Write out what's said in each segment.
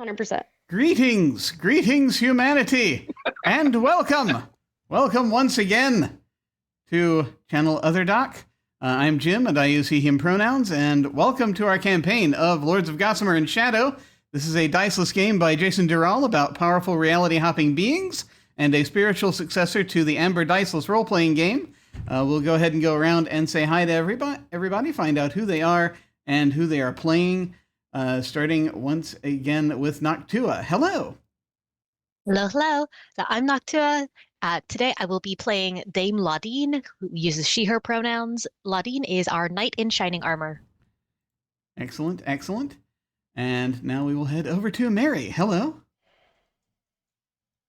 100%. Greetings, humanity, and welcome once again to Channel Other Doc. I'm Jim, and I use he/him pronouns, and welcome to our campaign of Lords of Gossamer and Shadow. This is a diceless game by Jason Durall about powerful reality-hopping beings, and a spiritual successor to the Amber Diceless role-playing game. We'll go ahead and go around and say hi to everybody, find out who they are and who they are playing. Starting once again with Noctua. Hello. Hello. So I'm Noctua. Today I will be playing Dame Laudine, who uses she/her pronouns. Laudine is our knight in shining armor. Excellent. And now we will head over to Mary. Hello.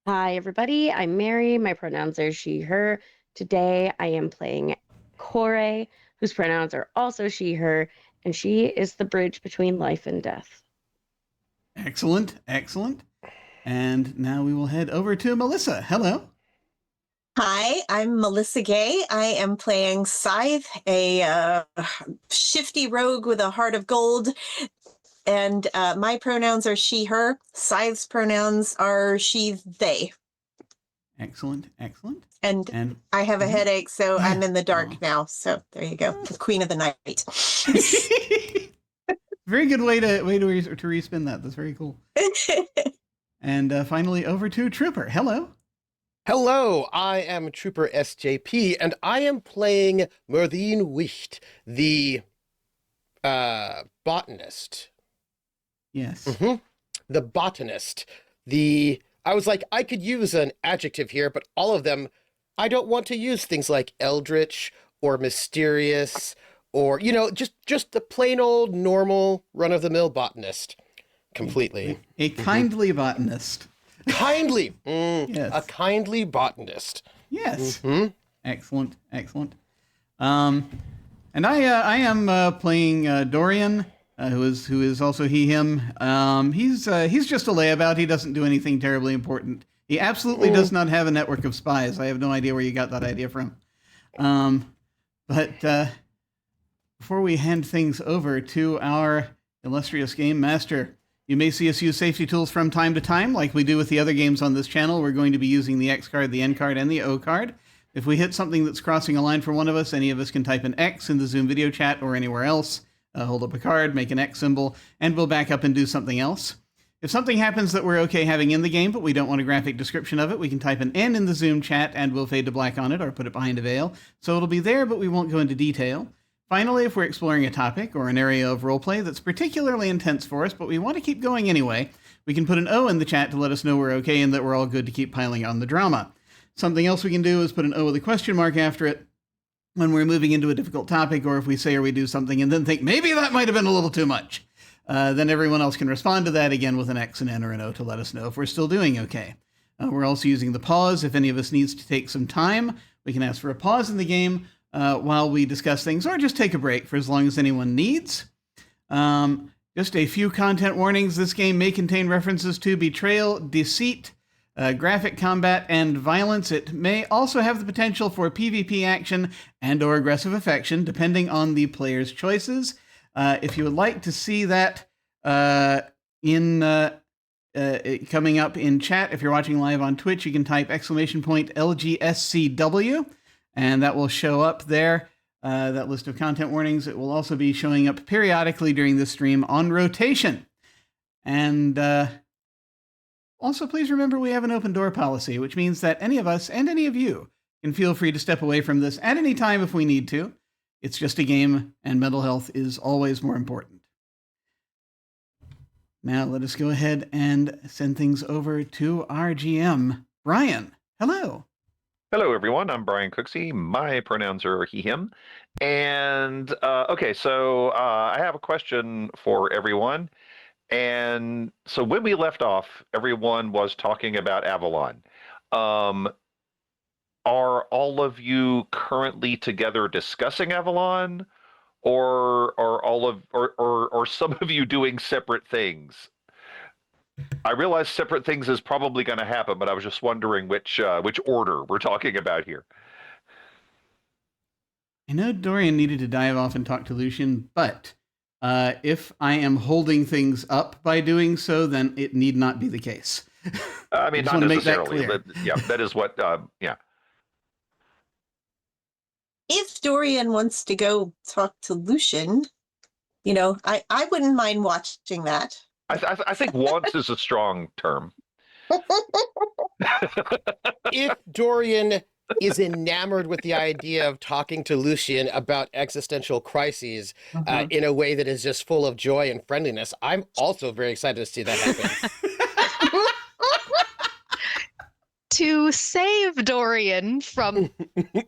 Hi, everybody. I'm Mary. My pronouns are she, her. Today I am playing Kore, whose pronouns are also she, her, and she is the bridge between life and death. Excellent. And now we will head over to Melissa. Hello. Hi, I'm Melissa Gay. I am playing Scythe, a shifty rogue with a heart of gold. And my pronouns are she, her. Scythe's pronouns are she, they. Excellent. And I have a headache, so I'm in the dark now. So there you go. The Queen of the Night. Very good way to respin that. That's very cool. And finally over to Trooper. Hello. Hello, I am TrooperSJP, and I am playing Merthine Wicht, the botanist. Yes. The botanist. I was like, I could use an adjective here, but all of them, I don't want to use things like eldritch or mysterious or, just the plain old normal run-of-the-mill botanist. Completely. A kindly botanist. Kindly. Yes. A kindly botanist. Yes. Excellent. And I am playing Dorian, who is also he/him. He's just a layabout. He doesn't do anything terribly important. He absolutely does not have a network of spies. I have no idea where you got that idea from. But before we hand things over to our illustrious game master, you may see us use safety tools from time to time, like we do with the other games on this channel. We're going to be using the X card, the N card, and the O card. If we hit something that's crossing a line for one of us, any of us can type an X in the Zoom video chat or anywhere else, hold up a card, make an X symbol, and we'll back up and do something else. If something happens that we're okay having in the game, but we don't want a graphic description of it, we can type an N in the Zoom chat and we'll fade to black on it or put it behind a veil. So it'll be there, but we won't go into detail. Finally, if we're exploring a topic or an area of roleplay that's particularly intense for us, but we want to keep going anyway, we can put an O in the chat to let us know we're okay and that we're all good to keep piling on the drama. Something else we can do is put an O with a question mark after it when we're moving into a difficult topic, or if we say or we do something and then think, maybe that might have been a little too much. Then everyone else can respond to that again with an X, an N, or an O to let us know if we're still doing okay. We're also using the pause. If any of us needs to take some time, we can ask for a pause in the game while we discuss things, or just take a break for as long as anyone needs. Just a few content warnings. This game may contain references to betrayal, deceit, graphic combat, and violence. It may also have the potential for PvP action and or aggressive affection, depending on the player's choices. If you would like to see that coming up in chat, if you're watching live on Twitch, you can type !LGSCW, and that will show up there, that list of content warnings. It will also be showing up periodically during the stream on rotation. And also, please remember we have an open door policy, which means that any of us and any of you can feel free to step away from this at any time if we need to. It's just a game, and mental health is always more important. Now, let us go ahead and send things over to our GM, Brian. Hello. Hello, everyone. I'm Brian Cooksey. My pronouns are he, him. And, okay, so I have a question for everyone. And so when we left off, everyone was talking about Avalon. Are all of you currently together discussing Avalon, or are or some of you doing separate things? I realize separate things is probably going to happen, but I was just wondering which order we're talking about here. I know Dorian needed to dive off and talk to Lucian, but If I am holding things up by doing so, then it need not be the case. I mean, just not wanna make that necessarily, clear. but yeah, that is what. Yeah. If Dorian wants to go talk to Lucian, I wouldn't mind watching that. I think wants is a strong term. If Dorian is enamored with the idea of talking to Lucian about existential crises in a way that is just full of joy and friendliness, I'm also very excited to see that happen. To save Dorian from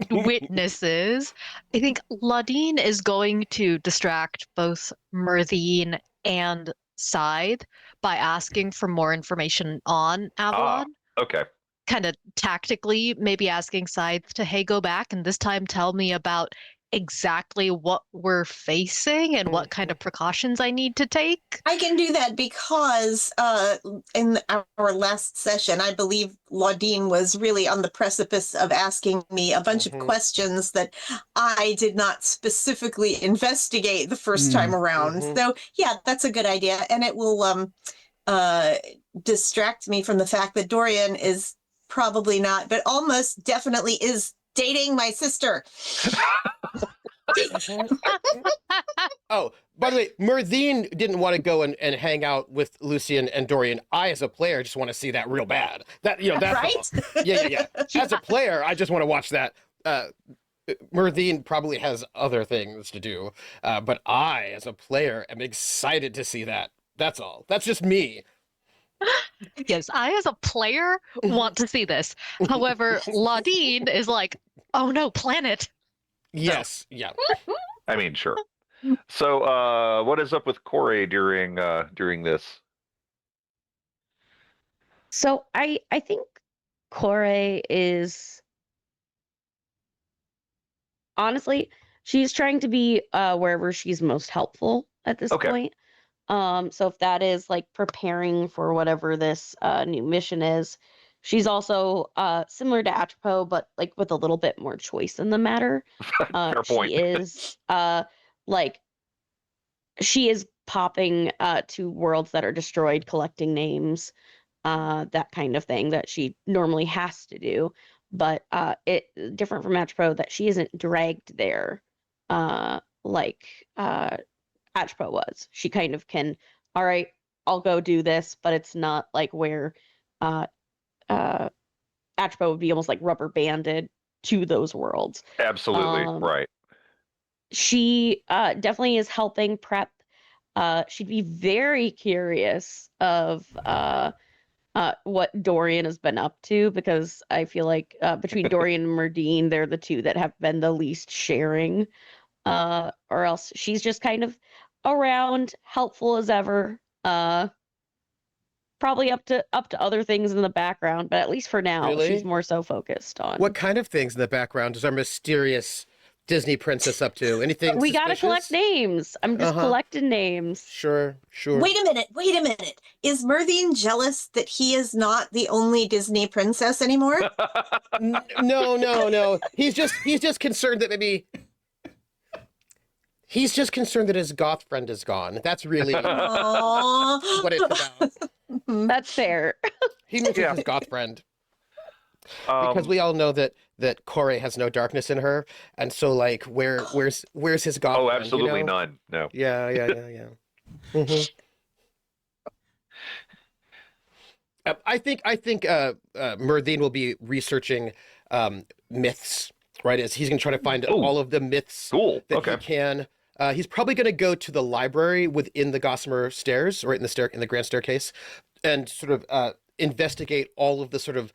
witnesses, I think Ladine is going to distract both Myrthine and Scythe by asking for more information on Avalon. Okay. Kind of tactically, maybe asking Scythe to, hey, go back and this time tell me about exactly what we're facing and what kind of precautions I need to take. I can do that because in our last session, I believe Laudine was really on the precipice of asking me a bunch of questions that I did not specifically investigate the first time around. So yeah, that's a good idea. And it will distract me from the fact that Dorian is probably not, but almost definitely is dating my sister. Oh, by the way, Myrthine didn't want to go and hang out with Lucian and Dorian. I, as a player, just want to see that real bad. That's right? Yeah. As a player, I just want to watch that. Myrthine probably has other things to do, but I, as a player, am excited to see that. That's all. That's just me. Yes, I, as a player, want to see this. However, Laudine is like, oh no, planet. Yes, yeah. I mean, sure. So, what is up with Corey during this? So I think Corey is honestly, she's trying to be wherever she's most helpful at this point. So if that is like preparing for whatever this new mission is, she's also similar to Atropos, but like with a little bit more choice in the matter. Fair point. She is like she is popping to worlds that are destroyed, collecting names, that kind of thing that she normally has to do. But it different from Atropos that she isn't dragged there like Atropos was. She kind of can, all right, I'll go do this, but it's not like where Atropos would be almost like rubber banded to those worlds. Absolutely, right. She definitely is helping prep. She'd be very curious of what Dorian has been up to, because I feel like between Dorian and Myrthine, they're the two that have been the least sharing. Or else she's just kind of around, helpful as ever. Probably up to other things in the background, but at least for now, Really? she's more so focused on. What kind of things in the background is our mysterious Disney princess up to? Anything We gotta suspicious? collect names. I'm just collecting names. Sure. Wait a minute. Is Myrthine jealous that he is not the only Disney princess anymore? No. He's just concerned that maybe he's just concerned that his goth friend is gone. That's really what it's about. That's fair. He misses his goth friend. Because we all know that Corey has no darkness in her, and so like where's his goth Oh, friend, absolutely you know? none. No. Yeah. I think Myrthine will be researching myths, right? As he's going to try to find all of the myths that he can. He's probably going to go to the library within the Gossamer stairs, right in the grand staircase, and sort of investigate all of the sort of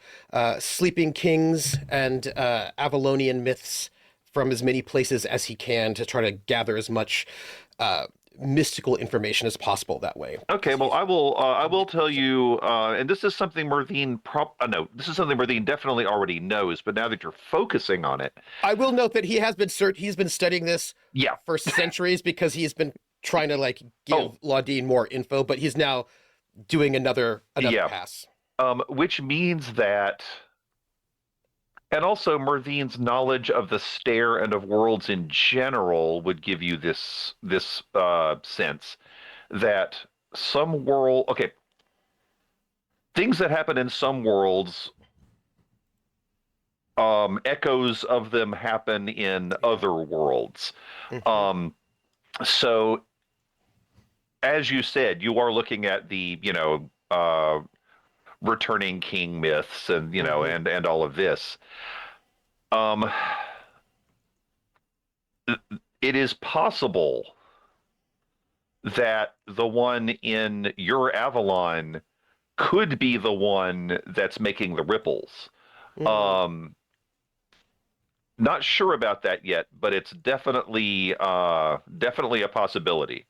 sleeping kings and Avalonian myths from as many places as he can to try to gather as much mystical information as possible that way. Okay, well, I will tell you, and this is something Myrthine this is something Myrthine definitely already knows, but now that you're focusing on it, I will note that he's been studying this for centuries, because he's been trying to like give Laudine more info, but he's now doing another pass. Which means that And also, Merthine's knowledge of the stair and of worlds in general would give you this sense that some world, okay, things that happen in some worlds, echoes of them happen in other worlds. Mhm. So, as you said, you are looking at the, returning king myths and, Mhm. and all of this. Um, it is possible that the one in your Avalon could be the one that's making the ripples. Mhm. Um, Not sure about that yet, but it's definitely a possibility.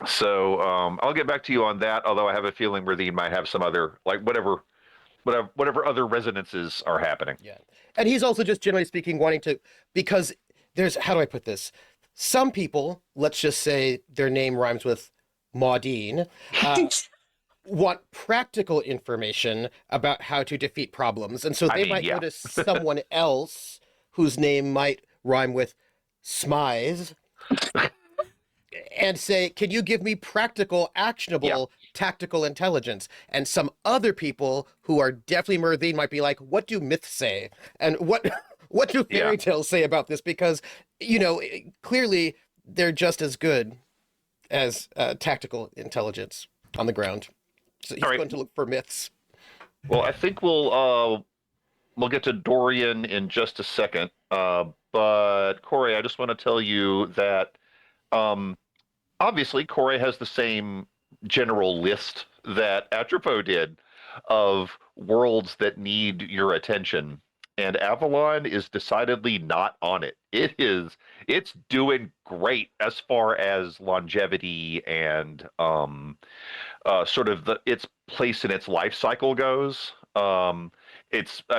So I'll get back to you on that. Although I have a feeling Rethine might have some other, like, whatever other resonances are happening. Yeah. And he's also just generally speaking wanting to, because there's, how do I put this? Some people, let's just say their name rhymes with Maudine, want practical information about how to defeat problems. And so I they mean, might go yeah, to someone else whose name might rhyme with Smythe and say, can you give me practical, yeah, actionable, tactical intelligence? And some other people who are definitely Merthine might be like, what do myths say? And what what do yeah. fairy tales say about this? Because, clearly they're just as good as tactical intelligence on the ground. So All he's right. going to look for myths. Well, I think we'll get to Dorian in just a second. But Corey, I just want to tell you that um, obviously Corey has the same general list that Atropos did of worlds that need your attention. And Avalon is decidedly not on it. It's doing great as far as longevity and sort of its place in its life cycle goes. I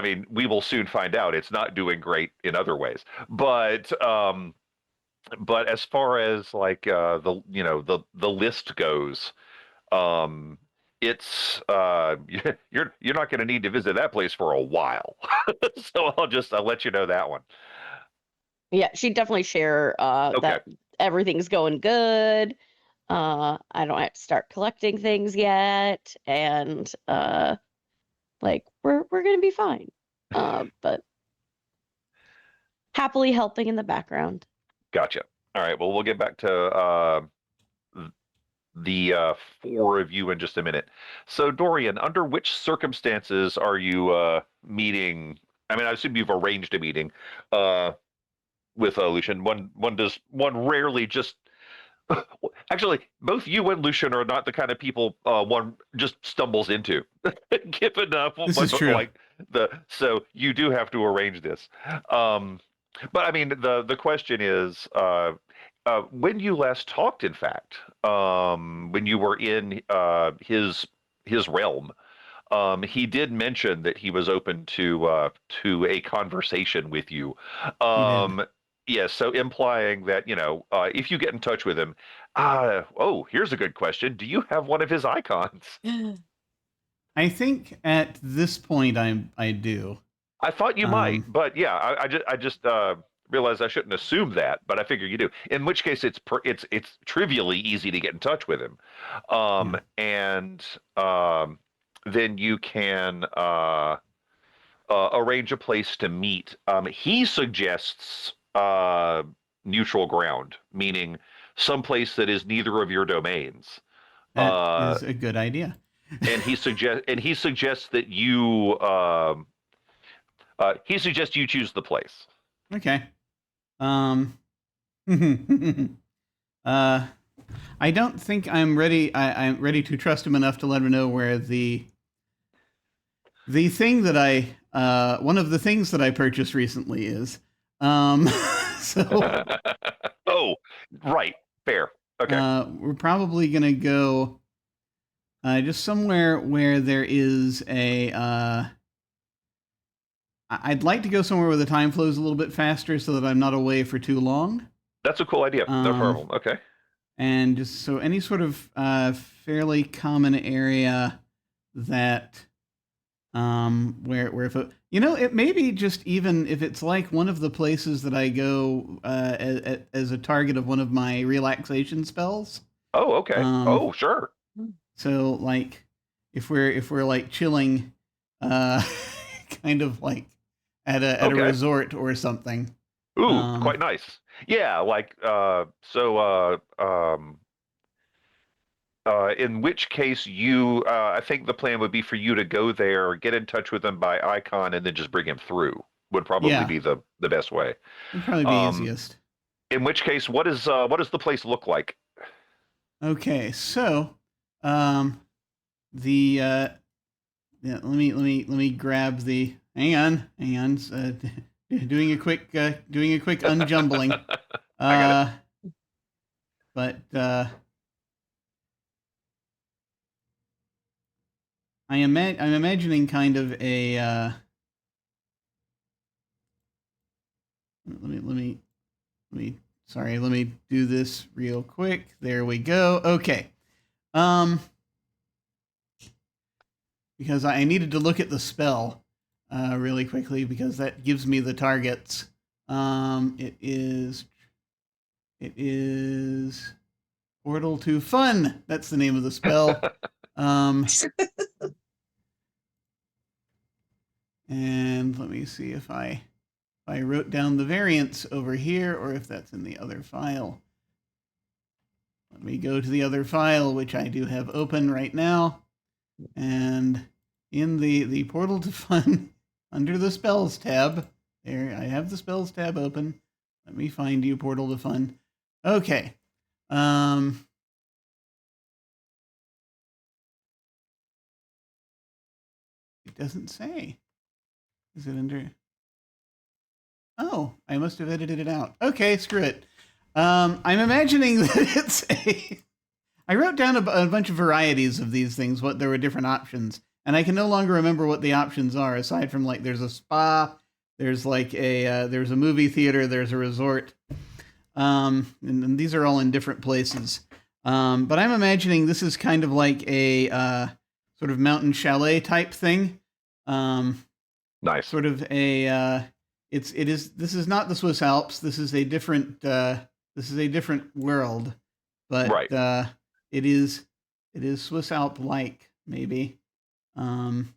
mean, we will soon find out it's not doing great in other ways. But as far as like the list goes, um, it's you're not going to need to visit that place for a while. So I'll let you know that one. Yeah, she'd definitely share Okay. that everything's going good. I don't have to start collecting things yet, and like we're gonna be fine. But happily helping in the background. Gotcha. All right. Well, we'll get back to the four of you in just a minute. So, Dorian, under which circumstances are you meeting? I mean, I assume you've arranged a meeting uh, with Lucian. One rarely just. Actually, both you and Lucian are not the kind of people one just stumbles into. Given This is true. like so you do have to arrange this. Um, but I mean, the question is, when you last talked, in fact, when you were in his realm, he did mention that he was open to a conversation with you. He did. Yes, so implying that, if you get in touch with him, oh, here's a good question. Do you have one of his icons? I think at this point I do. I thought you might, but yeah, I just realized I shouldn't assume that, but I figure you do. In which case, it's trivially easy to get in touch with him, Yeah. and then you can arrange a place to meet. He suggests neutral ground, meaning someplace that is neither of your domains. That Uh, is a good idea. and he suggests that he suggests you choose the place. Okay. Um I don't think I'm ready. I'm ready to trust him enough to let him know where the thing that one of the things that I purchased recently is. So Oh, right, fair. Okay. we're probably gonna go just somewhere where there is a. I'd like to go somewhere where the time flows a little bit faster, so that I'm not away for too long. That's a cool idea. No problem. Okay. And just so any sort of fairly common area that where if It may be just even if it's like one of the places that I go as a target of one of my relaxation spells. Oh, okay. Oh, sure. So like if we're like chilling, kind of like at a Okay. resort or something. Ooh, quite nice. Yeah, like in which case I think the plan would be for you to go there, get in touch with him by icon, and then just bring him through. Would probably Yeah. be the best way. It'd probably be easiest. In which case, what does the place look like? Okay, so the yeah, let me grab the hang on. Doing a quick unjumbling. I got it. But I'm imagining kind of a let me sorry, let me do this real quick. There we go. Okay. Because I needed to look at the spell really quickly because that gives me the targets. It is Portal to Fun. That's the name of the spell. And let me see if I wrote down the variants over here or if that's in the other file. Let me go to the other file, which I do have open right now. And in the Portal to Fun, under the Spells tab, there, I have the Spells tab open. Let me find you, Portal to Fun. Okay. It doesn't say. Is it under? Oh, I must have edited it out. Okay, screw it. I'm imagining that it's a... I wrote down a bunch of varieties of these things, what there were different options, and I can no longer remember what the options are, aside from like there's a spa, there's like there's a movie theater, there's a resort, and these are all in different places. But I'm imagining this is kind of like a sort of mountain chalet type thing. Nice. Sort of a this is not the Swiss Alps. This is a different world, but right. It is Swiss Alp like maybe. The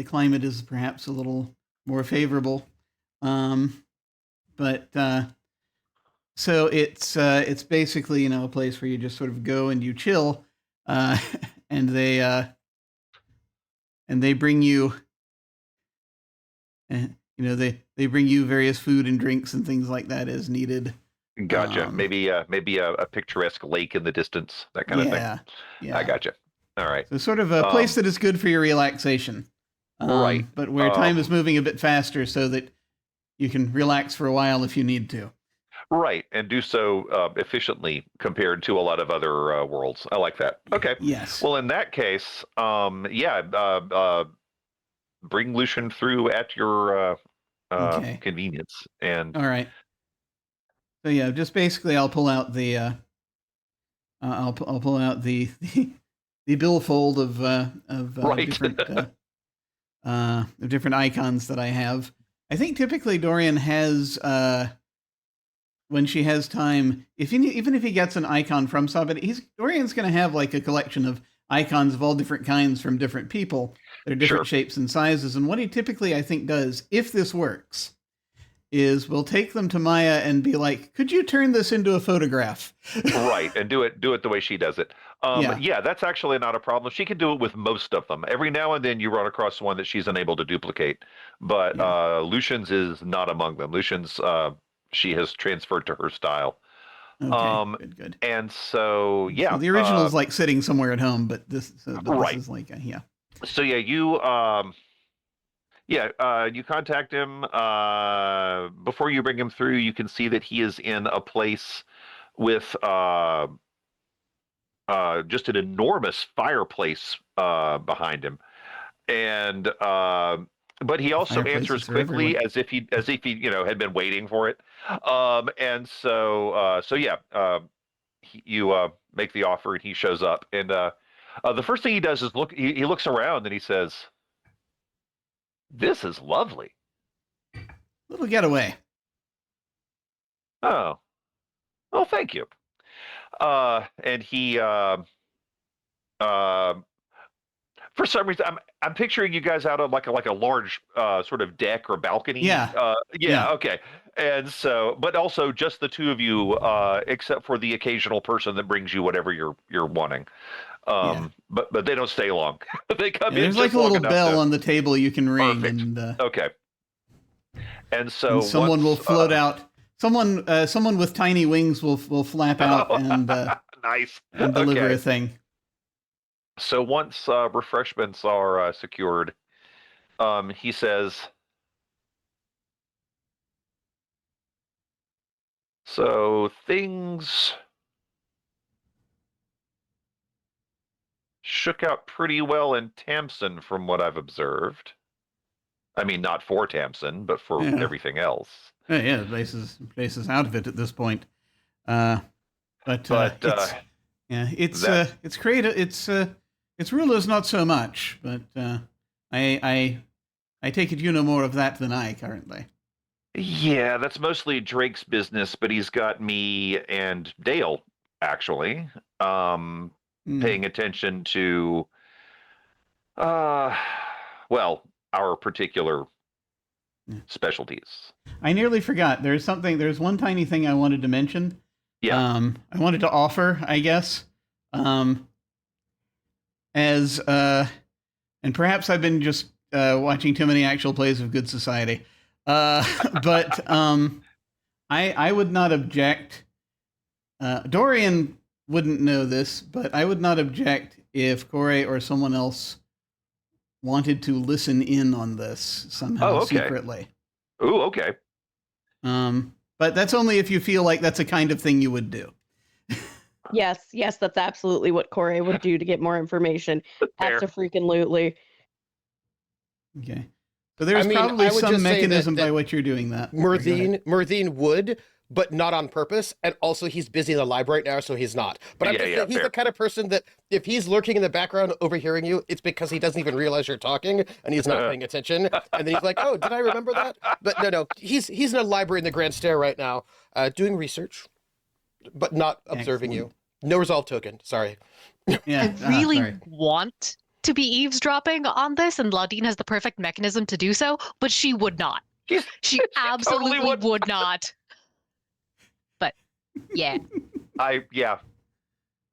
climate is perhaps a little more favorable, but so it's basically a place where you just sort of go and you chill, and they bring you, they bring you various food and drinks and things like that as needed. Gotcha. Maybe a picturesque lake in the distance, that kind of thing. Yeah. I gotcha. All right. So sort of a place that is good for your relaxation. Right. But where time is moving a bit faster so that you can relax for a while if you need to. Right, and do so efficiently compared to a lot of other worlds. I like that. Okay. Yes. Well, in that case, bring Lucian through at your convenience. And all right. So yeah, just basically, I'll pull out the I'll pull out the billfold of different icons that I have. I think typically Dorian has when she has time, even if he gets an icon from somebody, Dorian's going to have like a collection of icons of all different kinds from different people. They're different shapes and sizes, and what he typically, I think, does, if this works, is we'll take them to Maya and be like, could you turn this into a photograph? Right, and do it the way she does it. Yeah, that's actually not a problem. She can do it with most of them. Every now and then you run across one that she's unable to duplicate, but Lucian's is not among them. Lucian's, she has transferred to her style. Okay, good. And so, yeah. So the original is like sitting somewhere at home, but this is like, yeah. So yeah, you contact him. Before you bring him through, you can see that he is in a place with just an enormous fireplace behind him, and but he also answers quickly as if he had been waiting for it. And so you make the offer, and he shows up, and the first thing he does is look. He looks around and he says, This is lovely. Little getaway. Oh, well, thank you. And he, for some reason, I'm picturing you guys out on like a large sort of deck or balcony. Yeah. Yeah. Okay. And so, but also just the two of you, except for the occasional person that brings you whatever you're wanting. Yeah. But they don't stay long. They come in There's just like a long little enough bell to, on the table you can ring, perfect. and Okay. And so someone will once, float out. Someone with tiny wings will flap out and nice. and deliver Okay. a thing. So once refreshments are secured, he says, "So things shook out pretty well in Tamsin from what I've observed. I mean, not for Tamsin, but for Yeah. everything else. Yeah, the place is out of it at this point. But it's creative. Its rulers not so much. But I take it you know more of that than I currently. Yeah, that's mostly Drake's business, but he's got me and Dale actually paying attention to well, our particular specialties. I nearly forgot. There's one tiny thing I wanted to mention. Yeah. I wanted to offer, I guess, as and perhaps I've been just watching too many actual plays of Good Society, but I would not object. Dorian wouldn't know this, but I would not object if Corey or someone else wanted to listen in on this somehow secretly. Ooh, okay. But that's only if you feel like that's a kind of thing you would do. Yes, that's absolutely what Corey would do to get more information. Abso-freaking-lutely. Okay. So there's probably some mechanism by which you're doing that. Murthine would, but not on purpose. And also he's busy in the lab right now, so he's not. But he's the kind of person that if he's lurking in the background overhearing you, it's because he doesn't even realize you're talking and he's not paying attention. And then he's like, oh, did I remember that? But no, he's in a library in the Grand Stair right now, doing research, but not observing you. No resolve token. Sorry. Yeah, I really want to be eavesdropping on this, and Ladine has the perfect mechanism to do so, but she would not. She absolutely totally would not. But yeah.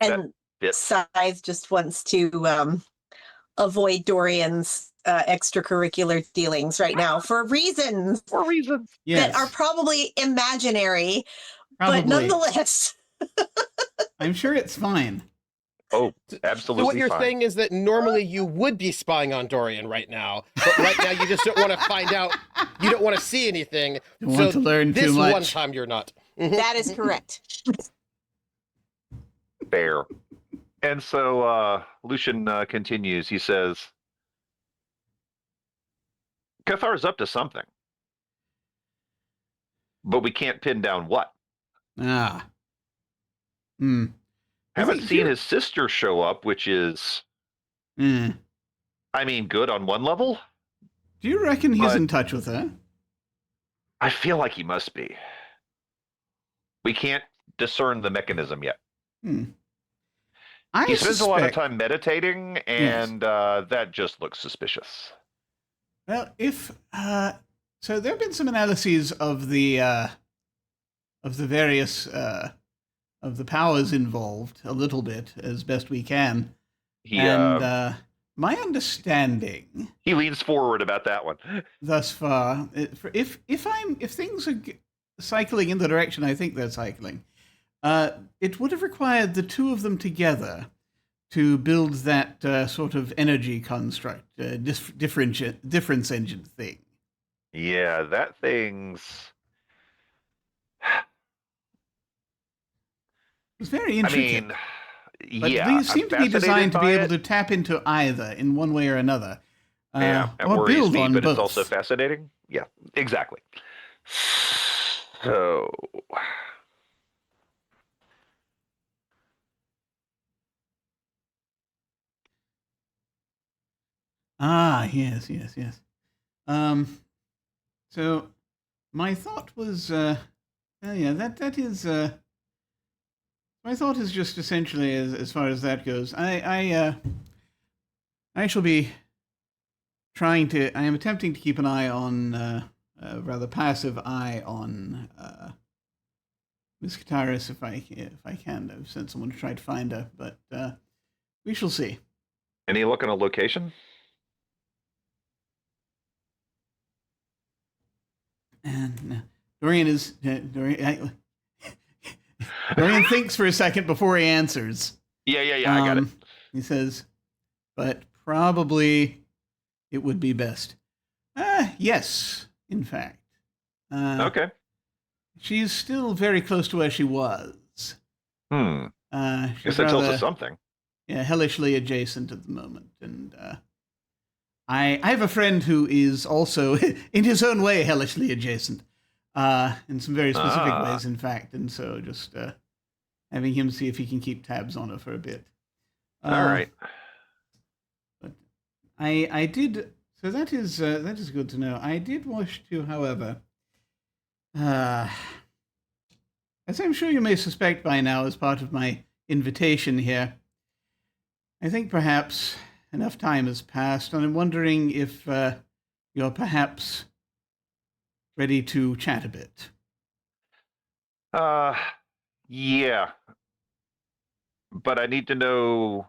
And Scythe just wants to avoid Dorian's extracurricular dealings right now for reasons that are probably imaginary, but nonetheless. I'm sure it's fine. Oh, absolutely. So what you're saying is that normally you would be spying on Dorian right now, but right now you just don't want to find out. You don't want to see anything. You want to learn too much. This one time you're not. That is correct. Fair. And so Lucian continues. He says, Cathar's up to something, but we can't pin down what. Haven't seen his sister show up, which is, I mean, good on one level. Do you reckon he's in touch with her? I feel like he must be. We can't discern the mechanism yet. He spends a lot of time meditating, and that just looks suspicious. Well, so there have been some analyses of the various of the powers involved a little bit as best we can, my understanding. He leans forward about that one. Thus far, if things are cycling in the direction I think they're cycling, it would have required the two of them together to build that sort of energy construct, difference engine thing. Yeah, that thing's... It's very intricate. I mean, but these seem to be designed to be able to tap into either in one way or another. It or build on but both. It's also fascinating. Yeah, exactly. So... yes. So my thought was, that is, my thought is just essentially as far as that goes. I shall be I am attempting to keep an eye on, a rather passive eye on, Miss Kataris if I can. I've sent someone to try to find her, but, we shall see. Any look on a location? And Dorian is Dorian thinks for a second before he answers. Yeah, I got it. He says, but probably it would be best. Yes, in fact. Okay. She's still very close to where she was. Guess She's that tells us something. Yeah, hellishly adjacent at the moment. And I have a friend who is also, in his own way, hellishly adjacent. In some very specific ways, in fact. And so just having him see if he can keep tabs on her for a bit. All right. But I did, so that is good to know. I did wish to, however, as I'm sure you may suspect by now as part of my invitation here, I think perhaps enough time has passed, and I'm wondering if you're perhaps ready to chat a bit. Yeah. But I need to know.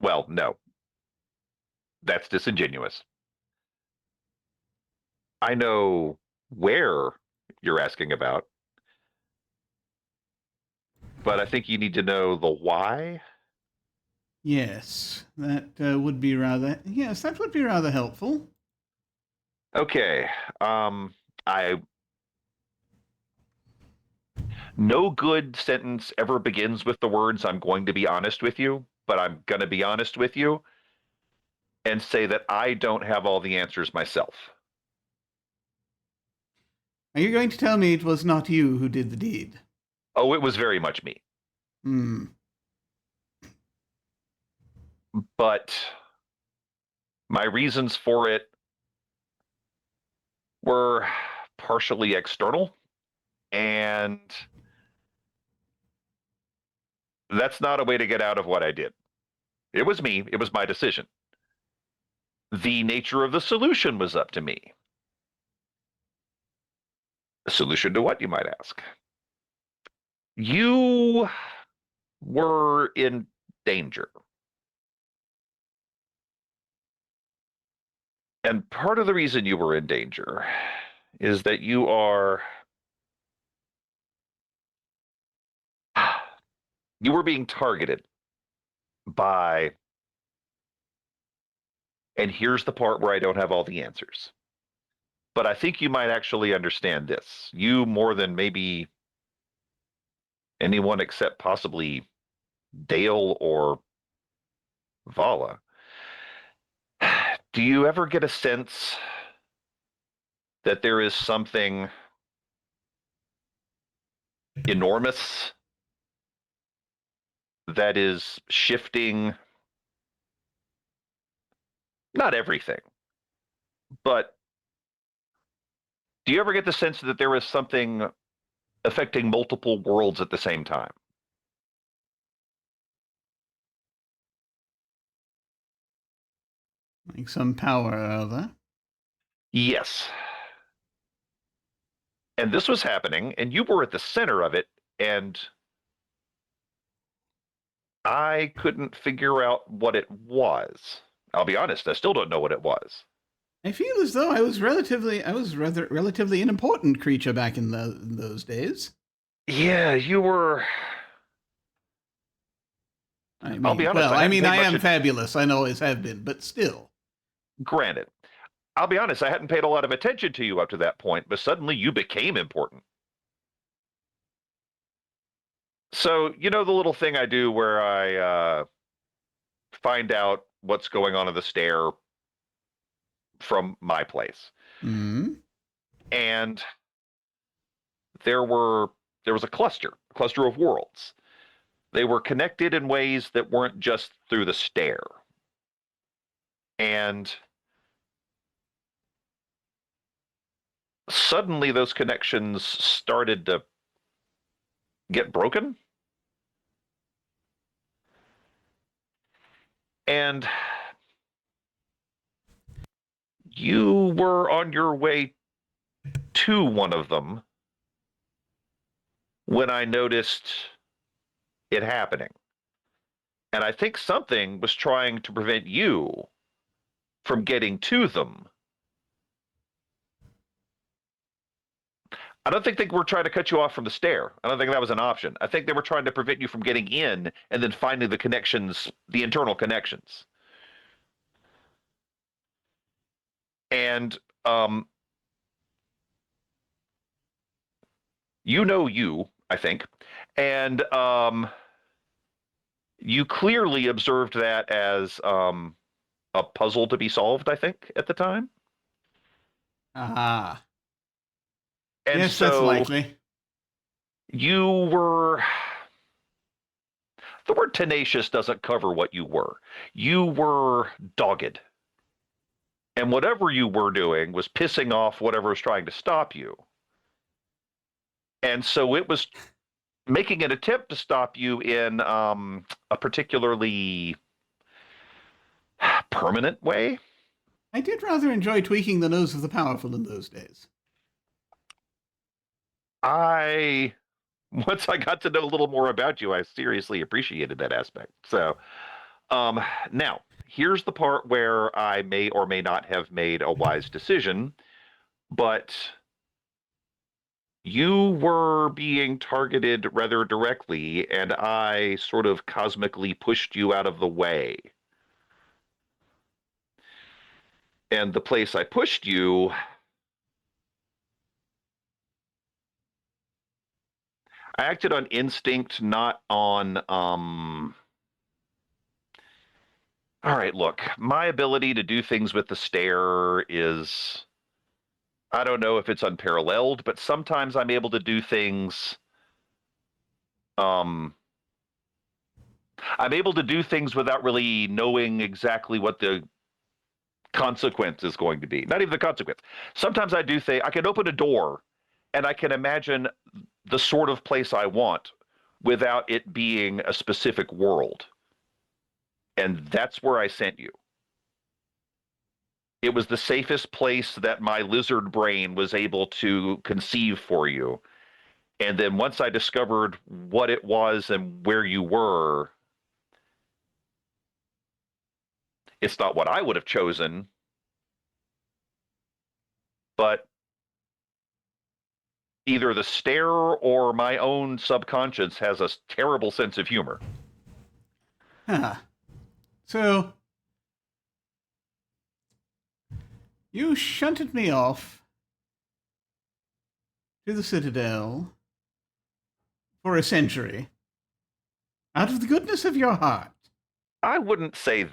Well, no. That's disingenuous. I know where you're asking about, but I think you need to know the why. Yes, that would be rather. Yes, that would be rather helpful. Okay. No good sentence ever begins with the words, I'm going to be honest with you, but I'm going to be honest with you and say that I don't have all the answers myself. Are you going to tell me it was not you who did the deed? Oh, it was very much me. But my reasons for it were partially external, and that's not a way to get out of what I did. It was me. It was my decision. The nature of the solution was up to me. A solution to what, you might ask? You were in danger. And part of the reason you were in danger is that you were being targeted by, and here's the part where I don't have all the answers, but I think you might actually understand this. You, more than maybe anyone except possibly Dale or Vala, do you ever get a sense that there is something enormous that is shifting, not everything, but do you ever get the sense that there is something affecting multiple worlds at the same time? Like some power or other? Yes. And this was happening, and you were at the center of it, and I couldn't figure out what it was. I'll be honest, I still don't know what it was. I feel as though I was relatively an important creature back in those days. Yeah, you were. I'll be honest. Well, I am fabulous. I always have been, but still. Granted. I'll be honest, I hadn't paid a lot of attention to you up to that point, but suddenly you became important. So, you know the little thing I do where I find out what's going on in the stair from my place? Mm-hmm. And there was a cluster of worlds. They were connected in ways that weren't just through the stair. And suddenly those connections started to get broken. And you were on your way to one of them when I noticed it happening. And I think something was trying to prevent you from getting to them. I don't think they were trying to cut you off from the stair. I don't think that was an option. I think they were trying to prevent you from getting in and then finding the connections, the internal connections. And you know you, I think, and you clearly observed that as a puzzle to be solved, I think, at the time. Ah. And Yes, so that's likely. you were. The word tenacious doesn't cover what you were. You were dogged. And whatever you were doing was pissing off whatever was trying to stop you. And so it was making an attempt to stop you in a particularly permanent way. I did rather enjoy tweaking the nose of the powerful in those days. Once I got to know a little more about you, I seriously appreciated that aspect. So, now, here's the part where I may or may not have made a wise decision, but you were being targeted rather directly, and I sort of cosmically pushed you out of the way. And the place I pushed you, I acted on instinct, not on all right, look, my ability to do things with the stair is, I don't know if it's unparalleled, but sometimes I'm able to do things. I'm able to do things without really knowing exactly what the consequence is going to be. Not even the consequence. Sometimes I do think I can open a door and I can imagine the sort of place I want without it being a specific world. And that's where I sent you. It was the safest place that my lizard brain was able to conceive for you. And then once I discovered what it was and where you were, it's not what I would have chosen, but either the stair or my own subconscious has a terrible sense of humor. Huh. So, you shunted me off to the Citadel for a century out of the goodness of your heart. I wouldn't say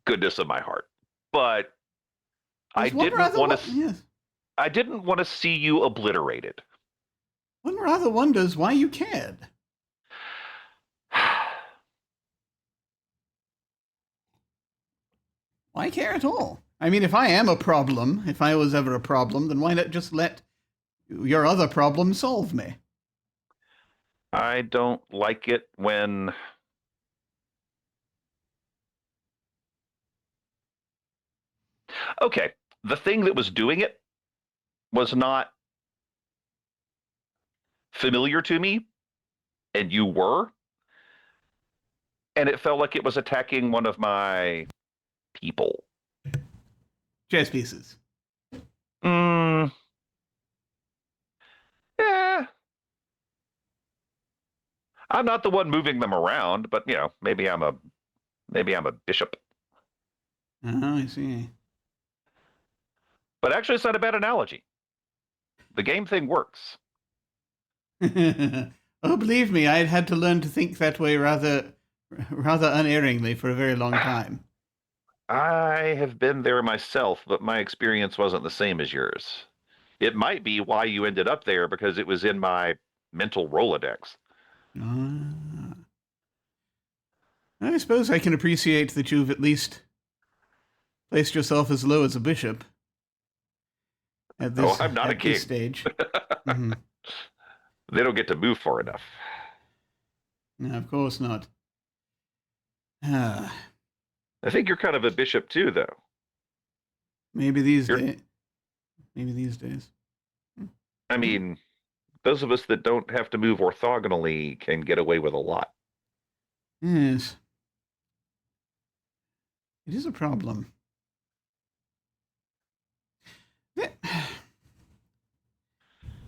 goodness of my heart, but I didn't want to. Yes. I didn't want to see you obliterated. One rather wonders why you cared. Why care at all? I mean, if I am a problem, if I was ever a problem, then why not just let your other problem solve me? I don't like it when okay, the thing that was doing it was not familiar to me, and you were, and it felt like it was attacking one of my people. Chess pieces. Yeah. I'm not the one moving them around, but maybe I'm a bishop. Oh, I see. But actually, it's not a bad analogy. The game thing works. Oh, believe me, I'd had to learn to think that way rather unerringly for a very long time. I have been there myself, but my experience wasn't the same as yours. It might be why you ended up there, because it was in my mental Rolodex. I suppose I can appreciate that you've at least placed yourself as low as a bishop. at this, I'm not a at this king. stage. Mhm. They don't get to move far enough. No, of course not. Ah, I think you're kind of a bishop too, though. maybe these You're- days. Maybe these days. I mean, those of us that don't have to move orthogonally can get away with a lot. Yes. It is a problem.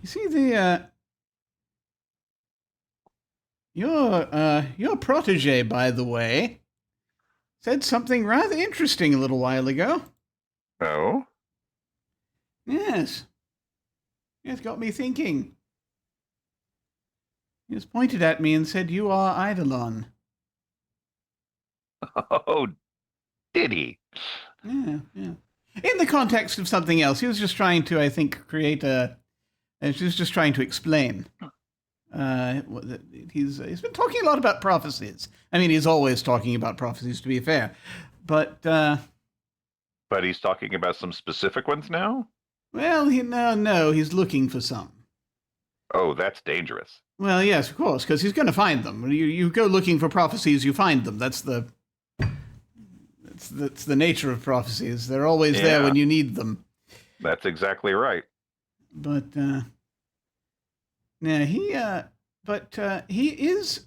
You see, your protege, by the way, said something rather interesting a little while ago. Oh? Yes. It got me thinking. He just pointed at me and said, "You are Eidolon." Oh, did he? Yeah, yeah. In the context of something else, he was just trying to, I think, create a. He was just trying to explain. He's been talking a lot about prophecies. I mean, he's always talking about prophecies, to be fair, but But he's talking about some specific ones now? well, no, he's looking for some. Oh, that's dangerous. Well, yes, of course, because he's going to find them. You go looking for prophecies, you find them. That's the nature of prophecies. They're always there Yeah. when you need them. That's exactly right. But yeah, he is.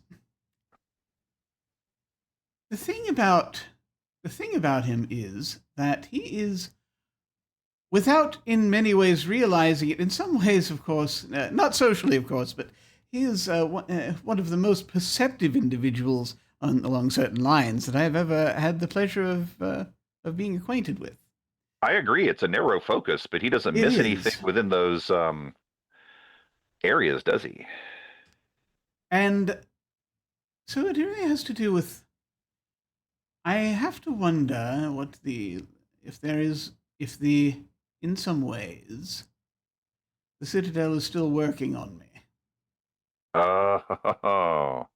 The thing about him is that he is, without in many ways realizing it, in some ways, of course, not socially, of course, but he is one of the most perceptive individuals along certain lines that I've ever had the pleasure of being acquainted with. I agree. It's a narrow focus, but he doesn't It miss is. anything within those areas, does he? And so it really has to do with. I have to wonder if in some ways the Citadel is still working on me. Oh.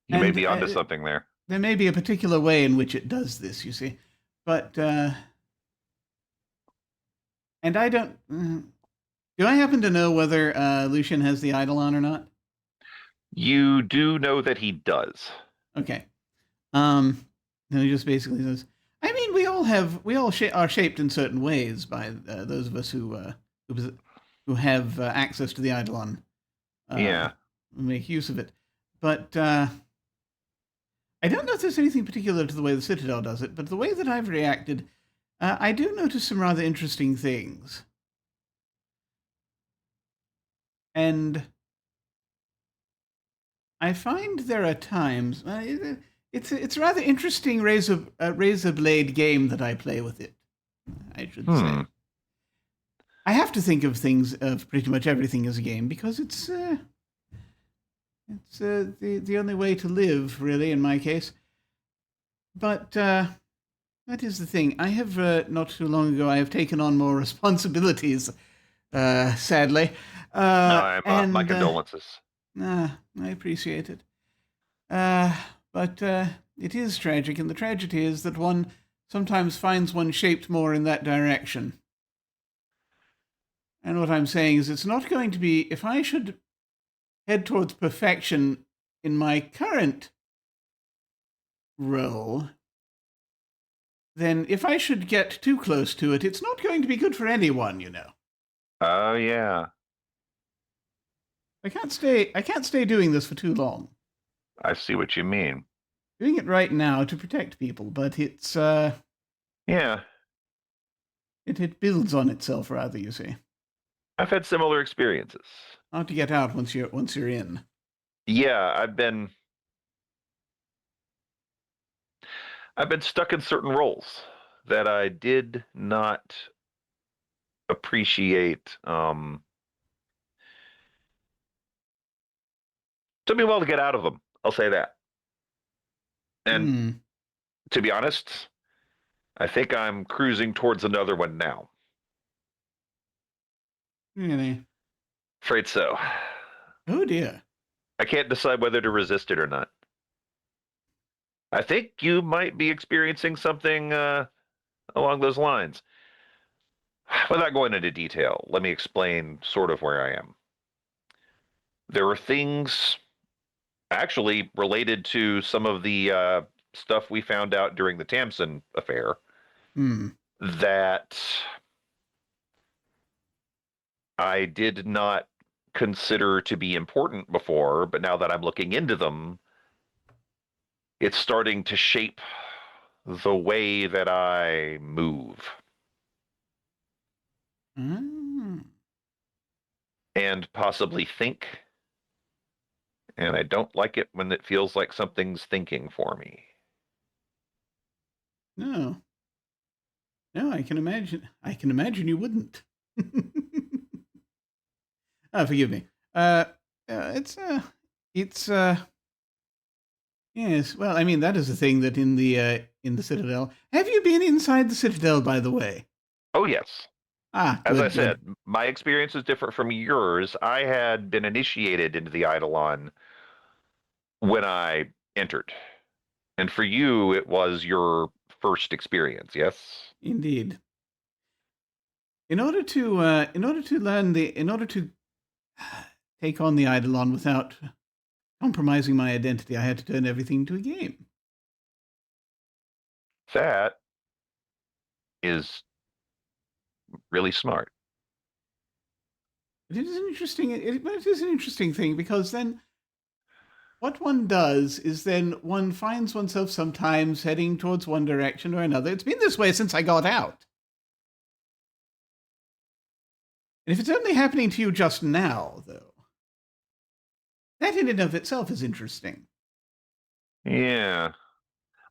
You may And, be onto something there. There may be a particular way in which it does this, you see, but and I don't. Do I happen to know whether Lucian has the Eidolon or not? You do know that he does. Okay. No, he just basically says. I mean, we all are shaped in certain ways by those of us who have access to the Eidolon. Yeah. Make use of it, but I don't know if there's anything particular to the way the Citadel does it. But the way that I've reacted, I do notice some rather interesting things, and I find there are times it's a rather interesting razor blade game that I play with it. I should say. I have to think of pretty much everything as a game because it's the only way to live, really, in my case. But that is the thing. I have not too long ago I have taken on more responsibilities, sadly. My condolences. I appreciate it. But it is tragic, and the tragedy is that one sometimes finds one shaped more in that direction. And what I'm saying is it's not going to be, if I should head towards perfection in my current role, then if I should get too close to it, it's not going to be good for anyone, you know. Oh, yeah. I can't stay doing this for too long. I see what you mean. Doing it right now to protect people, but it's Yeah. It builds on itself rather, you see. I've had similar experiences. Hard to get out once you're in. Yeah, I've been stuck in certain roles that I did not appreciate. Took me a while to get out of them. I'll say that. And to be honest, I think I'm cruising towards another one now. Really? Afraid so. Oh dear. I can't decide whether to resist it or not. I think you might be experiencing something along those lines. Without going into detail, let me explain sort of where I am. There are things actually related to some of the stuff we found out during the Tamsin affair that I did not consider to be important before, but now that I'm looking into them, it's starting to shape the way that I move. And possibly think. And I don't like it when it feels like something's thinking for me. No. No, I can imagine. I can imagine you wouldn't. Forgive me. Yes. Well, I mean, that is the thing that in the Citadel. Have you been inside the Citadel, by the way? Oh, yes. As I said, my experience is different from yours. I had been initiated into the Eidolon when I entered. And for you, it was your first experience, yes? Indeed. In order to take on the Eidolon without compromising my identity, I had to turn everything into a game. That is really smart. It is an interesting thing, because then what one does is then one finds oneself sometimes heading towards one direction or another. It's been this way since I got out. And if it's only happening to you just now, though, that in and of itself is interesting. Yeah.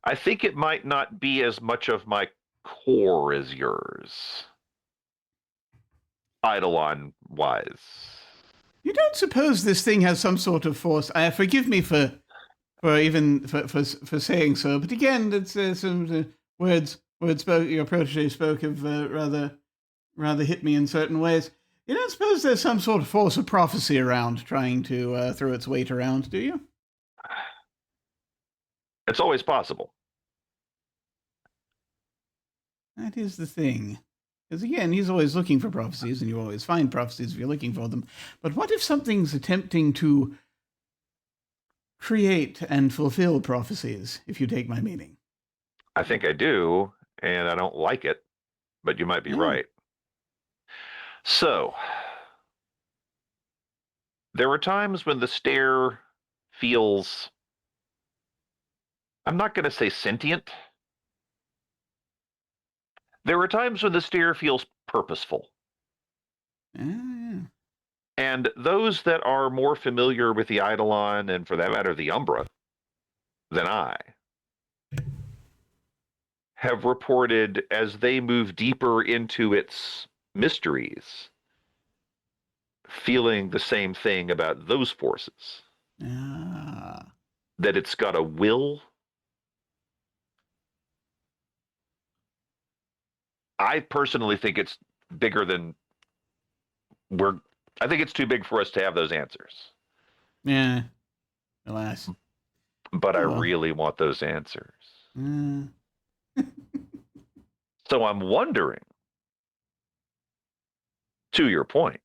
I think it might not be as much of my core as yours. Eidolon-wise. You don't suppose this thing has some sort of force? Forgive me for saying so, but again, it's some words your protege spoke of rather hit me in certain ways. You don't suppose there's some sort of force of prophecy around trying to throw its weight around, do you? It's always possible. That is the thing. Because again, he's always looking for prophecies, and you always find prophecies if you're looking for them. But what if something's attempting to create and fulfill prophecies, if you take my meaning? I think I do, and I don't like it, but you might be right. So, there are times when the stare feels, I'm not going to say sentient. There are times when the stare feels purposeful. And those that are more familiar with the Eidolon, and for that matter, the Umbra, than I, have reported as they move deeper into its mysteries, feeling the same thing about those forces. That it's got a will. I personally think it's bigger than I think it's too big for us to have those answers. Yeah. Alas. But I really want those answers. So I'm wondering, to your point,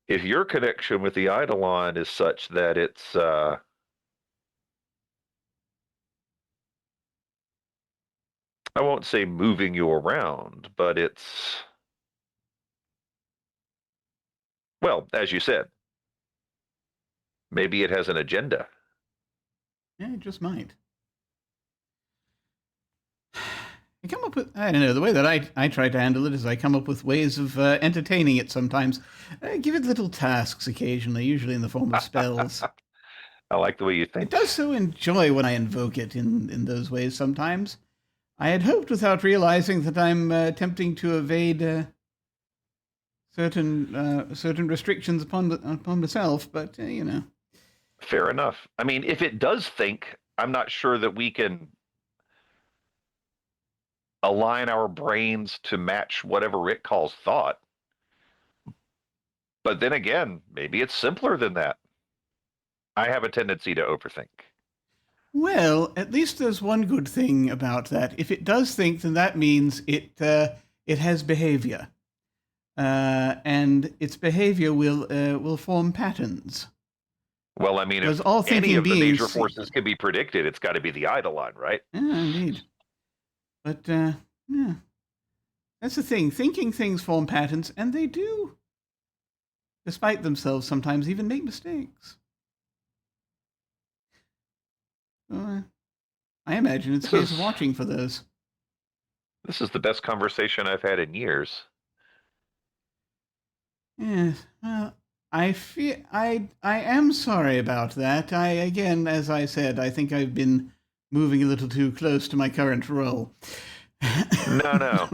if your connection with the Eidolon is such that it's I won't say moving you around, but it's, well, as you said, maybe it has an agenda. Yeah, it just might. I come up with, I don't know, the way that I try to handle it is I come up with ways of entertaining it sometimes. I give it little tasks occasionally, usually in the form of spells. I like the way you think. It does so enjoy when I invoke it in those ways sometimes. I had hoped, without realizing, that I'm attempting to evade certain restrictions upon myself, but you know. Fair enough. I mean, if it does think, I'm not sure that we can align our brains to match whatever it calls thought. But then again, maybe it's simpler than that. I have a tendency to overthink. Well, at least there's one good thing about that. If it does think, then that means it has behavior, and its behavior will form patterns. Well, I mean, Because if all any thinking of the major beings, forces can be predicted, it's got to be the Eidolon, right? yeah, indeed. But yeah, that's the thing. Thinking things form patterns, and they do, despite themselves, sometimes even make mistakes. So, I imagine it's a case of watching for those. This is the best conversation I've had in years. Yes. Well, I am sorry about that. Again, as I said, I think I've been moving a little too close to my current role. No.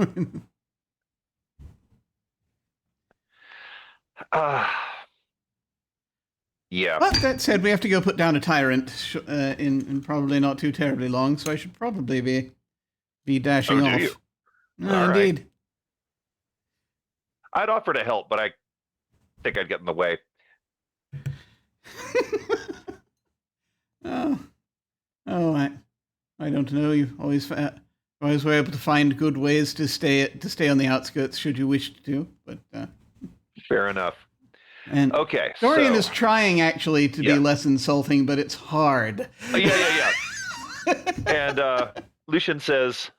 Yeah. But that said, we have to go put down a tyrant in probably not too terribly long, so I should probably be dashing do off. you? No, All right. indeed. I'd offer to help, but I think I'd get in the way. I don't know. You always were able to find good ways to stay on the outskirts, should you wish to. But Fair enough. and Okay. Dorian so, is trying actually to be less insulting, but it's hard. Yeah. And Lucian says,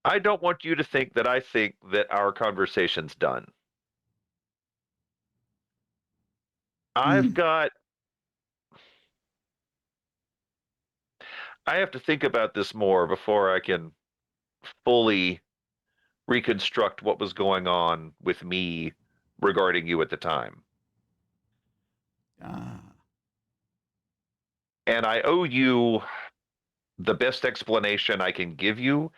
I don't want you to think that I think that our conversation's done. I have to think about this more before I can fully reconstruct what was going on with me regarding you at the time. And I owe you the best explanation I can give you.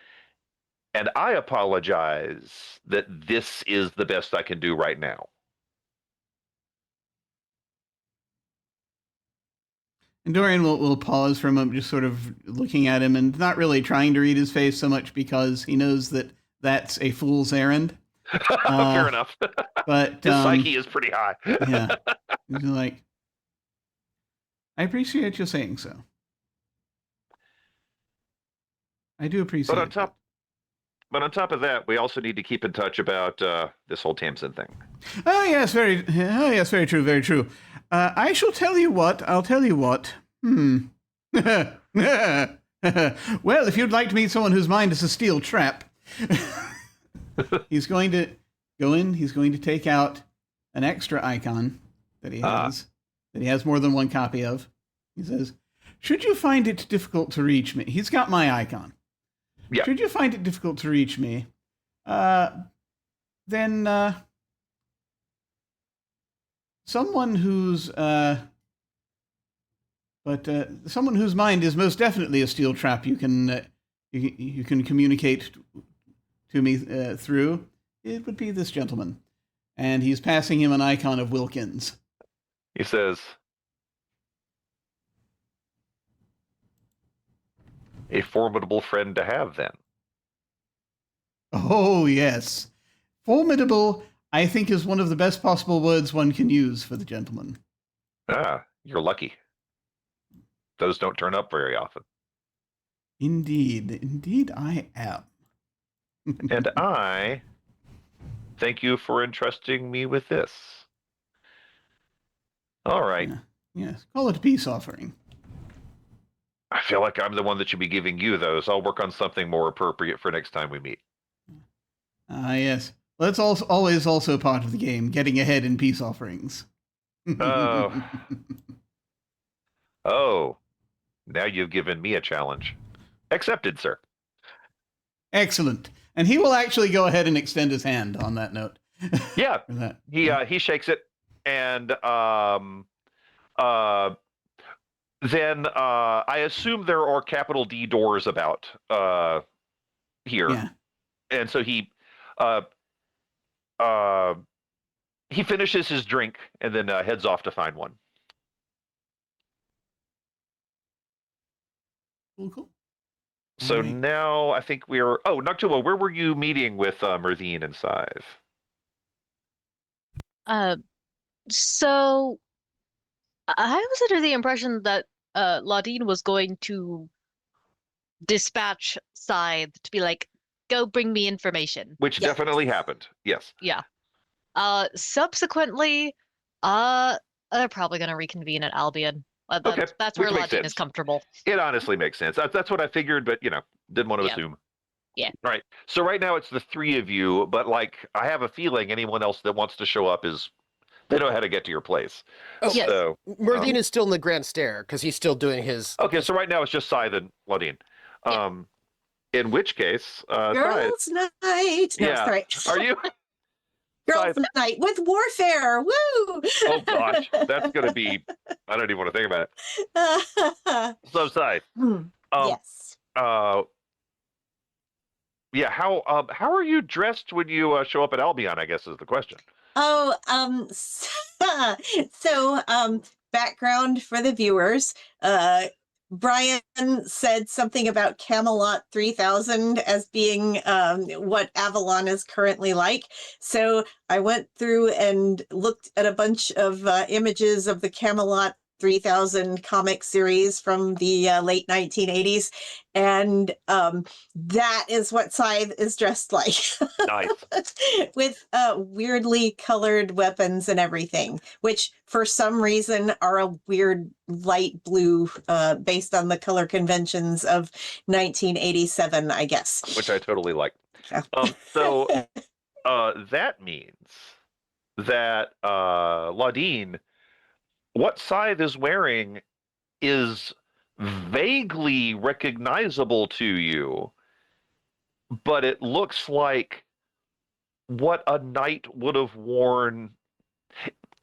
And I apologize that this is the best I can do right now. And Dorian will pause for a moment, just sort of looking at him and not really trying to read his face so much because he knows that that's a fool's errand. Fair enough. But his psyche is pretty high. Yeah. He's like, I appreciate you saying so. I do appreciate it. But on top of that, we also need to keep in touch about this whole Tamsin thing. Oh yes, very true, very true. I shall tell you what. I'll tell you what. Well, if you'd like to meet someone whose mind is a steel trap, he's going to go in. He's going to take out an extra icon that he has more than one copy of. He says, "Should you find it difficult to reach me?" He's got my icon. Yeah. Should you find it difficult to reach me, then someone whose someone whose mind is most definitely a steel trap you can communicate to me through, it would be this gentleman. And he's passing him an icon of Wilkins. He says, a formidable friend to have, then. Oh, yes. Formidable, I think, is one of the best possible words one can use for the gentleman. You're lucky. Those don't turn up very often. Indeed I am. And I thank you for entrusting me with this. All right. Yes, call it a peace offering. I feel like I'm the one that should be giving you those. I'll work on something more appropriate for next time we meet. Yes. Well, that's always also part of the game, getting ahead in peace offerings. Oh, now you've given me a challenge. Accepted, sir. Excellent. And he will actually go ahead and extend his hand on that note. Yeah. That. He shakes it, and then I assume there are capital D doors about here. Yeah. And so he finishes his drink and then heads off to find one. Cool. So right. Now I think we're... Oh, Noctua, where were you meeting with Myrthine and Scythe? So I was under the impression that Laudine was going to dispatch Scythe to be like, go bring me information. Which Yeah. definitely happened. Yes. Yeah. Subsequently, they're probably going to reconvene at Albion. Okay, That's where which makes Laudine is sense. comfortable. It honestly makes sense. That's what I figured, but didn't want to Yeah. assume. Yeah. Right. So right now it's the three of you, but like I have a feeling anyone else that wants to show up they know how to get to your place. Oh, Yes. So Murthine is still in the grand stair because he's still doing his. okay, so right now it's just Scythe and Laudine. Yeah. In which case, Scythe, Girls' night. No, Yeah. sorry. are you? Girls' Scythe. night with warfare. Woo! Oh gosh, that's gonna be. I don't even want to think about it. So Scythe, Yes. yeah, how are you dressed when you show up at Albion? I guess is the question. Oh, so background for the viewers. Brian said something about Camelot 3000 as being what Avalon is currently like. So I went through and looked at a bunch of images of the Camelot 3000 comic series from the late 1980s. And that is what Scythe is dressed like. Nice. With weirdly colored weapons and everything, which for some reason are a weird light blue based on the color conventions of 1987, I guess. Which I totally like. Yeah. So that means that Laudine, what Scythe is wearing is vaguely recognizable to you, but it looks like what a knight would have worn.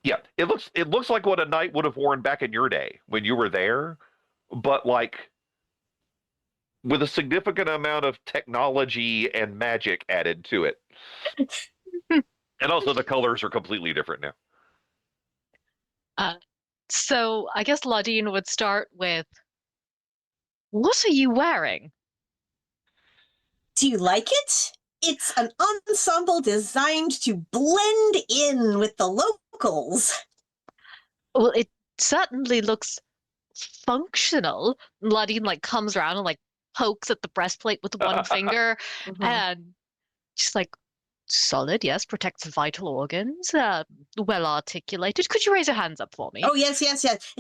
Yeah, it looks like what a knight would have worn back in your day when you were there, but like with a significant amount of technology and magic added to it. And also the colors are completely different now. So I guess Laudine would start with, what are you wearing? Do you like it? It's an ensemble designed to blend in with the locals. Well, it certainly looks functional. Laudine like comes around and like pokes at the breastplate with one finger, and she's like, solid, yes, protects vital organs, well articulated. Could you raise your hands up for me? Oh, yes.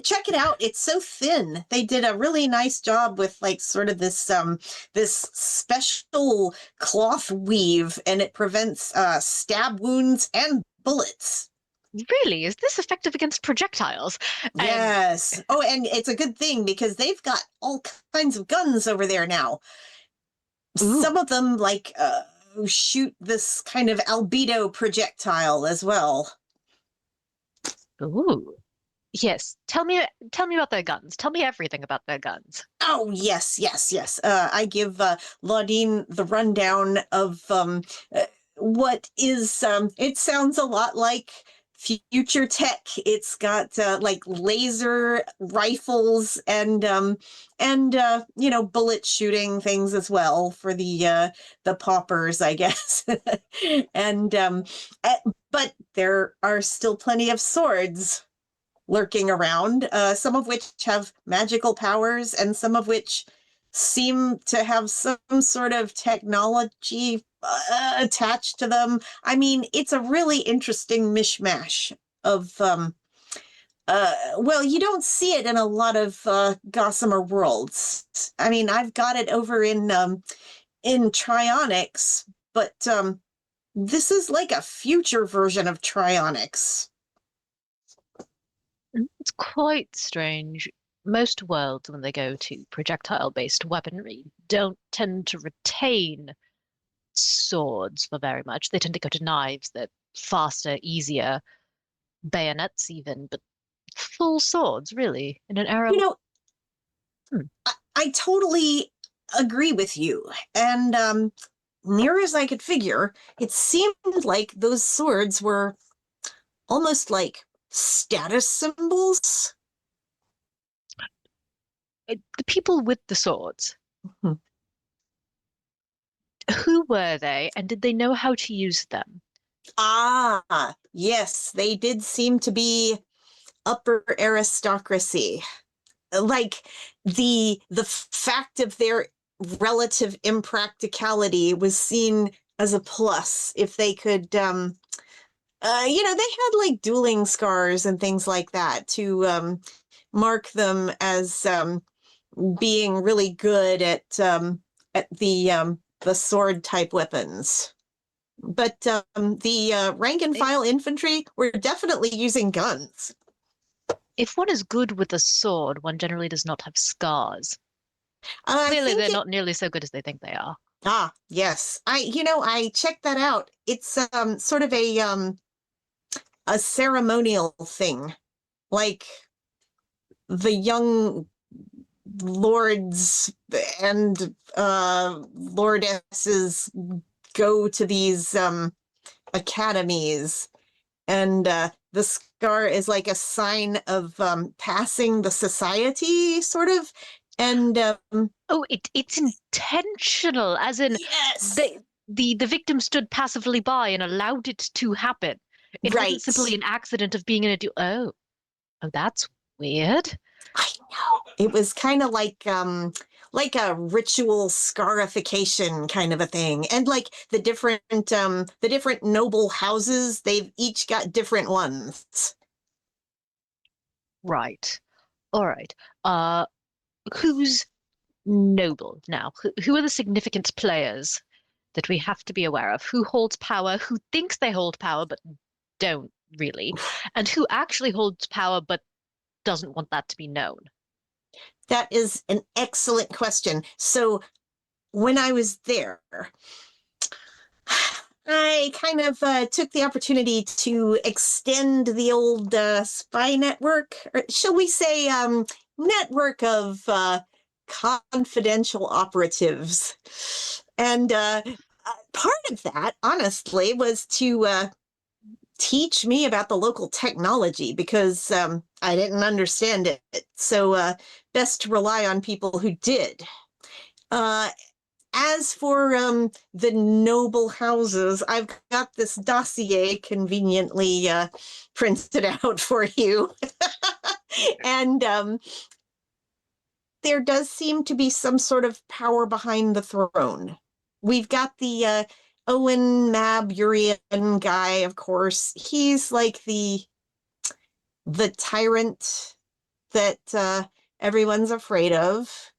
Check it out. It's so thin. They did a really nice job with like sort of this this special cloth weave, and it prevents stab wounds and bullets. Really? Is this effective against projectiles? And Yes. Oh, and it's a good thing because they've got all kinds of guns over there now. Ooh. Some of them like shoot this kind of albedo projectile as well. Ooh. Yes. Tell me about their guns. Tell me everything about their guns. Oh, yes. I give Laudine the rundown of what is, it sounds a lot like future tech. It's got like laser rifles and bullet shooting things as well for the paupers, I guess. And but there are still plenty of swords lurking around, some of which have magical powers and some of which seem to have some sort of technology attached to them. I mean, it's a really interesting mishmash of, well, you don't see it in a lot of Gossamer worlds. I mean, I've got it over in Trionics, but this is like a future version of Trionics. It's quite strange. Most worlds, when they go to projectile-based weaponry, don't tend to retain swords for very much. They tend to go to knives. They're faster, easier, bayonets even, but full swords, really, in an era. I totally agree with you. And near as I could figure, it seemed like those swords were almost like status symbols. The people with the swords. Mm-hmm. Who were they, and did they know how to use them? Ah, yes, they did seem to be upper aristocracy. Like the fact of their relative impracticality was seen as a plus if they could you know, they had like dueling scars and things like that to mark them as being really good at the sword type weapons. But the rank and file infantry were definitely using guns. If one is good with a sword, one generally does not have scars. I Clearly, think they're it, not nearly so good as they think they are. yes. I checked that out. It's sort of a ceremonial thing. Like the young lords and lordesses go to these academies, and the scar is like a sign of passing the society, sort of. And Oh, it's intentional, as in yes, the victim stood passively by and allowed it to happen. It wasn't simply right. an accident of being in a oh, that's weird. I know. It was kind of like a ritual scarification kind of a thing. And like the different noble houses, they've each got different ones. Right. All right. Who's noble now? Who are the significant players that we have to be aware of? Who holds power? Who thinks they hold power but don't really? And who actually holds power but doesn't want that to be known? That is an excellent question. So when I was there, I kind of took the opportunity to extend the old spy network, or shall we say, network of confidential operatives. And part of that, honestly, was to teach me about the local technology because I didn't understand it. So best to rely on people who did. As for the noble houses, I've got this dossier conveniently printed out for you. And there does seem to be some sort of power behind the throne. We've got the Owen Mab Urian guy, of course. He's like the tyrant that everyone's afraid of.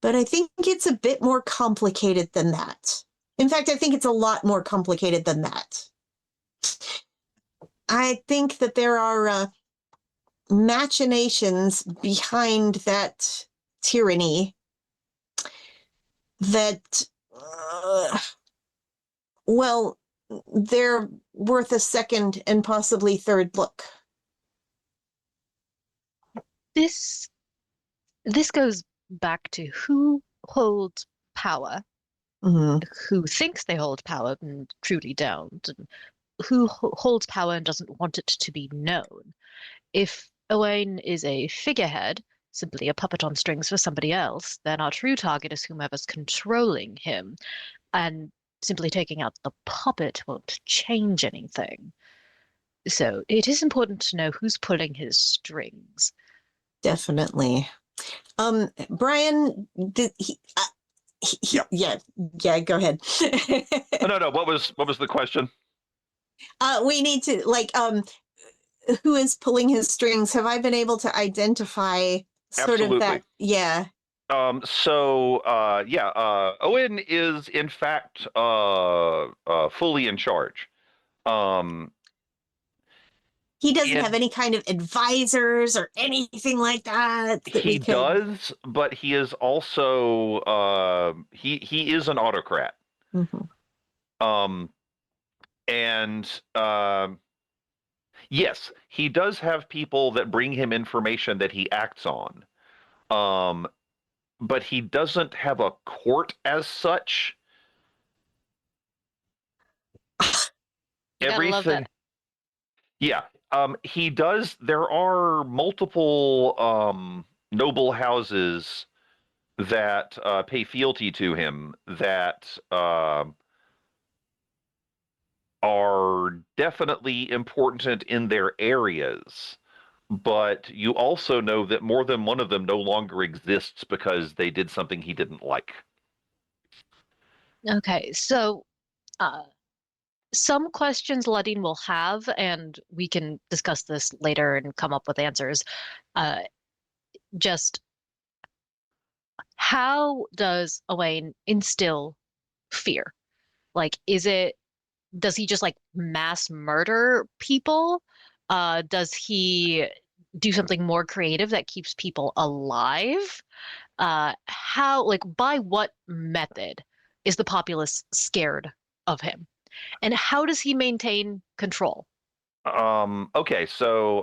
But I think it's a bit more complicated than that. In fact, I think it's a lot more complicated than that. I think that there are machinations behind that tyranny that, well, they're worth a second and possibly third look. This goes back to who holds power, who thinks they hold power and truly don't, and who holds power and doesn't want it to be known. If Owain is a figurehead, simply a puppet on strings for somebody else, then our true target is whomever's controlling him, and simply taking out the puppet won't change anything. So it is important to know who's pulling his strings. Definitely. Brian, did he, Yep. yeah, go ahead. Oh, no. What was the question? We need to who is pulling his strings? Have I been able to identify sort of that? Yeah. Owen is in fact fully in charge. He doesn't have any kind of advisors or anything like that. He does, but he is also he is an autocrat. Mm-hmm. Yes, he does have people that bring him information that he acts on. But he doesn't have a court as such. Everything. Yeah. He does. There are multiple noble houses that pay fealty to him that are definitely important in their areas. but you also know that more than one of them no longer exists because they did something he didn't like. Okay, so some questions Ladin will have, and we can discuss this later and come up with answers. Just how does Owain instill fear? Like, does he just like mass murder people? Does he do something more creative that keeps people alive? By what method is the populace scared of him? And how does he maintain control? Okay, so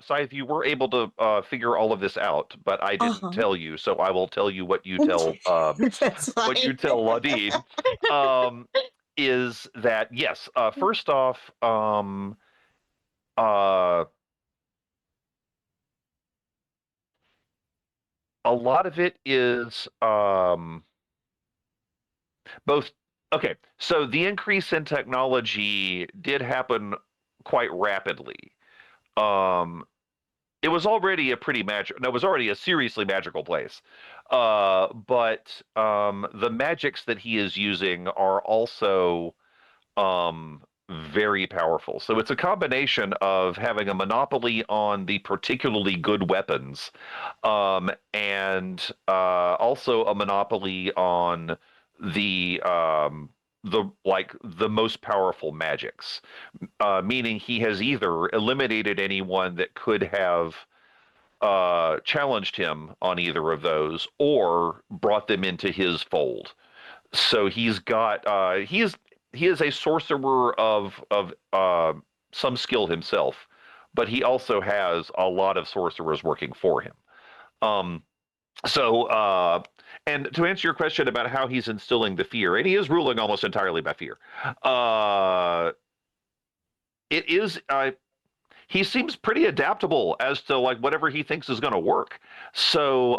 Scythe, you were able to figure all of this out, but I didn't tell you, so I will tell you what you tell That's fine. what you tell Ladin. Is that yes, first off, a lot of it is both. Okay, so the increase in technology did happen quite rapidly. It was already a pretty magic. No, it was already a seriously magical place. But the magics that he is using are also very powerful. So it's a combination of having a monopoly on the particularly good weapons, and also a monopoly on the most powerful magics. Meaning he has either eliminated anyone that could have challenged him on either of those, or brought them into his fold. So he's got he is a sorcerer of some skill himself, but he also has a lot of sorcerers working for him. Um, and to answer your question about how he's instilling the fear, and he is ruling almost entirely by fear. It is he seems pretty adaptable as to like whatever he thinks is going to work. So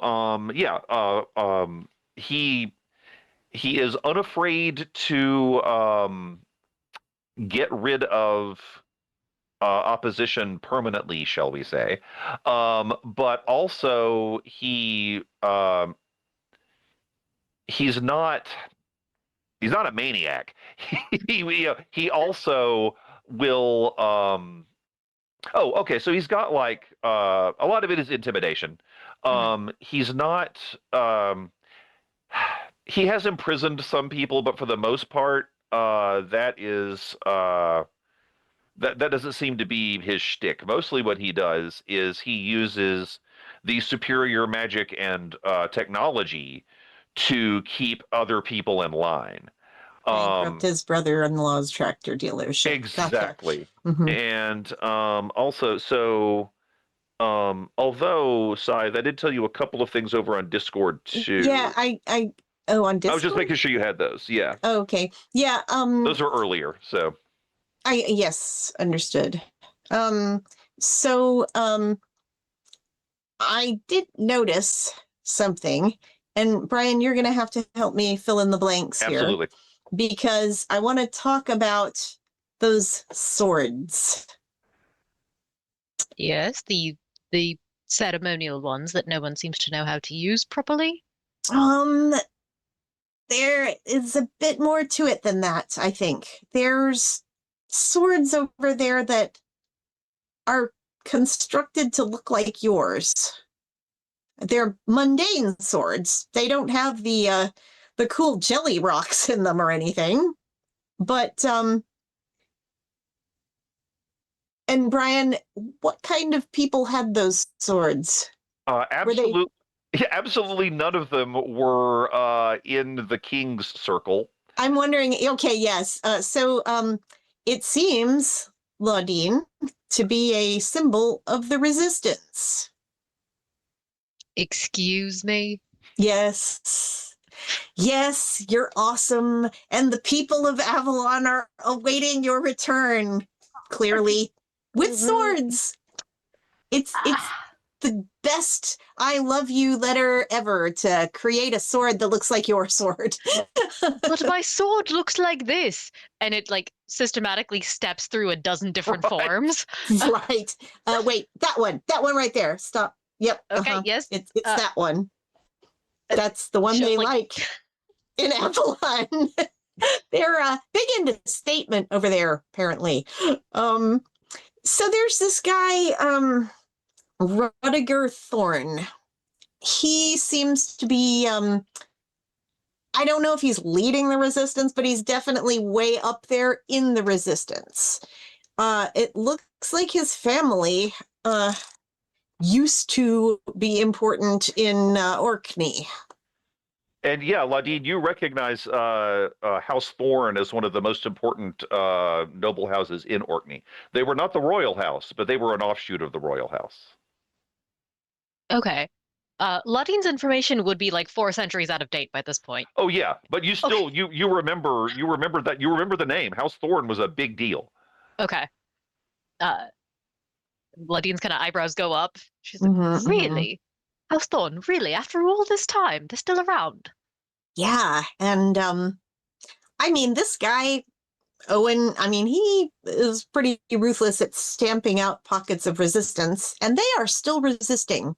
he is unafraid to get rid of opposition permanently, shall we say? But also he's not a maniac. He also will. Oh, okay. So he's got like a lot of it is intimidation. He's not. He has imprisoned some people, but for the most part, that doesn't seem to be his shtick. Mostly, what he does is he uses the superior magic and technology to keep other people in line. Bankrupt his brother-in-law's tractor dealership. Exactly. Gotcha. And also, so although, Scythe, I did tell you a couple of things over on Discord too. Yeah, on Discord? I was just making sure you had those. Yeah. Oh, okay. Yeah. Those were earlier. So. Yes, understood. I did notice something, and Brian, you're going to have to help me fill in the blanks here. Absolutely. Because I want to talk about those swords. Yes, the ceremonial ones that no one seems to know how to use properly. There is a bit more to it than that, I think. There's swords over there that are constructed to look like yours. They're mundane swords. They don't have the cool jelly rocks in them or anything. But and Brian, what kind of people had those swords? Absolutely none of them were in the king's circle. I'm wondering, okay, yes. So it seems, Ladin, to be a symbol of the resistance. Excuse me? Yes. Yes, you're awesome. And the people of Avalon are awaiting your return, clearly, with swords. It's the best I love you letter ever to create a sword that looks like your sword. But my sword looks like this. And it like systematically steps through a dozen different forms. Right. Wait, that one right there. Stop. Yep. Okay, yes. It's Uh, that one. That's the one show, they like- like in Avalon. They're big into statement over there, apparently. So there's this guy, Rudiger Thorn. He seems to be, I don't know if he's leading the resistance, but he's definitely way up there in the resistance. It looks like his family used to be important in Orkney. And yeah, Ladine, you recognize House Thorn as one of the most important noble houses in Orkney. They were not the royal house, but they were an offshoot of the royal house. Okay. Ladine's information would be like 4 centuries out of date by this point. Oh yeah, but you still you remember the name. House Thorn was a big deal. Okay. Ladine's kind of eyebrows go up. She's like, really? House Thorn, really? After all this time, they're still around. Yeah, and I mean, this guy, Owen, I mean, he is pretty ruthless at stamping out pockets of resistance, and they are still resisting.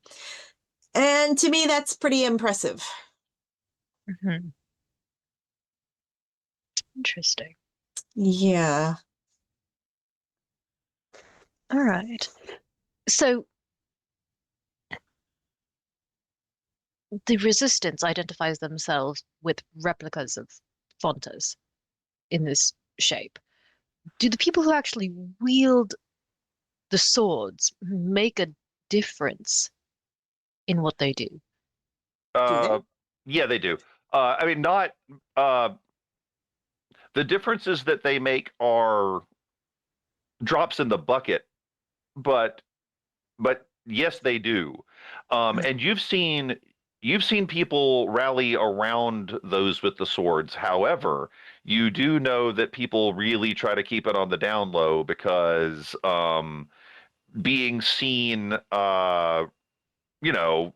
And to me, that's pretty impressive. Interesting. Yeah. All right. So the resistance identifies themselves with replicas of Fontas in this shape. Do the people who actually wield the swords make a difference in what they do? Yeah, they do. I mean, not the differences that they make are drops in the bucket, but yes, they do. And you've seen people rally around those with the swords. However, you do know that people really try to keep it on the down low because being seen, you know,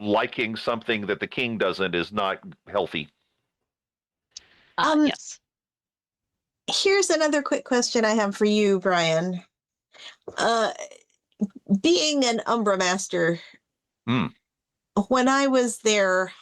liking something that the king doesn't is not healthy. Yes. Here's another quick question I have for you, Brian. Being an Umbra Master, when I was there,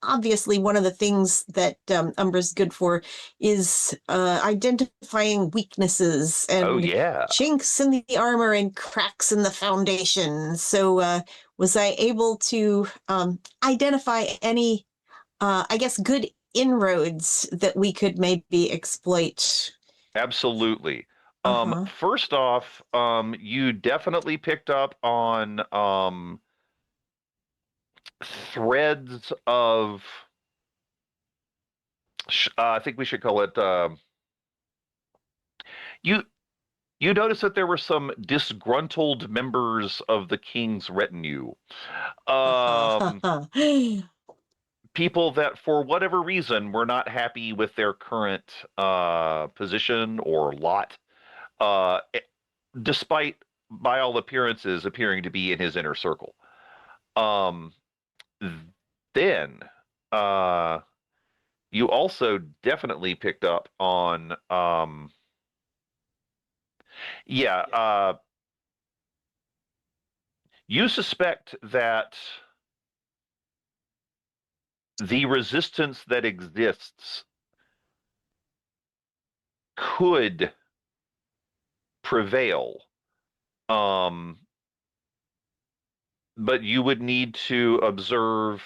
obviously one of the things that Umbra's good for is identifying weaknesses and chinks in the armor and cracks in the foundation. So was I able to identify any, I guess, good inroads that we could maybe exploit? Absolutely. First off, you definitely picked up on threads of, I think we should call it, you notice that there were some disgruntled members of the king's retinue. People that, for whatever reason, were not happy with their current position or lot, despite, by all appearances, appearing to be in his inner circle. Then you also definitely picked up on, you suspect that the resistance that exists could prevail, but you would need to observe.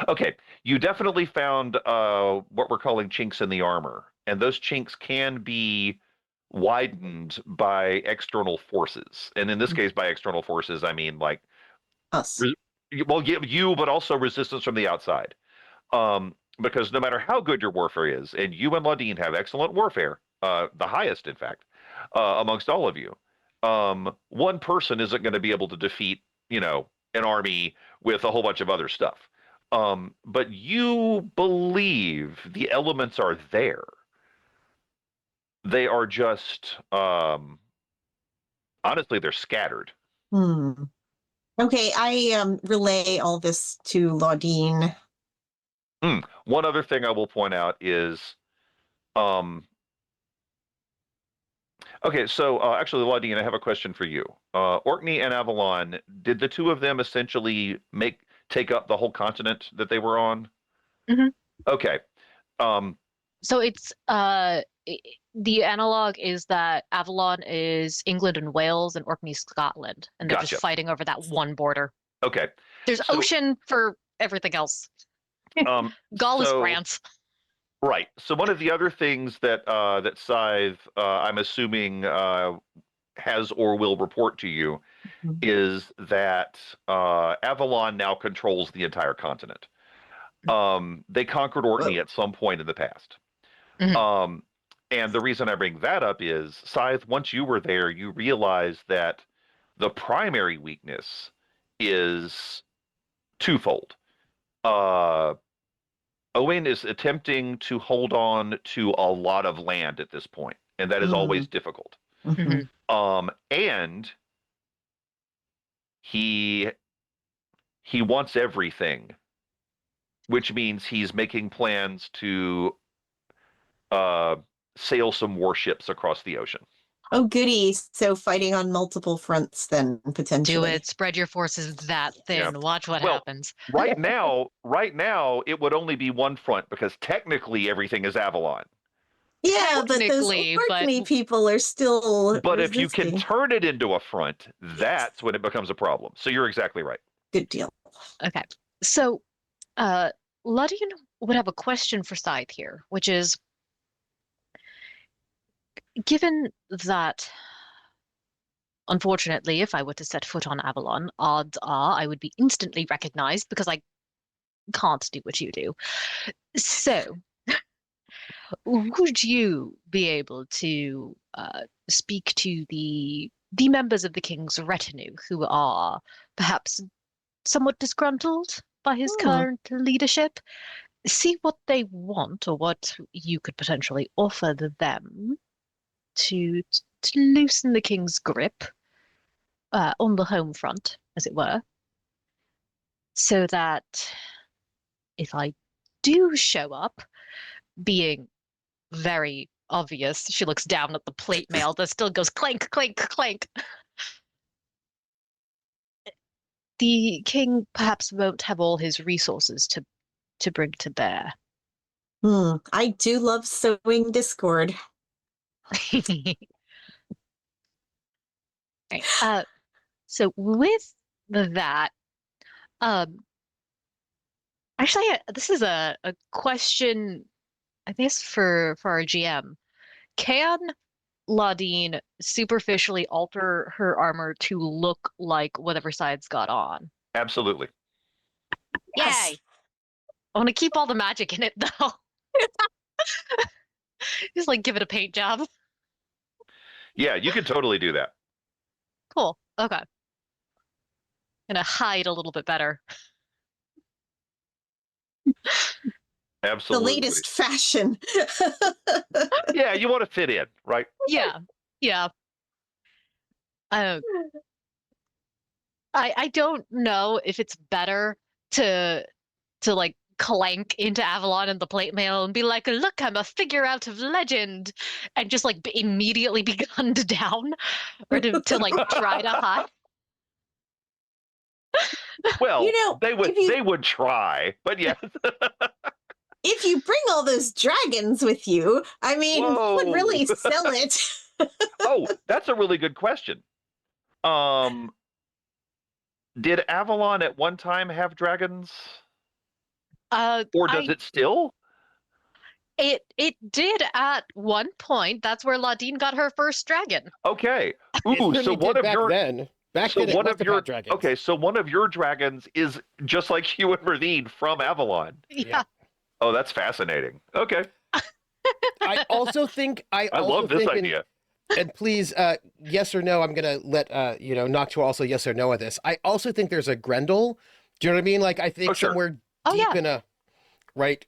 Okay, you definitely found what we're calling chinks in the armor, and those chinks can be widened by external forces. And in this case, by external forces, I mean like us. Well, you, but also resistance from the outside. Because no matter how good your warfare is, and you and Ladine have excellent warfare, the highest, in fact, amongst all of you, one person isn't going to be able to defeat, an army with a whole bunch of other stuff. But you believe the elements are there. They are just, honestly, they're scattered. Okay, I relay all this to Laudine. One other thing I will point out is, okay, so actually, Laudine, I have a question for you. Orkney and Avalon, did the two of them essentially take up the whole continent that they were on? Mhm. Okay. So it's the analog is that Avalon is England and Wales and Orkney's Scotland, and they're Gotcha. just fighting over that one border. Okay. There's ocean for everything else. Gaul is France. Right. So one of the other things that that Scythe, I'm assuming, has or will report to you is that Avalon now controls the entire continent. They conquered Orkney at some point in the past. And the reason I bring that up is, Scythe, once you were there, you realized that the primary weakness is twofold. Owain is attempting to hold on to a lot of land at this point, and that is always difficult. And he wants everything, which means he's making plans to sail some warships across the ocean. Oh, goody. So fighting on multiple fronts then, potentially. Do it. Spread your forces that thin. Yeah. Watch what Well, happens. right now, it would only be one front because technically everything is Avalon. Yeah, but those Technically, Orkney people are still But if you can resisting. turn it into a front, that's when it becomes a problem. So you're exactly right. Good deal. Okay. So, Ludian would have a question for Scythe here, which is, given that, unfortunately, if I were to set foot on Avalon, odds are I would be instantly recognized because I can't do what you do. So, would you be able to speak to the members of the king's retinue who are perhaps somewhat disgruntled by his current leadership? See what they want or what you could potentially offer them to loosen the king's grip on the home front, as it were, so that if I do show up, being very obvious, she looks down at the plate mail that still goes clank, clank, clank. The king perhaps won't have all his resources to bring to bear. I do love sowing discord. Right. So with that, actually, this is a question, I guess, for our GM. Can Laudine superficially alter her armor to look like whatever side's got on? Absolutely. Yes. Yay! I want to keep all the magic in it, though. Just like give it a paint job. Yeah, you can totally do that. Cool. Okay. Gonna hide a little bit better. Absolutely. The latest fashion. Yeah, you want to fit in, right? Yeah. Yeah. I don't know if it's better to like clank into Avalon and the plate mail and be like, look, I'm a figure out of legend, and just like immediately be gunned down, or to like try to hide. Well, You know, they would try, but yes. if you bring all those dragons with you, I mean, who would really Whoa. sell it? Oh, that's a really good question. Did Avalon at one time have dragons? Or does it still? It did at one point. That's where Laudine got her first dragon. Okay. Ooh, so one of your Back then, it must have had dragons. Okay, so one of your dragons is just like you and Merdine from Avalon. Yeah. Oh, that's fascinating. Okay. I also think I love this idea. And please, yes or no, I'm gonna let Noctua also yes or no at this. I also think there's a Grendel. Do you know what I mean? Like I think somewhere deep in a right.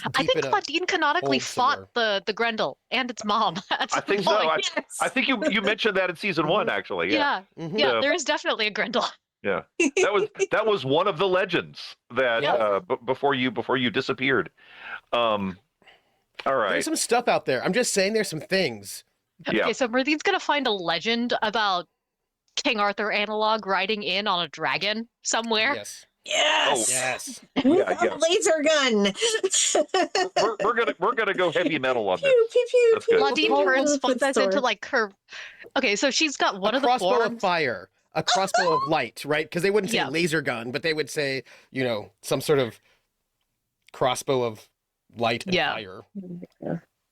I deep think in a Claudine canonically hole somewhere. fought the Grendel and its mom at I some think so. point. I think you mentioned that in season 1, actually. Yeah. Mhm. Yeah, Yeah. there is definitely a Grendel. Yeah. That was one of the legends that Yeah. before you disappeared. All right. There's some stuff out there. I'm just saying there's some things. Yeah. Okay, so Merthine's gonna find a legend about King Arthur analog riding in on a dragon somewhere. Yes. Yes. Yes. With Yeah, a laser gun. We're gonna go heavy metal on this. Pew, pew, pew, That's good. pew. Claudine Well, turns with this into sword. like her. Okay, so she's got one A of the crossbow of forms. fire. A crossbow of light, right? Because they wouldn't say Yeah. laser gun, but they would say, some sort of crossbow of light and Yeah. fire.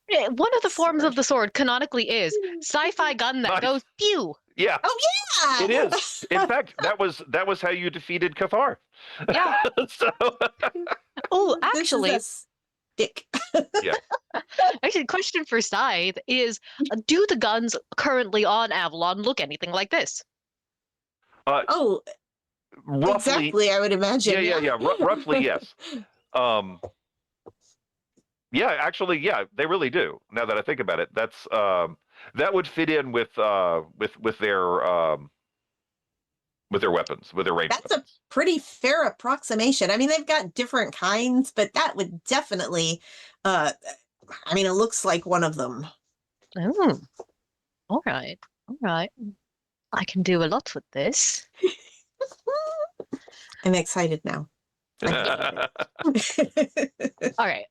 Yeah, one of the forms of the sword canonically is sci-fi gun that Nice. goes pew. Yeah, Oh yeah. it is. In fact, that was how you defeated Cathar. Yeah. So Oh, This is actually, a stick. question for Scythe is: do the guns currently on Avalon look anything like this? Oh, roughly, exactly. I would imagine. yeah. Roughly, yes. Yeah, actually, yeah, they really do. Now that I think about it, that's that would fit in with their weapons, with their ranged That's a weapons. pretty fair approximation. I mean, they've got different kinds, but that would definitely. It looks like one of them. Oh, all right. I can do a lot with this. I'm excited now. All right.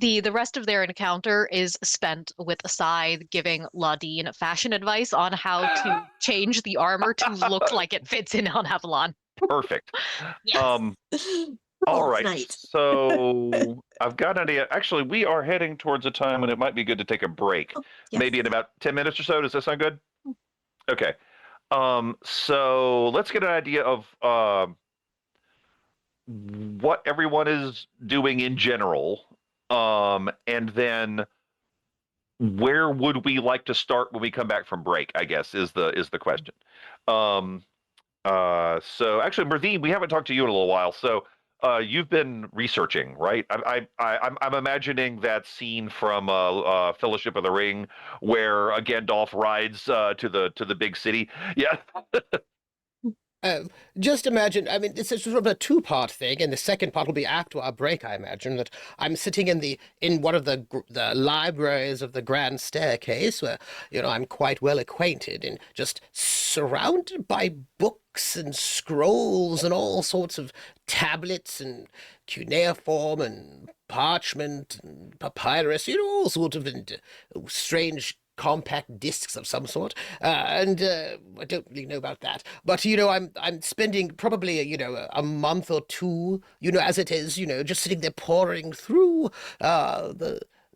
The rest of their encounter is spent with Scythe giving Laudine fashion advice on how to change the armor to look like it fits in on Avalon. Perfect. Yes. All right. Night. So I've got an idea. Actually, we are heading towards a time when it might be good to take a break. Yes. Maybe in about 10 minutes or so. Does that sound good? Okay. So let's get an idea of what everyone is doing in general. And then where would we like to start when we come back from break, I guess, is the question. So actually, Merthine, we haven't talked to you in a little while. So you've been researching, right? I'm imagining that scene from Fellowship of the Ring where Gandalf rides to the big city. Yeah. Just imagine, it's a sort of a two-part thing, and the second part will be after our break, I imagine, that I'm sitting in one of the libraries of the Grand Staircase, where, I'm quite well acquainted, and just surrounded by books and scrolls and all sorts of tablets and cuneiform and parchment and papyrus, all sorts of strange compact discs of some sort, and I don't really know about that. But I'm spending probably a month or two, as it is, just sitting there poring through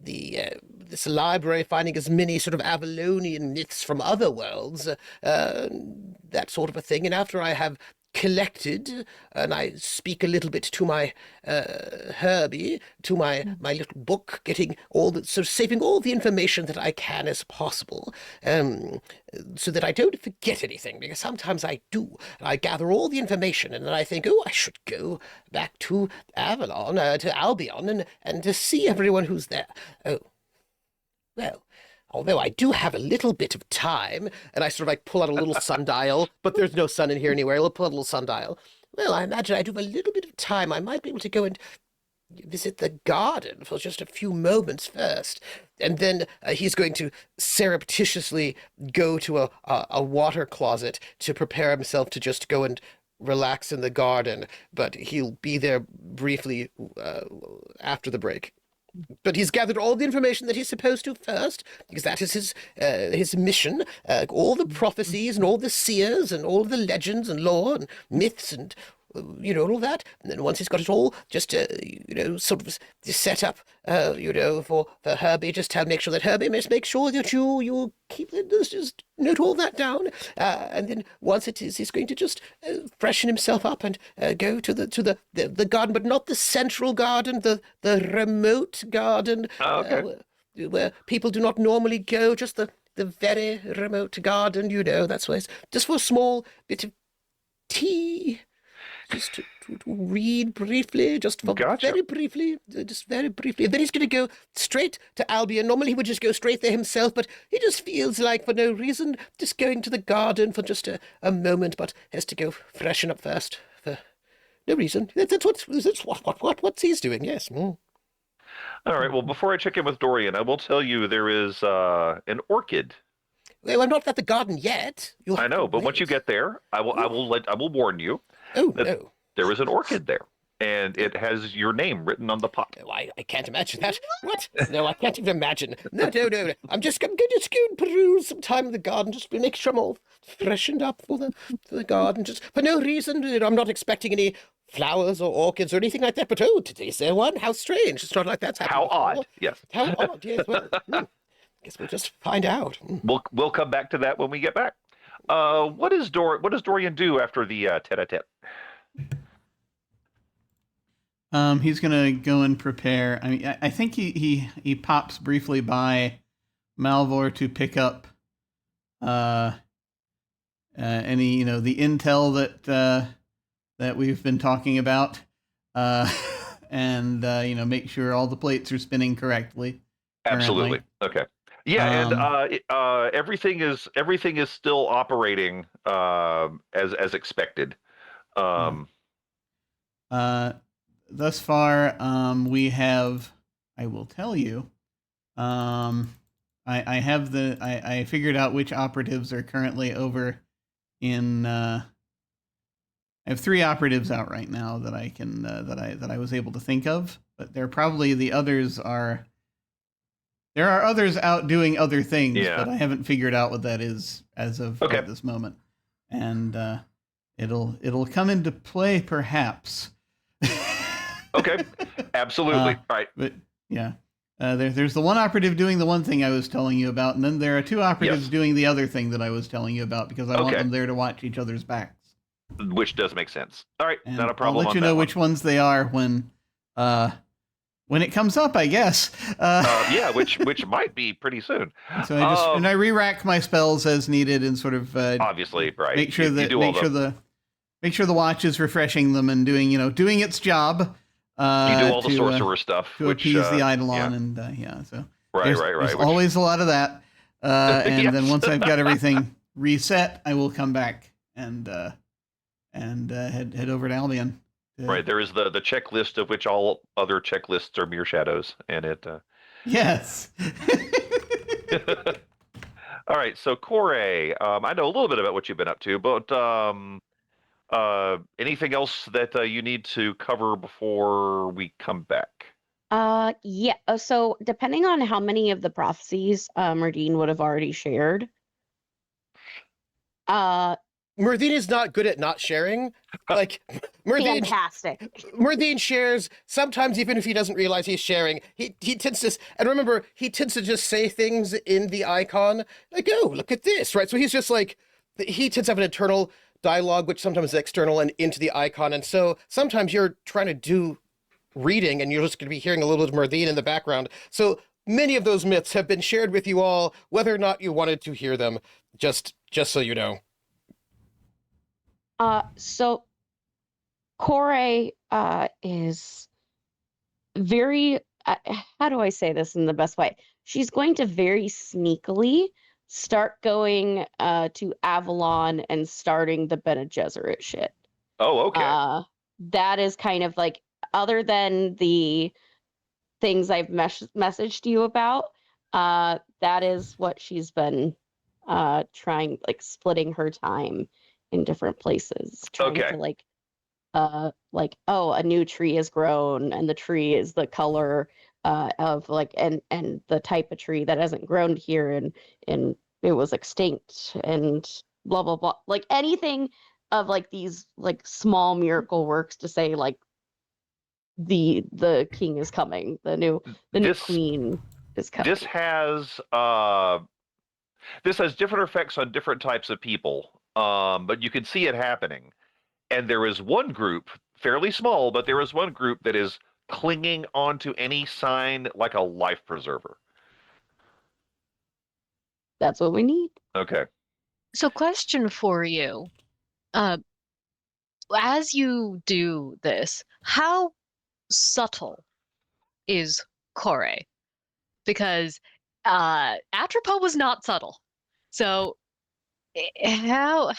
this library, finding as many sort of Avalonian myths from other worlds, that sort of a thing. And after I have collected, and I speak a little bit to my Herbie, to my little book, getting saving all the information that I can as possible, so that I don't forget anything, because sometimes I do. I gather all the information, and then I think, I should go back to Avalon, to Albion, and to see everyone who's there. Oh, well. Although I do have a little bit of time, and I sort of pull out a little sundial, but there's no sun in here anywhere. I'll pull out a little sundial. Well, I imagine I do have a little bit of time. I might be able to go and visit the garden for just a few moments first. And then he's going to surreptitiously go to a water closet to prepare himself to just go and relax in the garden. But he'll be there briefly after the break. But he's gathered all the information that he's supposed to first, because that is his mission. All the prophecies and all the seers and all the legends and lore and myths and all that. And then once he's got it all, just sort of set up, for Herbie, just to make sure that Herbie must make sure that you keep just note all that down. And then once it is, he's going to just freshen himself up and go to the garden, but not the central garden, the remote garden, where people do not normally go. Just the very remote garden, that's where it's just for a small bit of tea. Just read briefly, just for Gotcha. very briefly, just very briefly. And then he's going to go straight to Albion. Normally he would just go straight there himself, but he just feels like, for no reason, just going to the garden for just a moment, but has to go freshen up first for no reason. That's what he's doing. Yes. All right. Well, before I check in with Dorian, I will tell you there is an orchid. Well, I'm not at the garden yet. I know, but once you get there, I will warn you. Oh, that no. There is an orchid there, and it has your name written on the pot. Oh, I can't imagine that. What? No, I can't even imagine. No. I'm going to just go and peruse some time in the garden, just to make sure I'm all freshened up for the garden, just for no reason. I'm not expecting any flowers or orchids or anything like that, but today's there one? How strange. It's not like that's happened How before. odd, yes. How odd, yes. Well, guess we'll just find out. We'll come back to that when we get back. What does Dorian do after the tete-a-tete? He's gonna go and prepare. I mean, I think he pops briefly by Malvor to pick up any the intel that we've been talking about, and make sure all the plates are spinning correctly. Absolutely. Currently. Okay. Yeah, and everything is still operating as expected. Thus far, we have. I will tell you. I figured out which operatives are currently over in. I have 3 operatives out right now that I can that I was able to think of, but there are probably the others are. There are others out doing other things, but I haven't figured out what that is as of at this moment, and it'll come into play perhaps. Okay, absolutely. Right. But yeah, there's the one operative doing the one thing I was telling you about, and then there are 2 operatives doing the other thing that I was telling you about because I want them there to watch each other's backs. Which does make sense. All right, And not a problem. I'll let you know which ones they are when it comes up, I guess. Yeah, which might be pretty soon. So I re-rack my spells as needed and sort of obviously right. Make sure the watch is refreshing them and doing its job. You do all the sorcerer stuff to appease the Eidolon, and so right. Always a lot of that. And then once I've got everything reset, I will come back and head over to Albion. Right, there is the checklist of which all other checklists are mere shadows, and it. Yes. All right, so Corey, I know a little bit about what you've been up to, but anything else that you need to cover before we come back? Yeah. So depending on how many of the prophecies Merdine would have already shared. Merdine is not good at not sharing. Like Fantastic. Merdine shares sometimes, even if he doesn't realize he's sharing. He tends to, and remember, he tends to just say things in the icon, like, "Oh, look at this," right? So he's just like, he tends to have an internal dialogue, which sometimes is external and into the icon. And so sometimes you're trying to do reading, and you're just going to be hearing a little bit of Merdine in the background. So many of those myths have been shared with you all, whether or not you wanted to hear them. Just so you know. So Corey is very, how do I say this in the best way? She's going to very sneakily start going to Avalon and starting the Bene Gesserit shit. Oh, okay. That is kind of like, other than the things I've messaged you about, that is what she's been trying, like splitting her time in different places, trying to like, oh, a new tree has grown, and the tree is the color of like, and the type of tree that hasn't grown here, and it was extinct, and blah blah blah, like anything of like these like small miracle works to say like the king is coming, the new queen is coming. This has different effects on different types of people. But you can see it happening. And there is one group, fairly small, but there is one group that is clinging onto any sign like a life preserver. That's what we need. Okay. So question for you. as you do this, how subtle is Kore? Because Atropos was not subtle. So how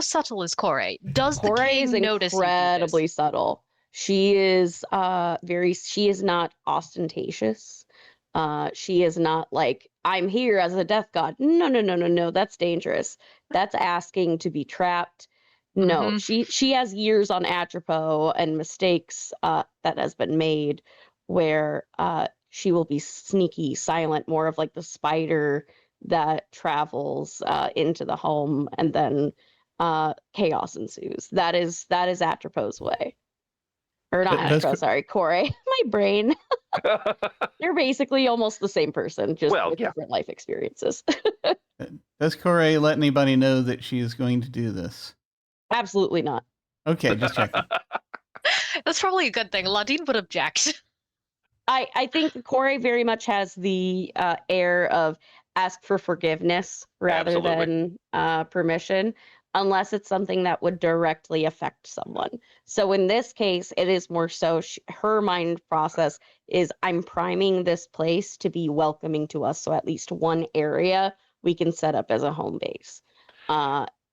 subtle is Kore? Does the Kore is king notice you do this? incredibly subtle. She is she is not ostentatious. She is not like, I'm here as a death god. No, no, no, no, no. That's dangerous. That's asking to be trapped. No, she has years on Atropos and mistakes that has been made where she will be sneaky, silent, more of like the spider that travels into the home, and then chaos ensues. That is Atropos' way. Or not Does Atropos, sorry, Kore. My brain. They're basically almost the same person, just Well, with yeah. different life experiences. Does Kore let anybody know that she is going to do this? Absolutely not. Okay, just checking. That's probably a good thing. Ladine would object. I think Kore very much has the air of ask for forgiveness rather Absolutely. than permission, unless it's something that would directly affect someone. So in this case, it is more so her mind process is, I'm priming this place to be welcoming to us, so at least one area we can set up as a home base.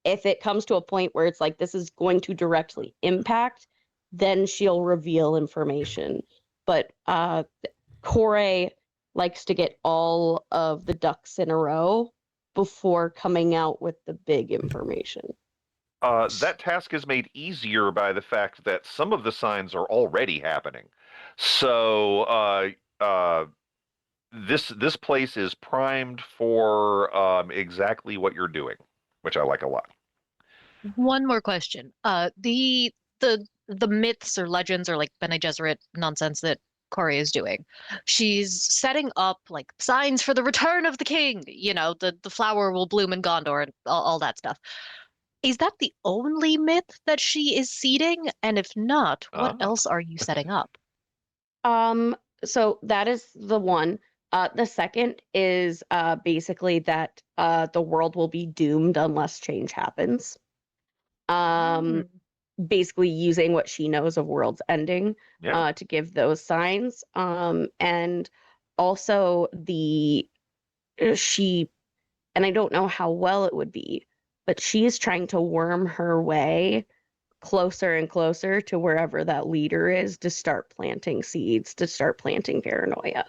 If it comes to a point where it's like this is going to directly impact, then she'll reveal information. But Kore likes to get all of the ducks in a row before coming out with the big information. That task is made easier by the fact that some of the signs are already happening. So this place is primed for exactly what you're doing, which I like a lot. One more question. The myths or legends or like Bene Gesserit nonsense that Kore is doing. She's setting up like signs for the return of the king. You know, the flower will bloom in Gondor and all that stuff. Is that the only myth that she is seeding? And if not, what else are you setting up? So that is the one. The second is basically that the world will be doomed unless change happens. Basically using what she knows of world's ending to give those signs. And also she, and I don't know how well it would be, but she is trying to worm her way closer and closer to wherever that leader is to start planting seeds, to start planting paranoia.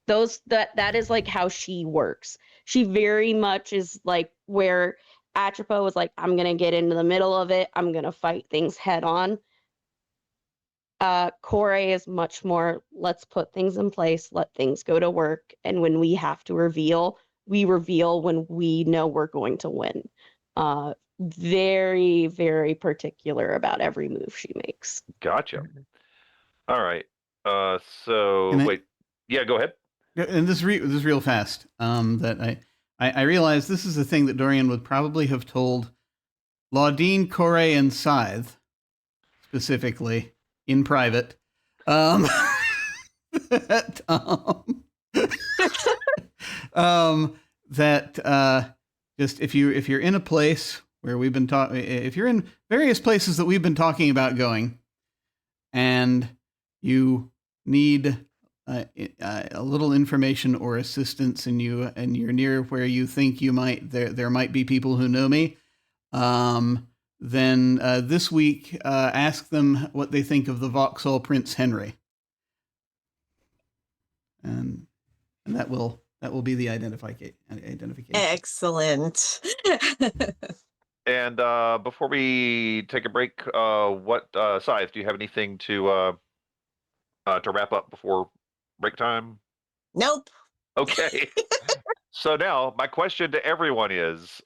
That is like how she works. She very much is like where Atropos was like, I'm gonna get into the middle of it, I'm gonna fight things head on. Kore is much more, let's put things in place, let things go to work, and when we have to reveal, we reveal when we know we're going to win. Very, very particular about every move she makes. Gotcha. All right. So wait. Yeah, go ahead. And this is real fast. That I realize this is the thing that Dorian would probably have told Laudine, Kore, and Scythe specifically in private. That just if you're in a place where we've been talking, if you're in various places that we've been talking about going, and you need a little information or assistance, and you're near where you think you might there might be people who know me, then this week ask them what they think of the Vauxhall Prince Henry, and that will be the identification. Excellent. And before we take a break, Scythe, do you have anything to wrap up before break time? Nope. Okay. So now my question to everyone is,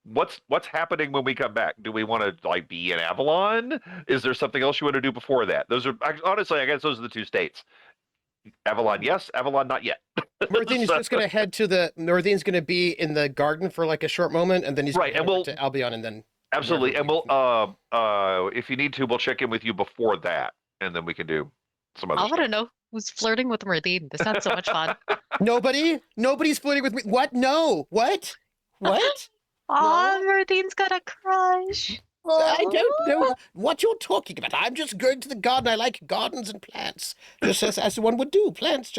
what's happening when we come back? Do we want to like be in Avalon? Is there something else you want to do before that? Those are honestly, I guess those are the two states. Avalon, yes. Avalon, not yet. Northine's just going to head to Northine's going to be in the garden for like a short moment, and then he's right, going to to Albion, and then absolutely, and we'll if you need to, we'll check in with you before that, and then we can do some other. I want to know who's flirting with Northine. This sounds so much fun. Nobody's flirting with me. What? No. What? Oh, Northine's got a crush. I don't know what you're talking about. I'm just going to the garden. I like gardens and plants, just as one would do. Plants,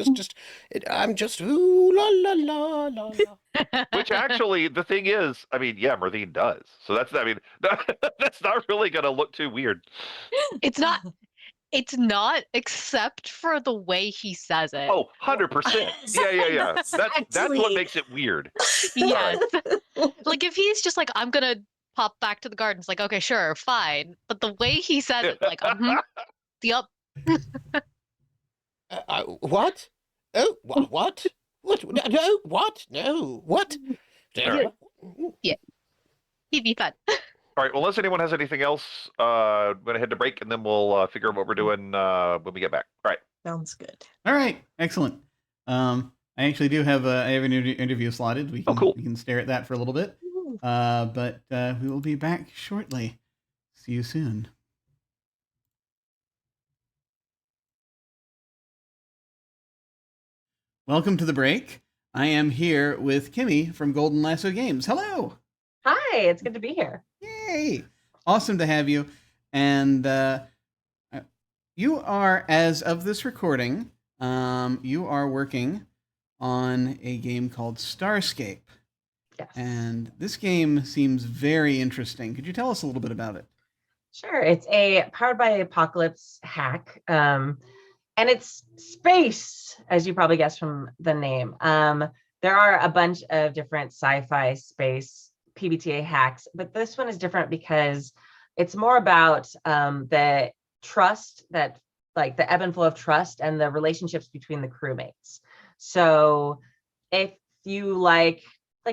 I'm just ooh la la la la la. Which actually, the thing is, I mean, yeah, Merthine does. So that's, I mean, that's not really going to look too weird. It's not. It's not, except for the way he says it. Oh, 100%. Yeah. That's what Exactly. makes it weird. Yes. Like if he's just like, I'm gonna pop back to the garden, it's like, okay, sure, fine. But the way he says it, like, yup. What? Oh, what? What? No, what? No, what? Yeah. He'd be fun. All right. Well, unless anyone has anything else, I'm going to head to break and then we'll figure out what we're doing when we get back. All right. Sounds good. All right, excellent. I actually do have I have an interview slotted. We can cool. we can stare at that for a little bit. But we will be back shortly. See you soon. Welcome to the break. I am here with Kimmy from Golden Lasso Games. Hello. Hi, it's good to be here. Yay! Awesome to have you. And you are, as of this recording, you are working on a game called Starscape. Yes. And this game seems very interesting. Could you tell us a little bit about it? Sure. It's a powered by apocalypse hack. And it's space, as you probably guessed from the name. There are a bunch of different sci-fi space PBTA hacks, but this one is different because it's more about the trust that, like the ebb and flow of trust and the relationships between the crewmates. So if you like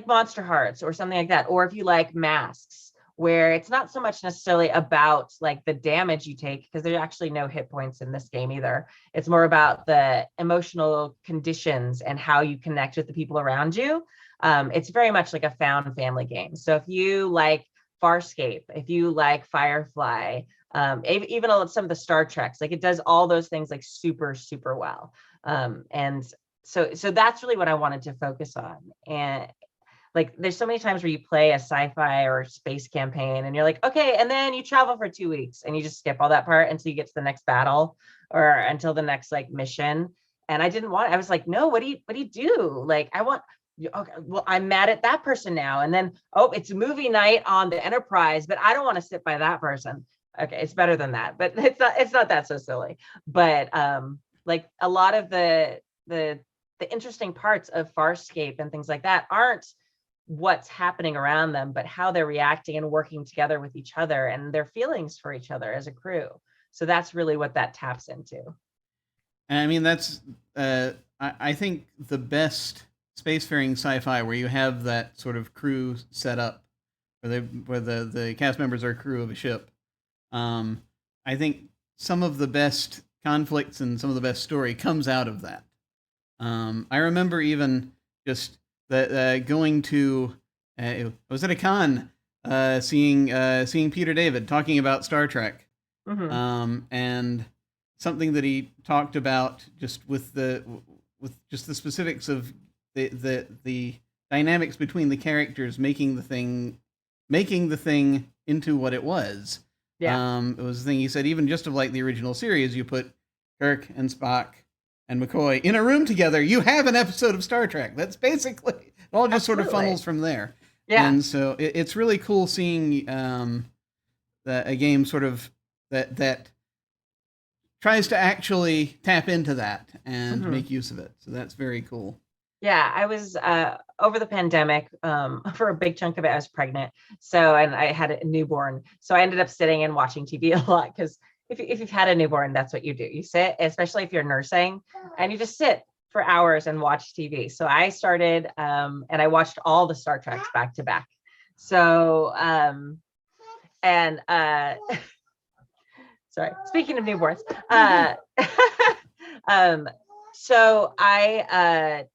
Monster Hearts or something like that, or if you like Masks, where it's not so much necessarily about like the damage you take, because there's actually no hit points in this game either. It's more about the emotional conditions and how you connect with the people around you. It's very much like a found family game. So if you like Farscape, if you like Firefly, even some of the Star Treks, like it does all those things like super, super well. And so that's really what I wanted to focus on. And like, there's so many times where you play a sci-fi or space campaign and you're like, okay, and then you travel for 2 weeks and you just skip all that part until you get to the next battle or until the next like mission. And I was like, no, what do you do? Like, okay, well, I'm mad at that person now. And then, oh, it's movie night on the Enterprise, but I don't want to sit by that person. Okay, it's better than that, but it's not that so silly. But like a lot of the interesting parts of Farscape and things like that aren't what's happening around them, but how they're reacting and working together with each other and their feelings for each other as a crew. So that's really what that taps into. I mean, that's I think the best spacefaring sci-fi where you have that sort of crew set up, where the cast members are crew of a ship. I think some of the best conflicts and some of the best story comes out of that. I remember even just going to I was at a con, seeing Peter David talking about Star Trek, and something that he talked about just with the specifics of the dynamics between the characters making the thing into what it was. Yeah. It was the thing he said, even just of like the original series, you put Kirk and Spock and McCoy in a room together, you have an episode of Star Trek. That's basically, it all just sort of funnels from there. Yeah. And so it's really cool seeing a game sort of that tries to actually tap into that and make use of it. So that's very cool. Yeah, I was over the pandemic, for a big chunk of it, I was pregnant. So, and I had a newborn. So I ended up sitting and watching TV a lot, because if you've had a newborn, that's what you do. You sit, especially if you're nursing, and you just sit for hours and watch TV. So I started, and I watched all the Star Treks back to back. So, sorry, speaking of newborns, so I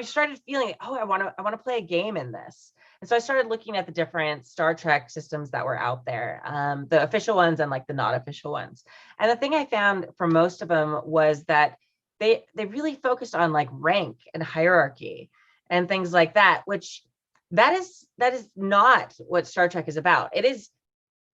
started feeling, oh, I want to play a game in this. And so I started looking at the different Star Trek systems that were out there, the official ones and like the not official ones. And the thing I found for most of them was that they really focused on like rank and hierarchy and things like that, which that is not what Star Trek is about. It is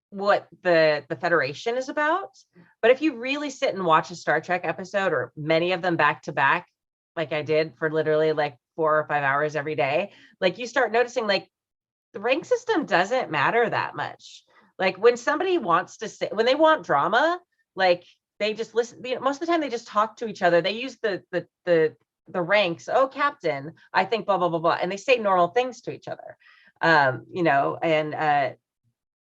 what the Federation is about. But if you really sit and watch a Star Trek episode, or many of them back to back, like I did for literally like 4 or 5 hours every day, like you start noticing like the rank system doesn't matter that much. Like when somebody wants to say, when they want drama, like they just listen, most of the time they just talk to each other. They use the ranks. Oh, captain, I think blah, blah, blah, blah. And they say normal things to each other.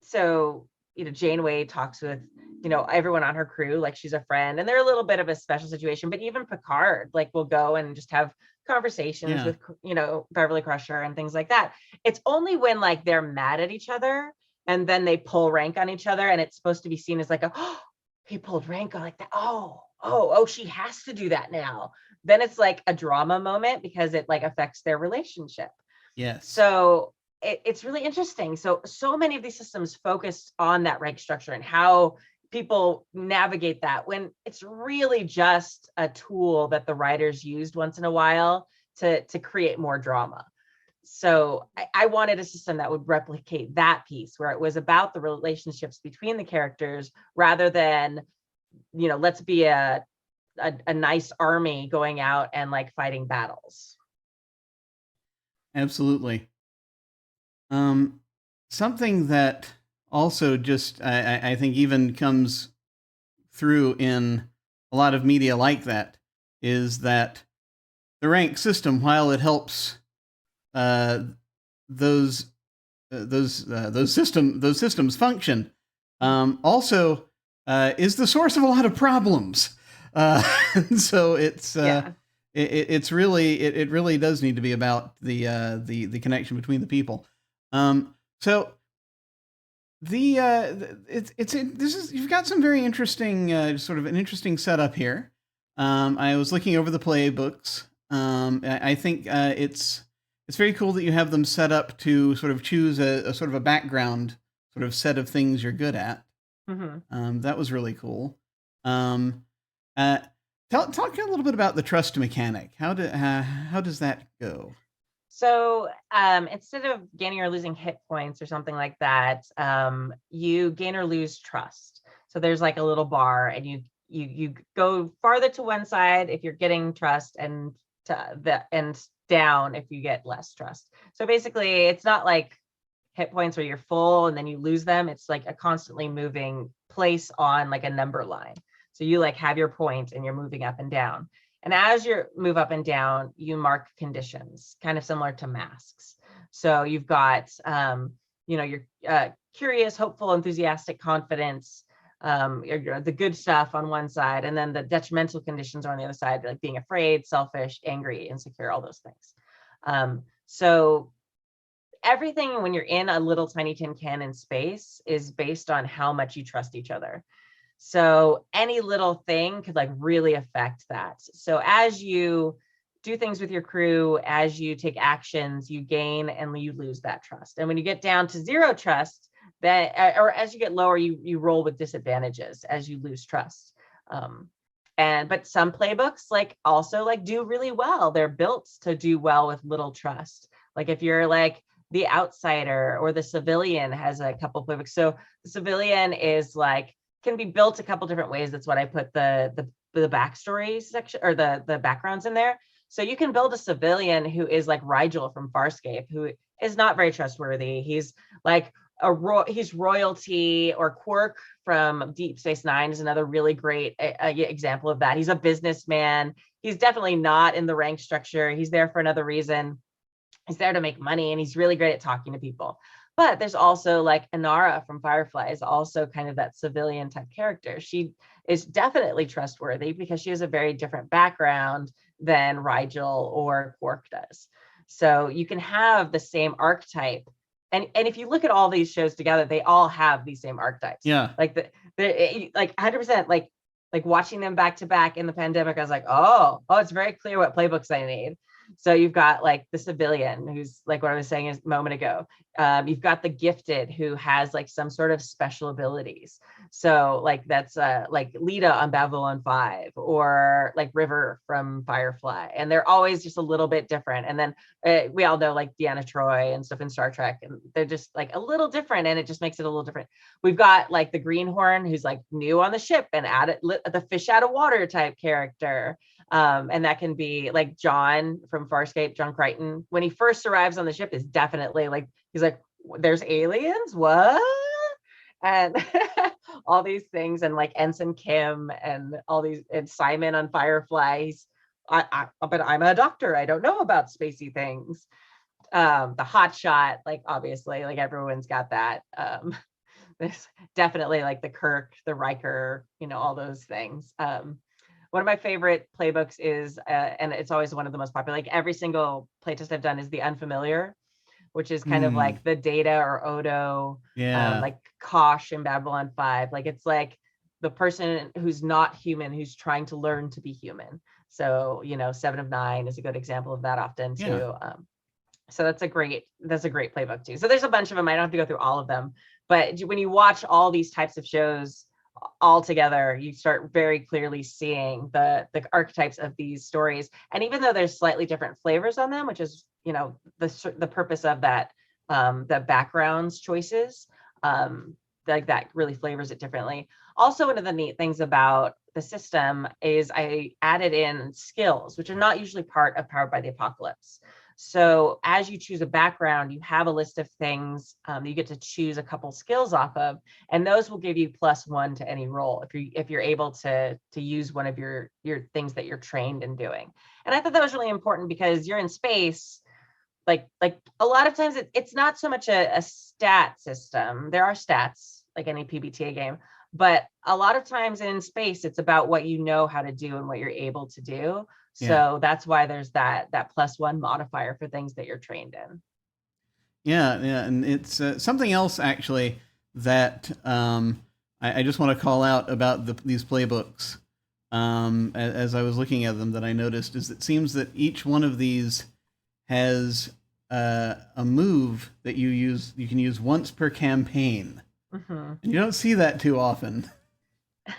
So, Janeway talks with, everyone on her crew, like she's a friend, and they're a little bit of a special situation, but even Picard, like will go and just have conversations with, Beverly Crusher and things like that. It's only when like they're mad at each other and then they pull rank on each other and it's supposed to be seen as like he pulled rank on like that. Oh, she has to do that now. Then it's like a drama moment because it like affects their relationship. Yes. So it's really interesting. So many of these systems focus on that rank structure and how people navigate that, when it's really just a tool that the writers used once in a while to create more drama. So I wanted a system that would replicate that piece, where it was about the relationships between the characters rather than, let's be a nice army going out and like fighting battles. Absolutely. Something that also just, I think even comes through in a lot of media like that is that the rank system, while it helps those systems function, also is the source of a lot of problems. So it's it really does need to be about the connection between the people. So you've got some very interesting sort of an interesting setup here. I was looking over the playbooks. I think it's very cool that you have them set up to sort of choose a sort of a background sort of set of things you're good at. Mm-hmm. That was really cool. Talk a little bit about the trust mechanic. How does that go? So instead of gaining or losing hit points or something like that, you gain or lose trust. So there's like a little bar, and you go farther to one side if you're getting trust, and down if you get less trust. So basically, it's not like hit points where you're full and then you lose them. It's like a constantly moving place on like a number line. So you like have your point and you're moving up and down. And as you move up and down, you mark conditions, kind of similar to masks. So you've got, your curious, hopeful, enthusiastic, confidence, the good stuff on one side, and then the detrimental conditions are on the other side, like being afraid, selfish, angry, insecure, all those things. So everything when you're in a little tiny tin can in space is based on how much you trust each other. So any little thing could like really affect that. So as you do things with your crew, as you take actions, you gain and you lose that trust. And when you get down to 0 trust, or as you get lower, you roll with disadvantages as you lose trust. But some playbooks also do really well. They're built to do well with little trust. Like if you're like the outsider or the civilian has a couple playbooks. So the civilian is can be built a couple different ways. That's what I put the backstory section or the backgrounds in there. So you can build a civilian who is like Rigel from Farscape, who is not very trustworthy. He's like he's royalty, or Quark from Deep Space Nine is another really great example of that. He's a businessman. He's definitely not in the rank structure. He's there for another reason. He's there to make money, and he's really great at talking to people. But there's also like Inara from Firefly is also kind of that civilian type character. She is definitely trustworthy because she has a very different background than Rigel or Quark does. So you can have the same archetype. And if you look at all these shows together, they all have these same archetypes. Yeah. Like 100%, like watching them back to back in the pandemic, I was like, oh, it's very clear what playbooks I need. So you've got like the civilian, who's like what I was saying a moment ago. You've got the gifted, who has like some sort of special abilities. So like that's like Lita on Babylon 5, or like River from Firefly, and they're always just a little bit different. And then we all know like Deanna Troi and stuff in Star Trek, and they're just like a little different, and it just makes it a little different. We've got like the Greenhorn, who's like new on the ship and the fish out of water type character. And that can be like John from Farscape, John Crichton. When he first arrives on the ship, is definitely like, he's like, there's aliens? What? And all these things, and like Ensign Kim and all these, and Simon on Firefly. But I'm a doctor. I don't know about spacey things. The hot shot, like obviously, like everyone's got that. There's definitely like the Kirk, the Riker, all those things. One of my favorite playbooks is, and it's always one of the most popular, like every single playtest I've done, is The Unfamiliar, which is kind of like the Data or Odo, like Kosh in Babylon 5. Like it's like the person who's not human, who's trying to learn to be human. So, 7 of 9 is a good example of that often too. So that's a great playbook too. So there's a bunch of them. I don't have to go through all of them, but when you watch all these types of shows all together, you start very clearly seeing the archetypes of these stories. And even though there's slightly different flavors on them, which is the purpose of that, the backgrounds choices, like that really flavors it differently. Also, one of the neat things about the system is I added in skills, which are not usually part of Powered by the Apocalypse. So as you choose a background, you have a list of things you get to choose a couple skills off of, and those will give you +1 to any roll if you're able to use one of your things that you're trained in doing. And I thought that was really important, because you're in space. Like a lot of times it's not so much a stat system. There are stats like any PBTA game, but a lot of times in space, it's about what you know how to do and what you're able to do. So that's why there's that +1 modifier for things that you're trained in. Yeah, and it's something else actually that I just want to call out about these playbooks. As I was looking at them, that I noticed is it seems that each one of these has a move that you can use once per campaign, and you don't see that too often.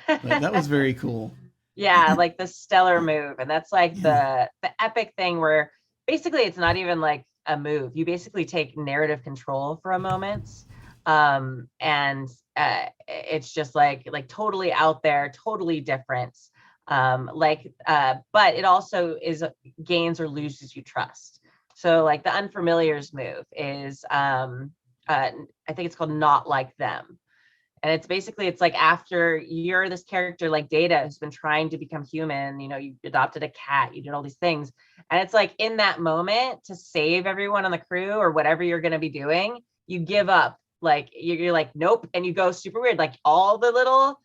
But that was very cool. Yeah, like the stellar move. And that's like the epic thing where basically it's not even like a move. You basically take narrative control for a moment. And it's just like totally out there, totally different. But it also is gains or loses you trust. So like the Unfamiliar's move is, I think it's called Not Like Them. And it's like after you're this character like Data who's been trying to become human, you adopted a cat, you did all these things. And it's like in that moment to save everyone on the crew or whatever you're going to be doing, you give up. Like you're like, nope. And you go super weird. Like all the little,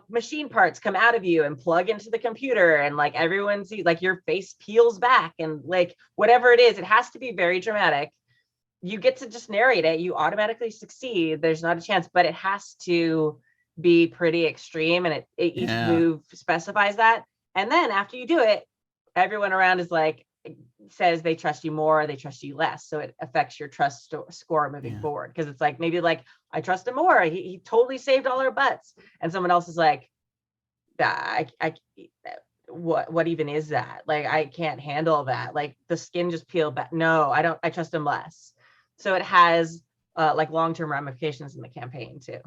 machine parts come out of you and plug into the computer. And like everyone sees, like your face peels back and like whatever it is, it has to be very dramatic. You get to just narrate it. You automatically succeed. There's not a chance, but it has to be pretty extreme. And each move specifies that. And then after you do it, everyone around is like, says they trust you more, or they trust you less. So it affects your trust score moving forward. Because it's like, maybe like, I trust him more. He totally saved all our butts. And someone else is like, what even is that? Like, I can't handle that. Like the skin just peeled back. No, I trust him less. So it has like long-term ramifications in the campaign too.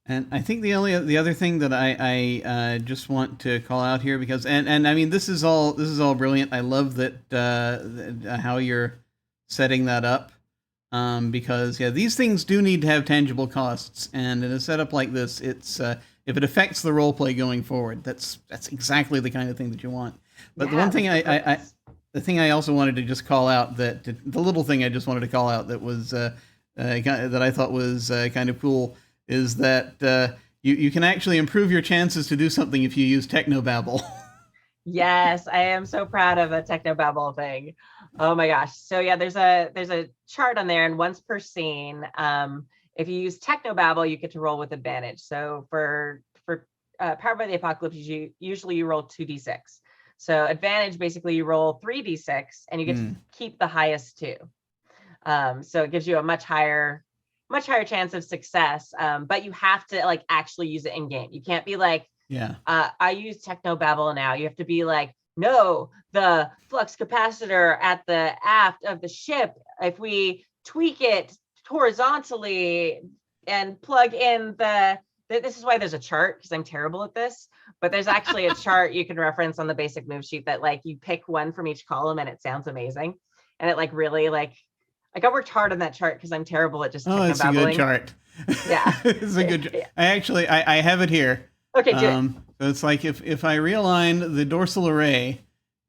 And I think the other thing that I just want to call out here, because and I mean this is all brilliant. I love that how you're setting that up, because these things do need to have tangible costs, and in a setup like this, it's if it affects the role play going forward, that's exactly the kind of thing that you want. But the one thing the thing I also wanted to just call out, that the little thing I just wanted to call out that was that I thought was kind of cool, is that you can actually improve your chances to do something if you use technobabble. Yes, I am so proud of a technobabble thing. Oh my gosh. So there's a chart on there, and once per scene, if you use technobabble, you get to roll with advantage. So for Powered by the Apocalypse, usually you roll 2d6. So advantage, basically you roll 3d6 and you get to keep the highest 2. So it gives you a much higher chance of success. But you have to like actually use it in game. You can't be like, I use technobabble now. You have to be like, no, the flux capacitor at the aft of the ship, if we tweak it horizontally and plug in this is why there's a chart, because I'm terrible at this, but there's actually a chart you can reference on the basic move sheet that like you pick one from each column and it sounds amazing. And it like really like I worked hard on that chart because I'm terrible at just technobabbling. It's a good chart. Yeah. It's a good chart. I have it here. Okay, do it. So it's like if I realign the dorsal array,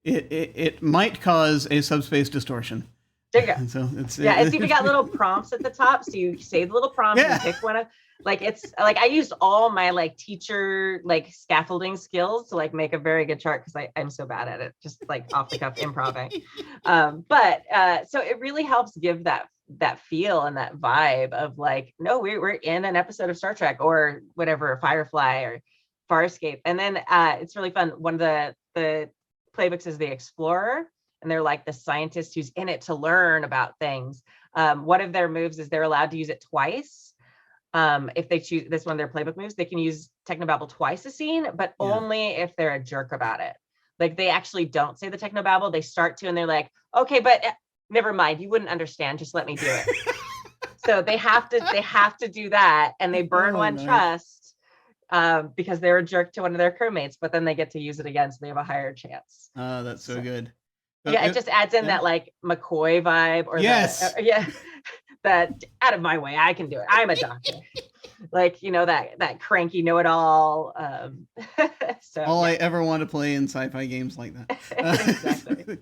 it might cause a subspace distortion. There you go. And so it's even got little prompts at the top, so you save the little prompts and pick one of like it's like I used all my like teacher like scaffolding skills to like make a very good chart because I'm so bad at it, just like off the cuff improving. But so it really helps give that feel and that vibe of like, no, we're in an episode of Star Trek or whatever, Firefly or Farscape. And then it's really fun. One of the playbooks is the Explorer, and they're like the scientist who's in it to learn about things. One of their moves is they're allowed to use it twice. If they choose this one, their playbook moves, they can use technobabble twice a scene, but only if they're a jerk about it. Like they actually don't say the technobabble, they start to, and they're like, okay, but never mind, you wouldn't understand, just let me do it. So they have to do that, and they burn trust because they're a jerk to one of their crewmates, but then they get to use it again, so they have a higher chance. Oh, that's so good. Yeah, it just adds in that like McCoy vibe, or that out of my way, I can do it. I'm a doctor. Like, you know, that cranky know-it-all. So all I ever want to play in sci-fi games like that. Exactly.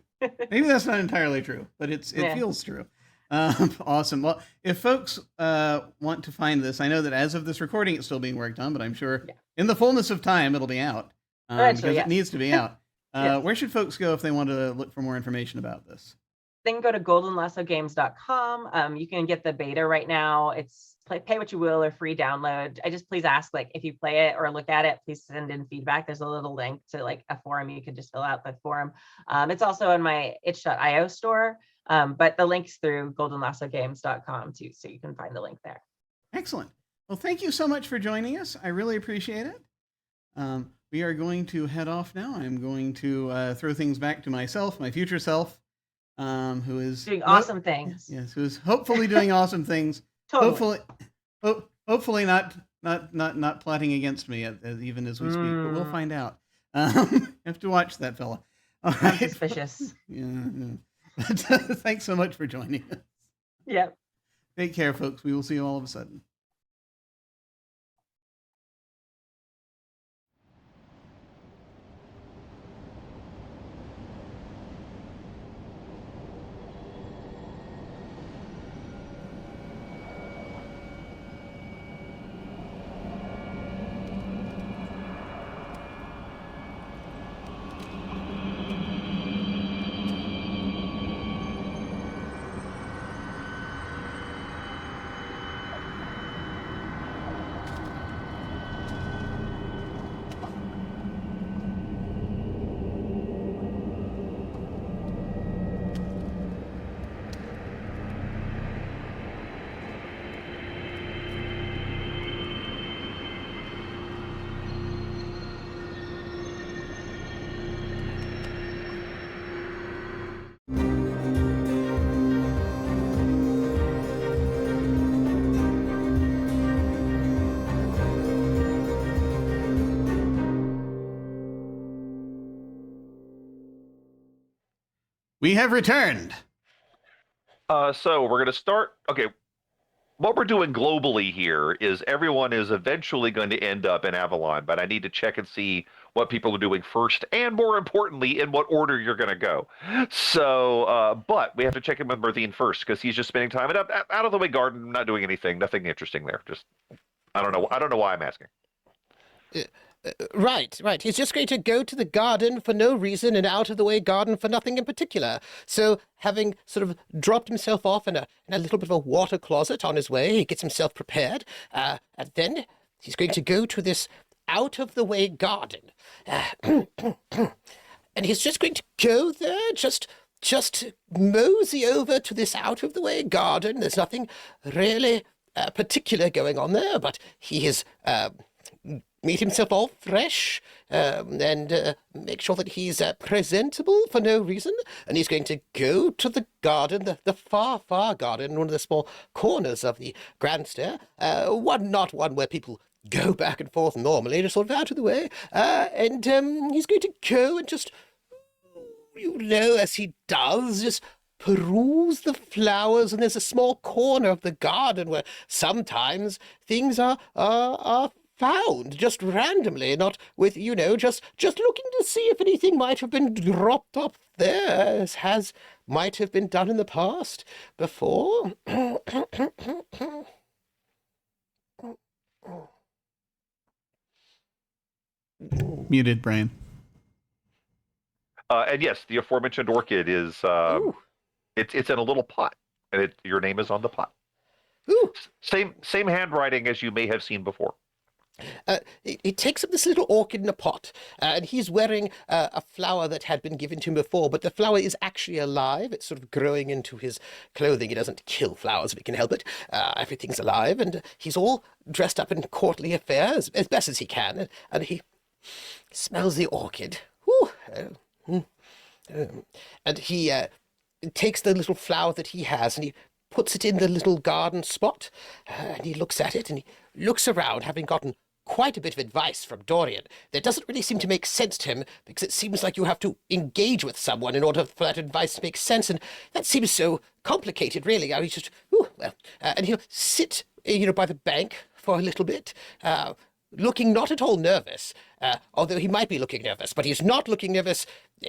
Maybe that's not entirely true, but it feels true. Awesome. Well, if folks want to find this, I know that as of this recording, it's still being worked on, but I'm sure in the fullness of time, it'll be out because it needs to be out. Where should folks go if they want to look for more information about this? They can go to goldenlassogames.com. You can get the beta right now. It's pay what you will or free download. I just please ask, like, if you play it or look at it, please send in feedback. There's a little link to like a forum. You can just fill out the forum. It's also in my itch.io store, but the link's through goldenlassogames.com too, so you can find the link there. Excellent. Well, thank you so much for joining us. I really appreciate it. We are going to head off now. I'm going to throw things back to myself, my future self, who is doing awesome things. Yes, who is hopefully doing awesome things. Totally. Hopefully not plotting against me even as we speak, but we'll find out. Have to watch that fella. All right. I'm suspicious. Yeah. But, thanks so much for joining us. Yep. Take care, folks. We will see you all of a sudden. We have returned. So we're going to start. Okay. What we're doing globally here is everyone is eventually going to end up in Avalon, but I need to check and see what people are doing first, and more importantly, in what order you're going to go. So, but we have to check in with Merthine first because he's just spending time in an out of the way garden, not doing anything, nothing interesting there. Just, I don't know why I'm asking. Right. He's just going to go to the garden for no reason and out of the way garden for nothing in particular. So, having sort of dropped himself off in a little bit of a water closet on his way, he gets himself prepared, and then he's going to go to this out of the way garden. and he's just going to go there, just mosey over to this out-of-the-way garden. There's nothing really particular going on there, but he has made himself all fresh and make sure that he's presentable for no reason. And he's going to go to the garden, the far, far garden, one of the small corners of the grand stair, not one where people go back and forth normally, just sort of out of the way. And he's going to go and just, as he does, just peruse the flowers. And there's a small corner of the garden where sometimes things are found just randomly, not with, just looking to see if anything might have been dropped up there, as might have been done in the past before. Muted, Brian. And yes, the aforementioned orchid is it's in a little pot, and your name is on the pot. Ooh. Same handwriting as you may have seen before. He takes up this little orchid in a pot, and he's wearing a flower that had been given to him before, but the flower is actually alive. It's sort of growing into his clothing. He doesn't kill flowers if he can help it. Everything's alive, and he's all dressed up in courtly affairs as best as he can, and he smells the orchid. And he takes the little flower that he has, and he puts it in the little garden spot, and he looks at it, and he looks around, having gotten quite a bit of advice from Dorian that doesn't really seem to make sense to him, because it seems like you have to engage with someone in order for that advice to make sense, and that seems so complicated, really. He's just, and he'll sit, by the bank for a little bit, looking not at all nervous, although he might be looking nervous, but he's not looking nervous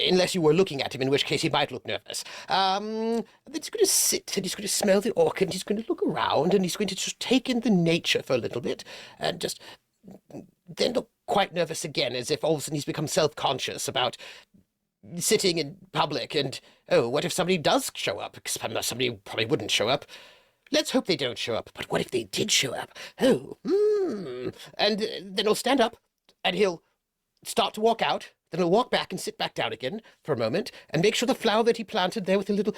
unless you were looking at him, in which case he might look nervous. And then he's going to sit, and he's going to smell the orchid, and he's going to look around, and he's going to just take in the nature for a little bit, and just then look quite nervous again, as if all of a sudden he's become self-conscious about sitting in public, and, what if somebody does show up? Because somebody probably wouldn't show up. Let's hope they don't show up. But what if they did show up? And then he'll stand up, and he'll start to walk out. Then he'll walk back and sit back down again for a moment, and make sure the flower that he planted there with a little...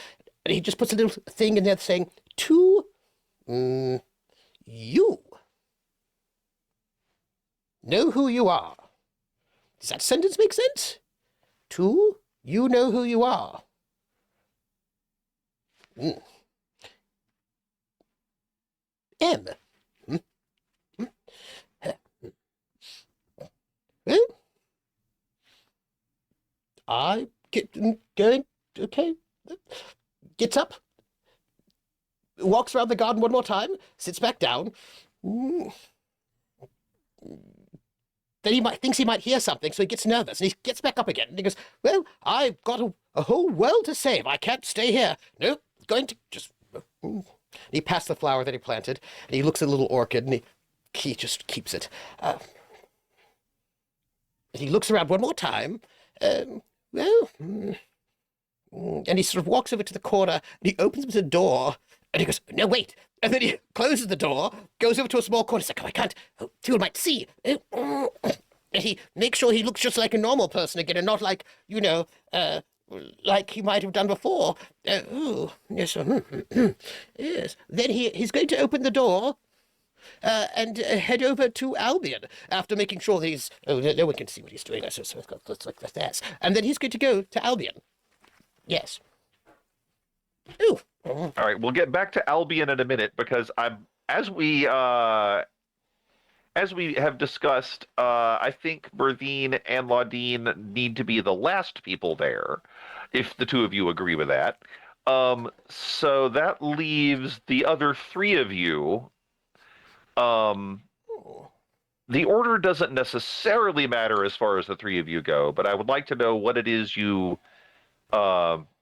And he just puts a little thing in there saying, to you. Know who you are. Does that sentence make sense? To you know who you are. M. Well, I get going. Okay. Gets up. Walks around the garden one more time. Sits back down. Then he thinks he might hear something, so he gets nervous, and he gets back up again. And he goes, well, I've got a whole world to save. I can't stay here. No, going to just... And he passed the flower that he planted, and he looks at a little orchid, and he just keeps it. And he looks around one more time. And he sort of walks over to the corner, and he opens the door, and he goes, no, wait. And then he closes the door, goes over to a small corner. He's like, I can't. People might see. And he makes sure he looks just like a normal person again, and not like, like he might have done before. Yes. Yes. Then he's going to open the door and head over to Albion after making sure that he's... no one can see what he's doing. So it's like this. And then he's going to go to Albion. Yes. Ooh. All right, we'll get back to Albion in a minute, because as we have discussed, I think Berthine and Laudine need to be the last people there, if the two of you agree with that. So that leaves the other three of you. The order doesn't necessarily matter as far as the three of you go, but I would like to know what it is you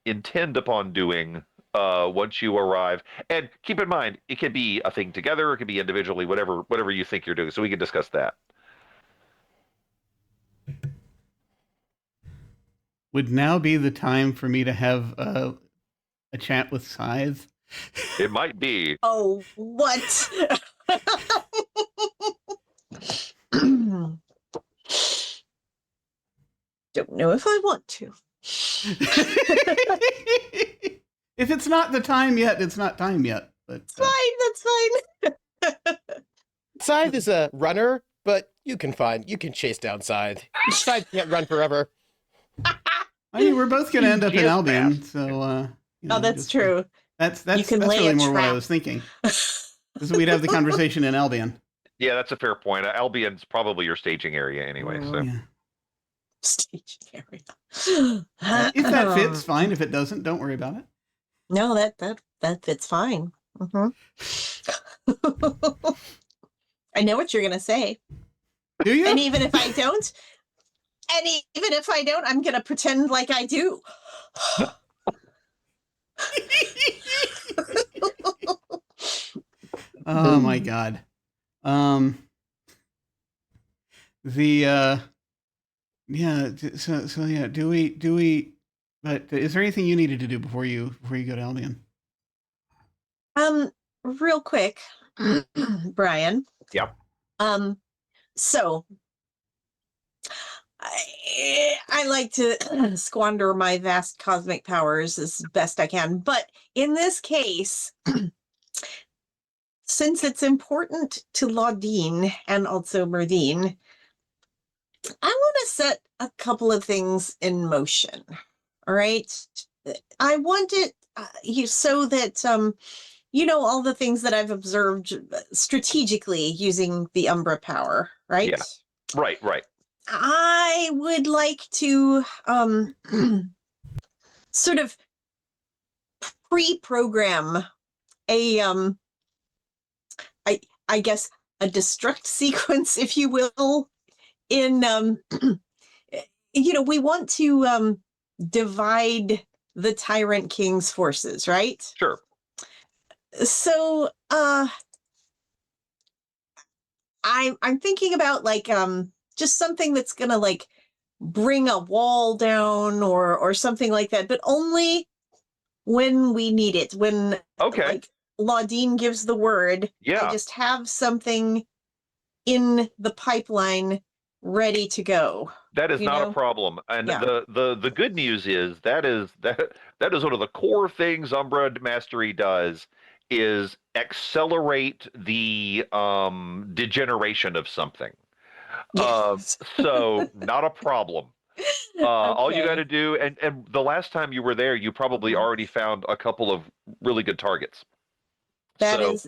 intend upon doing once you arrive. And keep in mind, it can be a thing together, it can be individually, whatever you think you're doing, so we can discuss that. Would now be the time for me to have a chat with Scythe? It might be. Oh, what? don't know if I want to. If it's not the time yet, it's not time yet. But That's fine. Scythe is a runner, but you can chase down Scythe. Scythe can't run forever. I mean, we're both going to end up in She is Albion, fast. so That's true. That's You can lay really a more what I trap. was thinking. Because we'd have the conversation in Albion. Yeah, that's a fair point. Albion's probably your staging area anyway. So Yeah. Staging area. If that fits, fine. If it doesn't, don't worry about it. No, that fits fine. Mhm. I know what you're gonna say, Do you? and even if I don't, I'm gonna pretend like I do. Oh my god. Yeah, so yeah, do we but is there anything you needed to do before you go to Albion? Real quick, Brian. Yep. So I like to squander my vast cosmic powers as best I can, but in this case, since it's important to Laudine and also Merdine, I want to set a couple of things in motion. All right. I want it so that all the things that I've observed strategically using the Umbra power, right? Yeah. Right. I would like to sort of pre-program a I guess a destruct sequence, if you will, in we want to divide the Tyrant King's forces, right? Sure. So I'm thinking about just something that's gonna bring a wall down or something like that, but only when we need it. When Laudine gives the word, Yeah. I just have something in the pipeline ready to go. That is not a problem. And Yeah. the good news is that is one of the core things Umbra Mastery does, is accelerate the degeneration of something. Yes. So not a problem. All you Okay. got to do, and the last time you were there, you probably already found a couple of really good targets. That's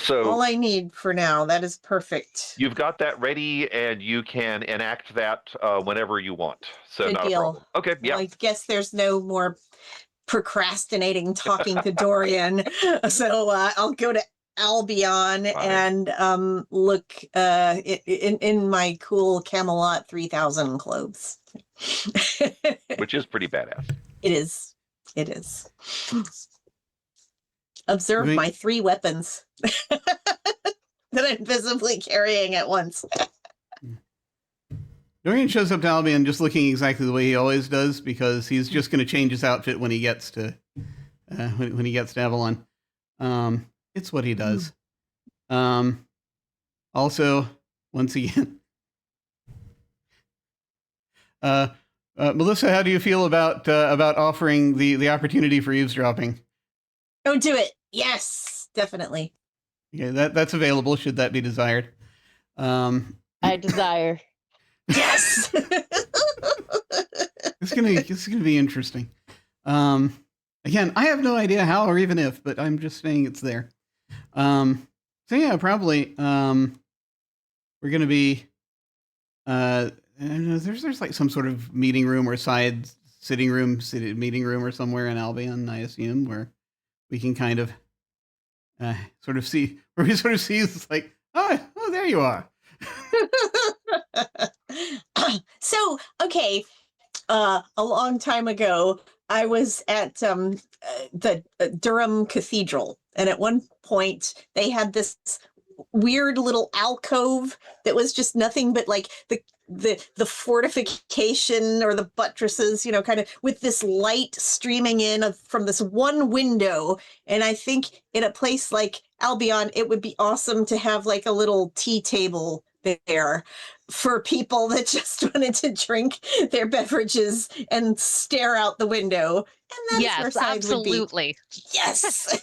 all I need for now. That is perfect. You've got that ready, and you can enact that whenever you want. So Good not deal. a problem. Okay, yeah. Well, I guess there's no more procrastinating talking to Dorian. So I'll go to Albion and look in my cool Camelot 3000 clothes. Which is pretty badass. It is. Observe my 3 weapons that I'm visibly carrying at once. Dorian shows up to Albion just looking exactly the way he always does, because he's just going to change his outfit when he gets to when he gets to Avalon. It's what he does. Also, once again, Melissa, how do you feel about offering the opportunity for eavesdropping? Oh, do it. Yes, definitely. Okay, that's available should that be desired. I desire. Yes. It's gonna be interesting. Again, I have no idea how or even if, but I'm just saying it's there. So yeah, probably we're gonna be I don't know, there's like some sort of meeting room or side meeting room or somewhere in Albion, I assume, where we can kind of sort of see it's like, oh, there you are. So, okay, a long time ago, I was at the Durham Cathedral, and at one point they had this weird little alcove that was just nothing but like the fortification or the buttresses, kind of with this light streaming in from this one window. And I think in a place like Albion, it would be awesome to have like a little tea table there. for people that just wanted to drink their beverages and stare out the window. And that is where Yes, Scythe absolutely. would be. Yes.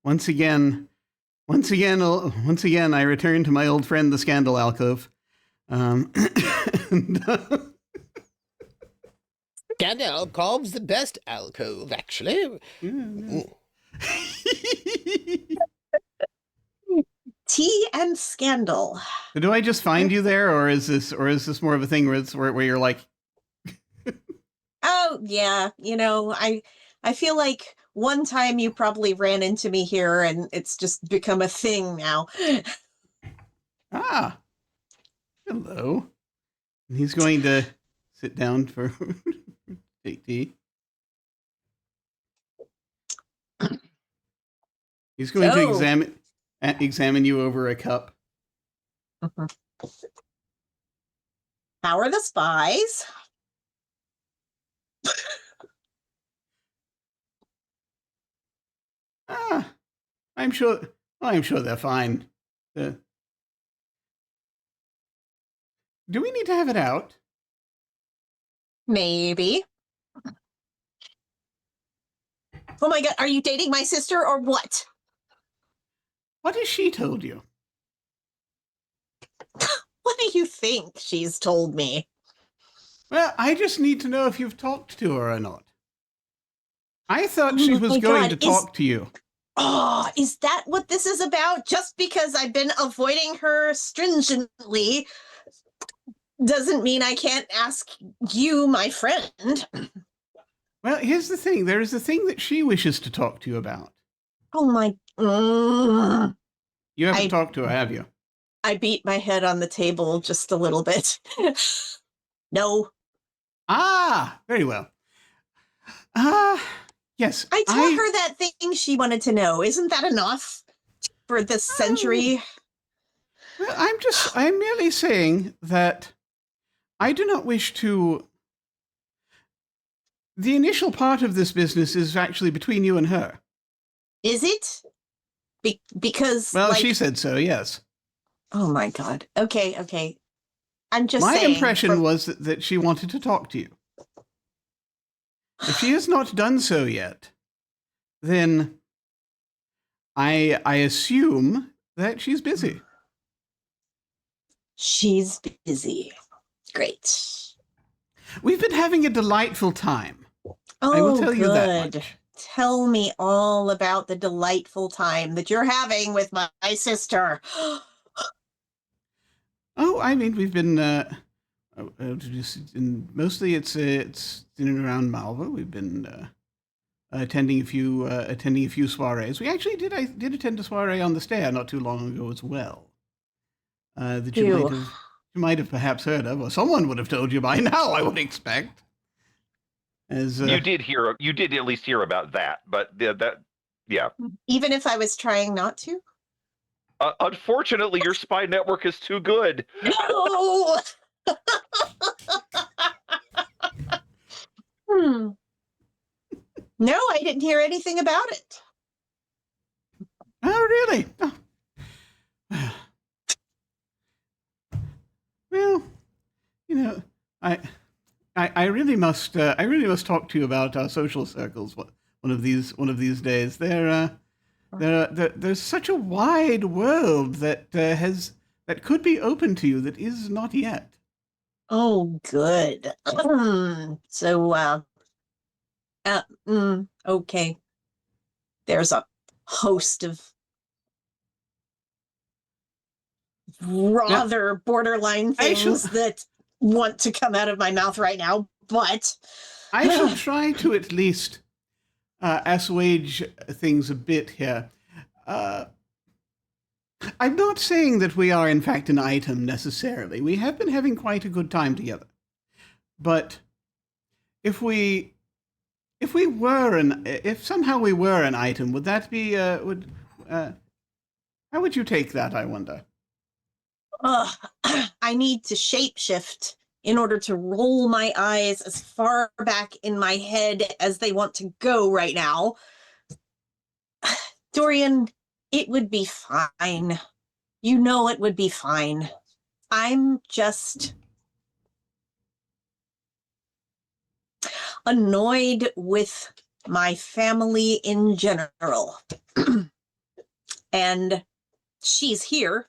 Once again, I return to my old friend, the Scandal Alcove. Scandal Alcove's the best alcove, actually. Tea and Scandal. Do I just find you there, or is this more of a thing where you're like, Oh yeah, I feel like one time you probably ran into me here, and it's just become a thing now. ah, hello. And he's going to sit down for take tea. He's going to examine you over a cup. How are the spies? I'm sure they're fine. Do we need to have it out? Maybe. Oh my God, are you dating my sister or what? What has she told you? What do you think she's told me? Well, I just need to know if you've talked to her or not. I thought Oh she my was going God, to talk to you. Oh, is that what this is about? Just because I've been avoiding her stringently doesn't mean I can't ask you, my friend. Well, here's the thing. There is a thing that she wishes to talk to you about. Oh my... You haven't talked to her, have you? I beat my head on the table just a little bit. No. Ah, very well. Yes. I told her that thing she wanted to know. Isn't that enough for this century? Well, I'm merely saying that I do not wish to... The initial part of this business is actually between you and her. Is it? Because... Well, she said so, yes. Oh my God. Okay. I'm just saying... My impression was that she wanted to talk to you. If she has not done so yet, then I assume that she's busy. She's busy. Great. We've been having a delightful time. Oh, I will tell you that good. much. Tell me all about the delightful time that you're having with my sister. Oh, I mean, we've been mostly it's in and around Malva. We've been attending a few soirees. We actually did attend a soiree on the stair not too long ago as well. That you might have perhaps heard of, or someone would have told you by now, I would expect. As you did at least hear about that, but yeah. Even if I was trying not to? Unfortunately, your spy network is too good. No! No, I didn't hear anything about it. Oh, really? Oh. Well, I really must talk to you about our social circles one of these days. There's such a wide world that could be open to you that is not yet. Oh, good. So, okay. There's a host of rather borderline things that want to come out of my mouth right now, but I shall try to at least assuage things a bit here. I'm not saying that we are in fact an item necessarily. We have been having quite a good time together. But if somehow we were an item, would that be how would you take that, I wonder? I need to shapeshift in order to roll my eyes as far back in my head as they want to go right now. Dorian, it would be fine. You know it would be fine. I'm just annoyed with my family in general. And she's here,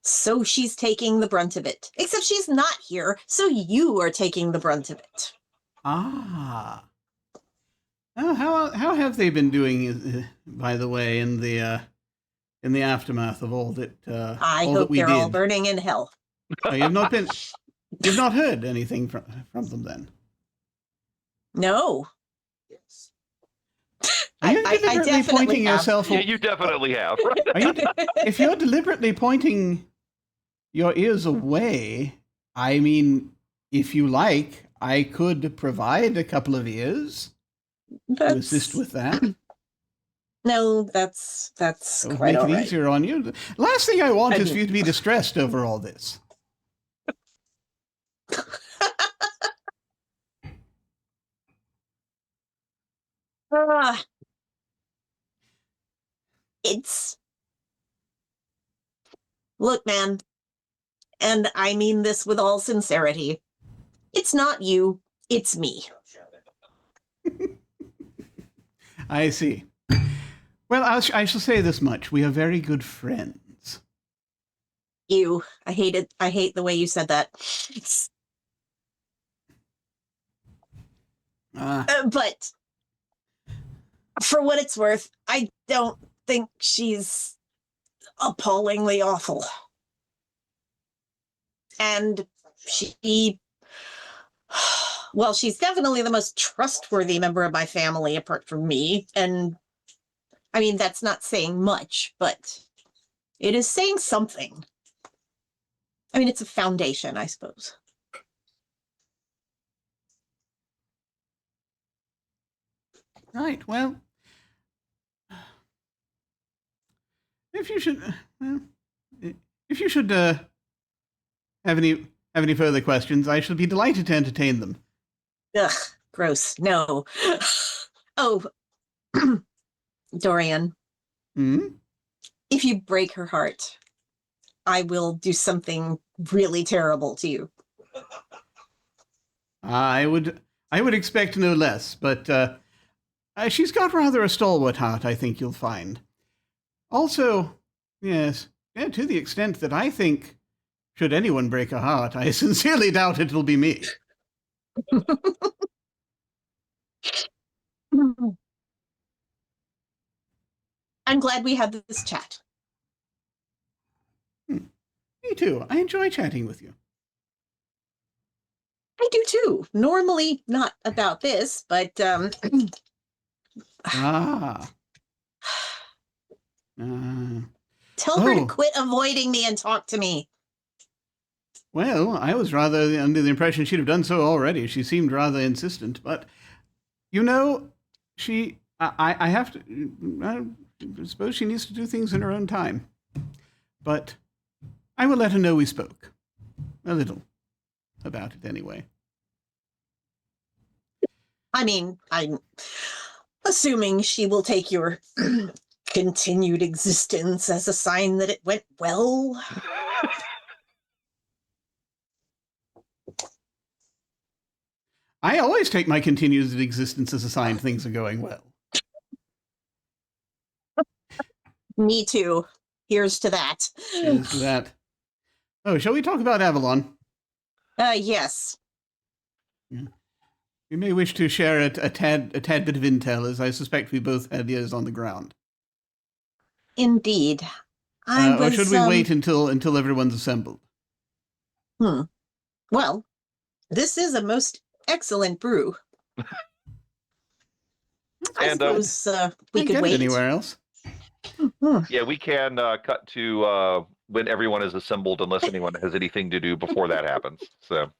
so she's taking the brunt of it. Except she's not here, so you are taking the brunt of it. Ah. Oh, how have they been doing, by the way, in the aftermath of all that I all that hope we they're did? all burning in hell. Oh, you've not heard anything from them then? No. Are you I deliberately definitely pointing have. yourself? Yeah, you definitely have. If you're deliberately pointing your ears away, I mean, if you like, I could provide a couple of ears to assist with that. No, that's That would quite make all it right. easier on you. The last thing I want I is do. for you to be distressed over all this. Ah, it's look, man, and I mean this with all sincerity. It's not you, it's me. I see. Well, I shall say this much. We are very good friends. I hate it. I hate the way you said that. But for what it's worth, I don't think she's appallingly awful. And well, she's definitely the most trustworthy member of my family apart from me. And I mean, that's not saying much, but it is saying something. I mean, it's a foundation, I suppose. Right. Well, if you should have any further questions, I shall be delighted to entertain them. Ugh, gross. No. Oh, Dorian, Hmm? if you break her heart, I will do something really terrible to you. I would expect no less, but she's got rather a stalwart heart, I think you'll find. Also, yes, yeah, to the extent that I think, should anyone break a heart, I sincerely doubt it'll be me. I'm glad we had this chat. Me too. I enjoy chatting with you. I do too. Normally not about this, but Ah. tell her to Oh. quit avoiding me and talk to me. Well, I was rather under the impression she'd have done so already. She seemed rather insistent, but you know, I have to. I suppose she needs to do things in her own time. But I will let her know we spoke a little about it anyway. I mean, I'm assuming she will take your continued existence as a sign that it went well. I always take my continued existence as a sign things are going well. Me too. Here's to that. Here's to that. Oh, shall we talk about Avalon? Yes. Yeah. We may wish to share a tad bit of intel, as I suspect we both had ears on the ground. Indeed. Or should we wait until everyone's assembled? Well, this is a most excellent brew. I And, suppose we Can't could get it wait. anywhere else. Yeah, we can cut to when everyone is assembled, unless anyone has anything to do before that happens. So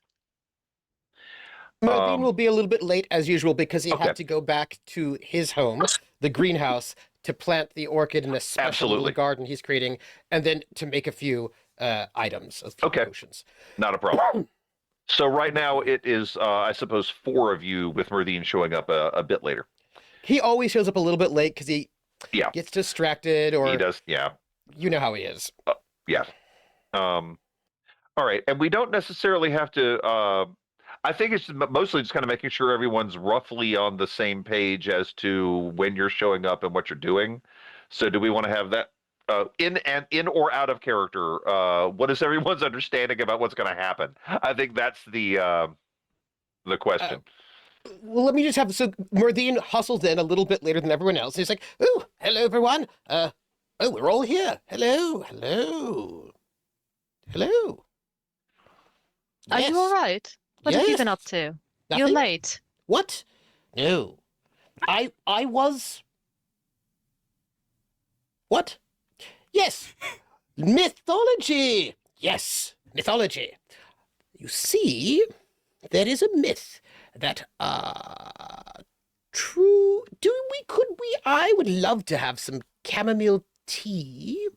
Merdine will be a little bit late as usual because he Okay. had to go back to his home, the greenhouse, to plant the orchid in a special little Absolutely. garden he's creating, and then to make a few items, a few Okay. potions. not a problem. So right now it is, I suppose, 4 of you with Merdine showing up a bit later. He always shows up a little bit late because he Yeah. gets distracted, or He does, yeah. you know how he is. Yes. All right, and we don't necessarily have to. I think it's mostly just kind of making sure everyone's roughly on the same page as to when you're showing up and what you're doing. So, do we want to have that in or out of character? What is everyone's understanding about what's going to happen? I think that's the question. Well, let me just have, so Murdine hustles in a little bit later than everyone else. He's like, "Oh, hello, everyone. Oh, we're all here. Hello, hello, hello." Are you all right? What have you been up to? You're Nothing? late. What? No. I was... What? Yes. Mythology. Yes, mythology. You see, there is a myth that, true... I would love to have some chamomile tea,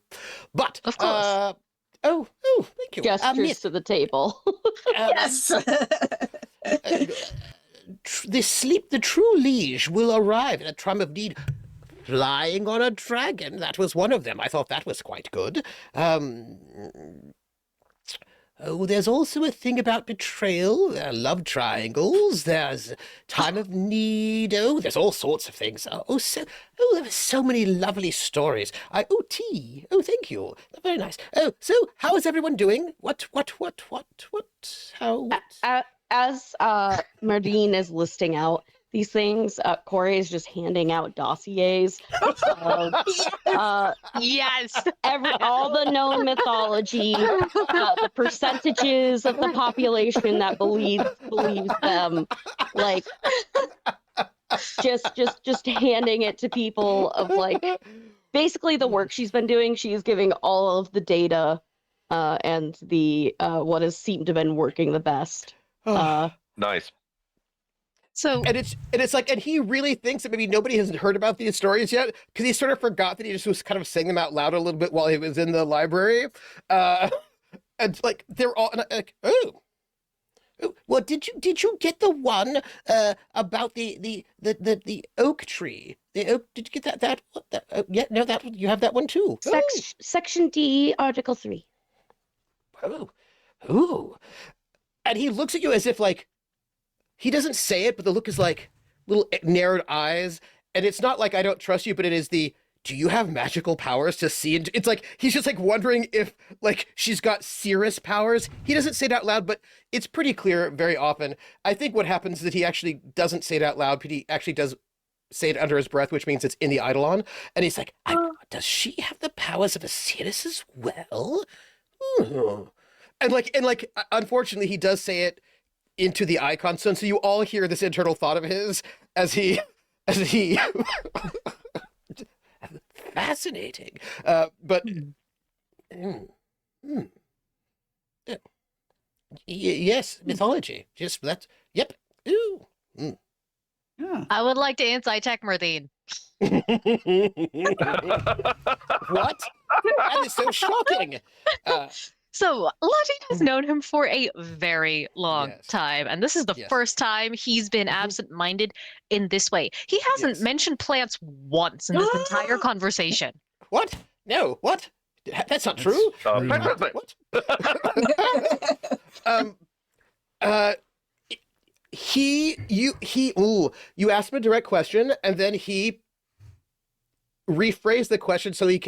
but... Of course. Oh, thank you. Gestures to the table. Yes. The true liege will arrive in a time of need, flying on a dragon. That was one of them. I thought that was quite good. There's also a thing about betrayal. There are love triangles. There's time of need. Oh, there's all sorts of things. There were so many lovely stories. Tea. Oh, thank you. Very nice. Oh, so how is everyone doing? What? How? As Mardine is listing out these things, Corey is just handing out dossiers of Yes. all the known mythology, the percentages of the population that believes them, like just handing it to people of like basically the work she's been doing. She's giving all of the data and the what has seemed to have been working the best. Nice. So And it's like, and he really thinks that maybe nobody has heard about these stories yet, because he sort of forgot that he just was kind of saying them out loud a little bit while he was in the library. And like they're all like, oh, well, did you get the one about the oak tree? The oak? Did you get that? Yeah, no, that you have that one too. Section D, Article 3. Oh, and he looks at you as if like. He doesn't say it, but the look is like little narrowed eyes. And it's not like I don't trust you, but it is do you have magical powers to see? It's like, he's just like wondering if like she's got Cirrus powers. He doesn't say it out loud, but it's pretty clear very often. I think what happens is that he actually doesn't say it out loud, but he actually does say it under his breath, which means it's in the Eidolon. And he's like, does she have the powers of a Cirrus as well? And unfortunately, he does say it into the icon stone, so you all hear this internal thought of his as he fascinating, but yes, mythology, just that. Yep. Ooh. Yeah. I would like to insight check Murdine. What? That is so shocking. So Ladin has known him for a very long Yes. time, and this is the Yes. first time he's been absent-minded in this way. He hasn't Yes. mentioned plants once in this entire conversation. What? No. What? That's not true. What? You asked him a direct question, and then he rephrased the question so he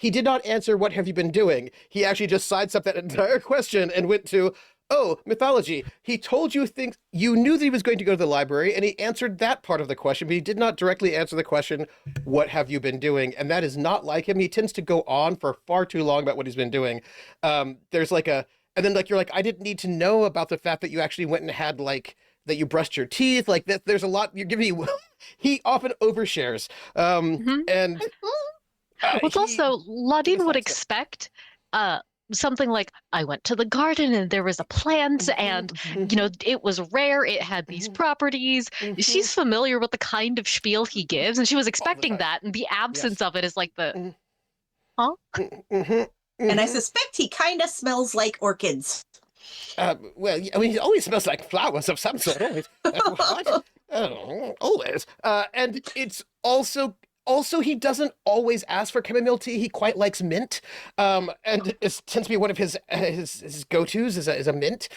did not answer what have you been doing. He actually just sidestepped that entire question and went to, oh, mythology. He told you things, you knew that he was going to go to the library, and he answered that part of the question, but he did not directly answer the question, what have you been doing? And that is not like him. He tends to go on for far too long about what he's been doing. There's like and then like you're like, I didn't need to know about the fact that you actually went and had like, that you brushed your teeth, like that. There's a lot you're giving me. He often overshares, and What's also, Ladin would expect something like, I went to the garden and there was a plant and, you know, it was rare, it had these properties. She's familiar with the kind of spiel he gives, and she was expecting time. that, and the absence of it is like the, huh? And I suspect he kind of smells like orchids. Well, I mean, he always smells like flowers of some sort. What? Always. And it's also also, he doesn't always ask for chamomile tea. He quite likes mint, and it tends to be one of his go-tos is a mint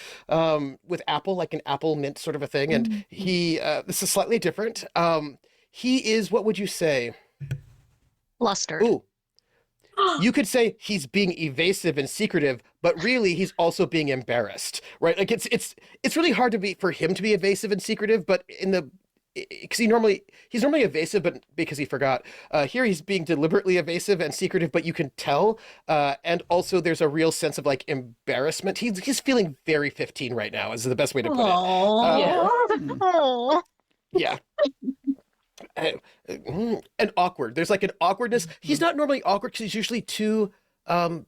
with apple, like an apple mint sort of a thing. And this is slightly different. He is, what would you say? Flustered. Ooh, you could say he's being evasive and secretive, but really he's also being embarrassed, right? Like it's really hard for him to be evasive and secretive, but because he's normally evasive, but because he forgot. Here he's being deliberately evasive and secretive, but you can tell. And also there's a real sense of like embarrassment. He's feeling very 15 right now, is the best way to put it. Aw. Yeah. And awkward. There's like an awkwardness. He's not normally awkward because he's usually too in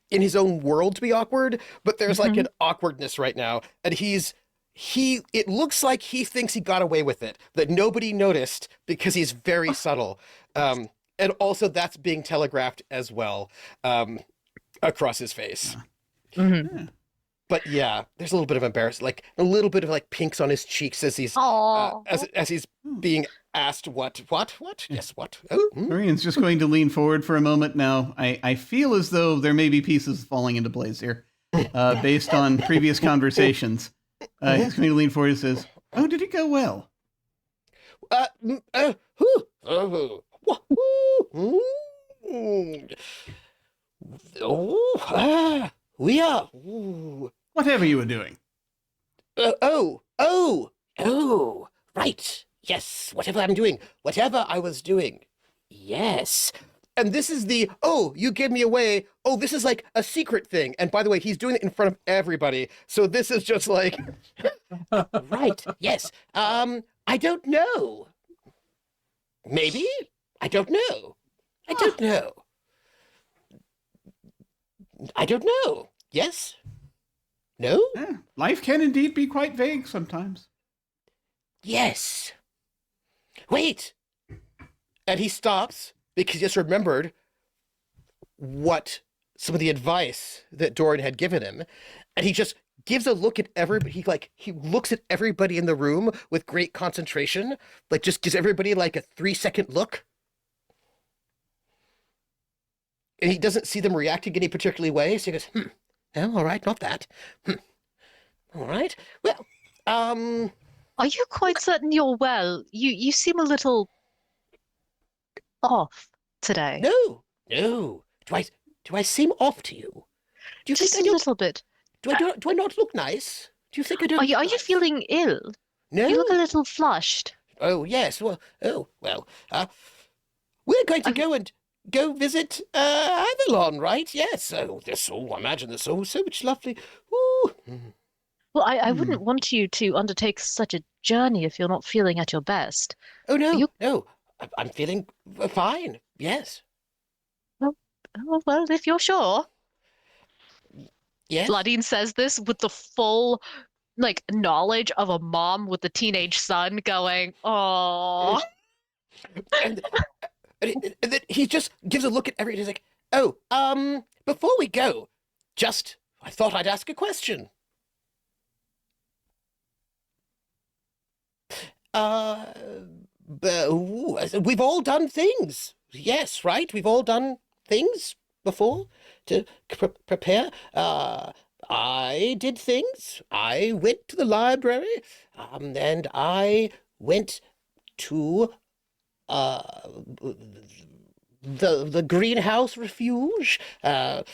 his own world to be awkward, but there's like an awkwardness right now. And it looks like he thinks he got away with it, that nobody noticed because he's very subtle. And also that's being telegraphed as well across his face. Mm-hmm. But yeah, there's a little bit of embarrassment, like a little bit of like pinks on his cheeks as he's as he's being asked what? Yes, what? Oh, Dorian's just going to lean forward for a moment now. I feel as though there may be pieces falling into place here based on previous conversations. He's going to lean forward and says, "Oh, did it go well?" We are. Whatever you were doing. Right. Yes, whatever I'm doing. Whatever I was doing. Yes. And this is you gave me away. Oh, this is like a secret thing. And by the way, he's doing it in front of everybody. So this is just like, right. Yes. I don't know. Maybe? I don't know. I don't know. I don't know. Yes? No? Yeah, life can indeed be quite vague sometimes. Yes. Wait. And he stops because he just remembered what some of the advice that Dorian had given him. And he just gives a look at everybody. He looks at everybody in the room with great concentration. Like just gives everybody like a 3-second look. And he doesn't see them reacting any particular way. So he goes, oh, all right, not that. All right. Well, Are you quite certain you're well? You seem a little off today. No. Do I seem off to you? Do you Just think a little bit. do I not look nice? Do you think I don't? Are you look nice? feeling ill? No. You look a little flushed. Oh yes. Well. We're going to go visit Avalon, right? Yes. Oh, I imagine there's so much lovely. Ooh. Well, I wouldn't want you to undertake such a journey if you're not feeling at your best. Oh no, You- no. I'm feeling fine. Yes. Oh, well, if you're sure. Yes. Vladine says this with the full, knowledge of a mom with a teenage son going, oh. And then he just gives a look at everything. He's like, oh, before we go, I thought I'd ask a question. We've all done things. Yes, right? We've all done things before to prepare. I did things. I went to the library, and I went to the greenhouse refuge, and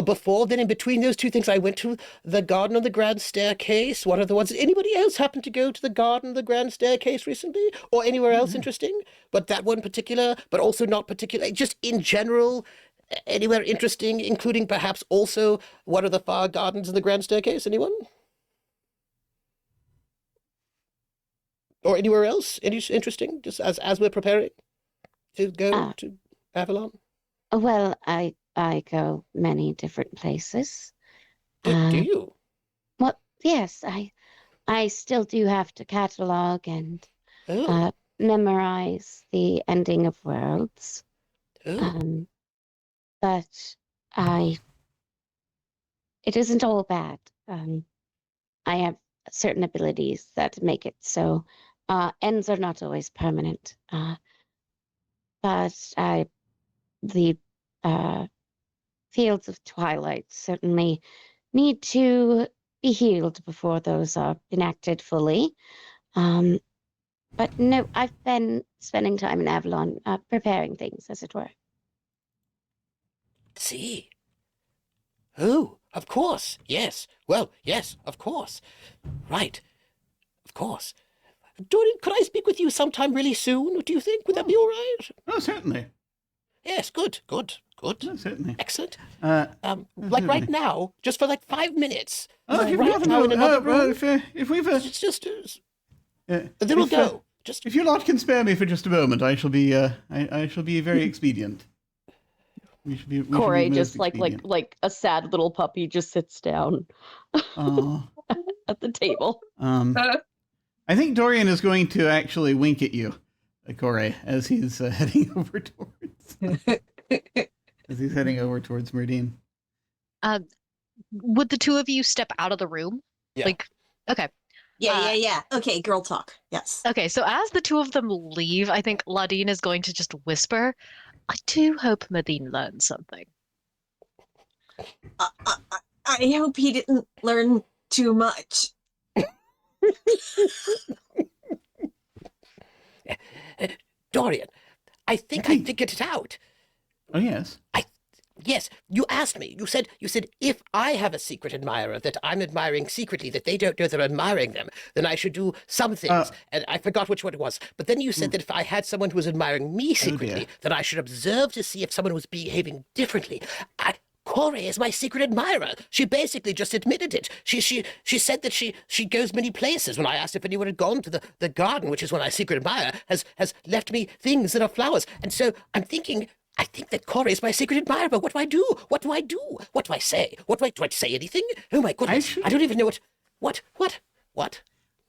before then, in between those two things, I went to the garden of the grand staircase. What are the ones? Anybody else happen to go to the garden of the grand staircase recently, or anywhere else interesting? But that one particular, but also not particular. Just in general, anywhere interesting, including perhaps also one of the far gardens of the grand staircase. Anyone? Or anywhere else? Any interesting? Just as we're preparing to go to Avalon? Well, I go many different places. Do you? Well, yes, I still do have to catalog and Oh, memorize the ending of worlds. oh. But it isn't all bad. I have certain abilities that make it so Ends are not always permanent. But the fields of twilight certainly need to be healed before those are enacted fully. But no, I've been spending time in Avalon, preparing things, as it were. See. Oh, of course. Yes. Well, yes, of course. Right. Of course. Dorian, could I speak with you sometime really soon, do you think? Would that be all right? Oh, certainly. Yes, good. Oh, certainly. Excellent. Certainly. Right now, just for like 5 minutes. If you've right got now in another room. if we've It's just, then we'll go. Just if your lot can spare me for just a moment, I shall be I shall be very expedient. We should be Corey most just expedient. like a sad little puppy just sits down Oh. at the table. I think Dorian is going to actually wink at you, Corey, as he's heading over towards Merdine. Would the two of you step out of the room? Yeah. Like, okay. Yeah. Okay, girl talk. Yes. Okay, so as the two of them leave, I think Ladine is going to just whisper, I do hope Medine learned something. I hope he didn't learn too much. Dorian, I think I figured it out. Oh yes. Yes, you asked me. You said if I have a secret admirer that I'm admiring secretly, that they don't know they're admiring them, then I should do some things. And I forgot which one it was. But then you said that if I had someone who was admiring me secretly, then I should observe to see if someone was behaving differently. Corey is my secret admirer. She basically just admitted it. She said that she goes many places. When I asked if anyone had gone to the garden, which is one my secret admirer, has left me things that are flowers. And so I'm thinking, I think that Corey is my secret admirer. But what do I do? What do I do? What do I say? Do I say anything? Oh my goodness! I don't even know what.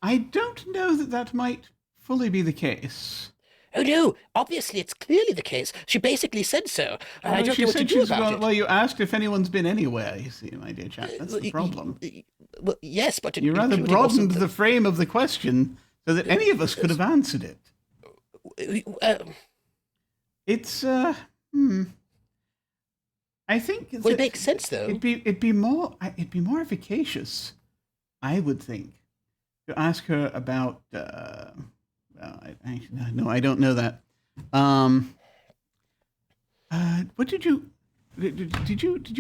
I don't know that might fully be the case. Oh no! Obviously, it's clearly the case. She basically said so. I don't know what to do about it. Well, you asked if anyone's been anywhere. You see, my dear chap, that's the problem. Well, yes, but You rather broadened the frame of the question so that any of us could have answered it. It's I think Well, it makes sense though. It'd be more efficacious, I would think, to ask her about. No, I don't know that. What did you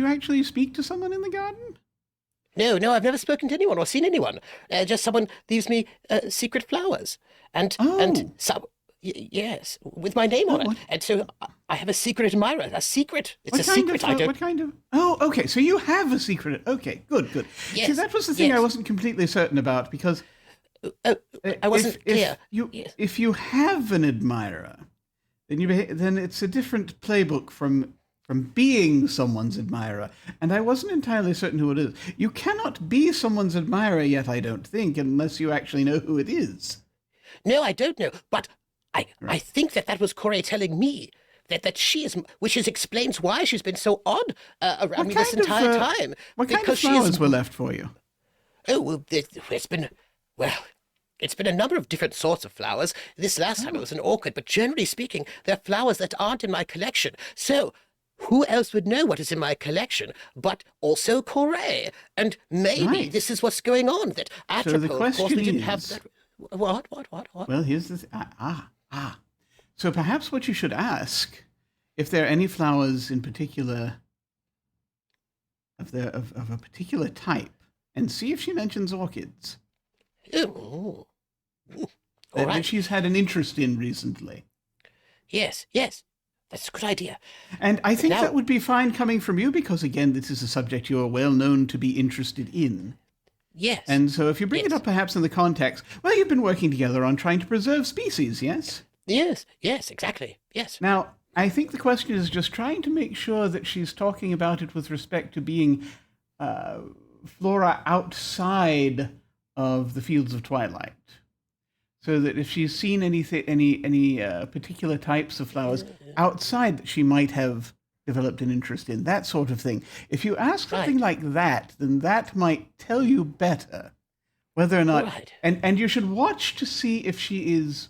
actually speak to someone in the garden? No, I've never spoken to anyone or seen anyone. Just someone leaves me secret flowers, and some. Yes, with my name on it. And so I have a secret admirer. A secret. It's a secret. What kind of? Oh, okay. So you have a secret. Okay, good. Yes, see, that was the thing I wasn't completely certain about because I wasn't clear. If you have an admirer, then it's a different playbook from being someone's admirer. And I wasn't entirely certain who it is. You cannot be someone's admirer yet, I don't think, unless you actually know who it is. No, I don't know, but I think that was Corey telling me that she is, which explains why she's been so odd around me this entire time. What kind of flowers were left for you? Oh, well, it's been a number of different sorts of flowers. This last time it was an orchid, but generally speaking, they're flowers that aren't in my collection. So who else would know what is in my collection but also Corey? And maybe this is what's going on. That Atropos, of course, we didn't have that. What? Well, here's the So perhaps what you should ask, if there are any flowers in particular of a particular type, and see if she mentions orchids. Oh. That she's had an interest in recently. Yes. That's a good idea. And I think that would be fine coming from you because, again, this is a subject you are well known to be interested in. Yes. And so if you bring it up perhaps in the context, well, you've been working together on trying to preserve species, yes? Yes, exactly, yes. Now, I think the question is just trying to make sure that she's talking about it with respect to being flora outside of the fields of twilight. So that if she's seen any particular types of flowers outside that she might have developed an interest in, that sort of thing. If you ask something like that, then that might tell you better whether or not, All right. and you should watch to see if she is.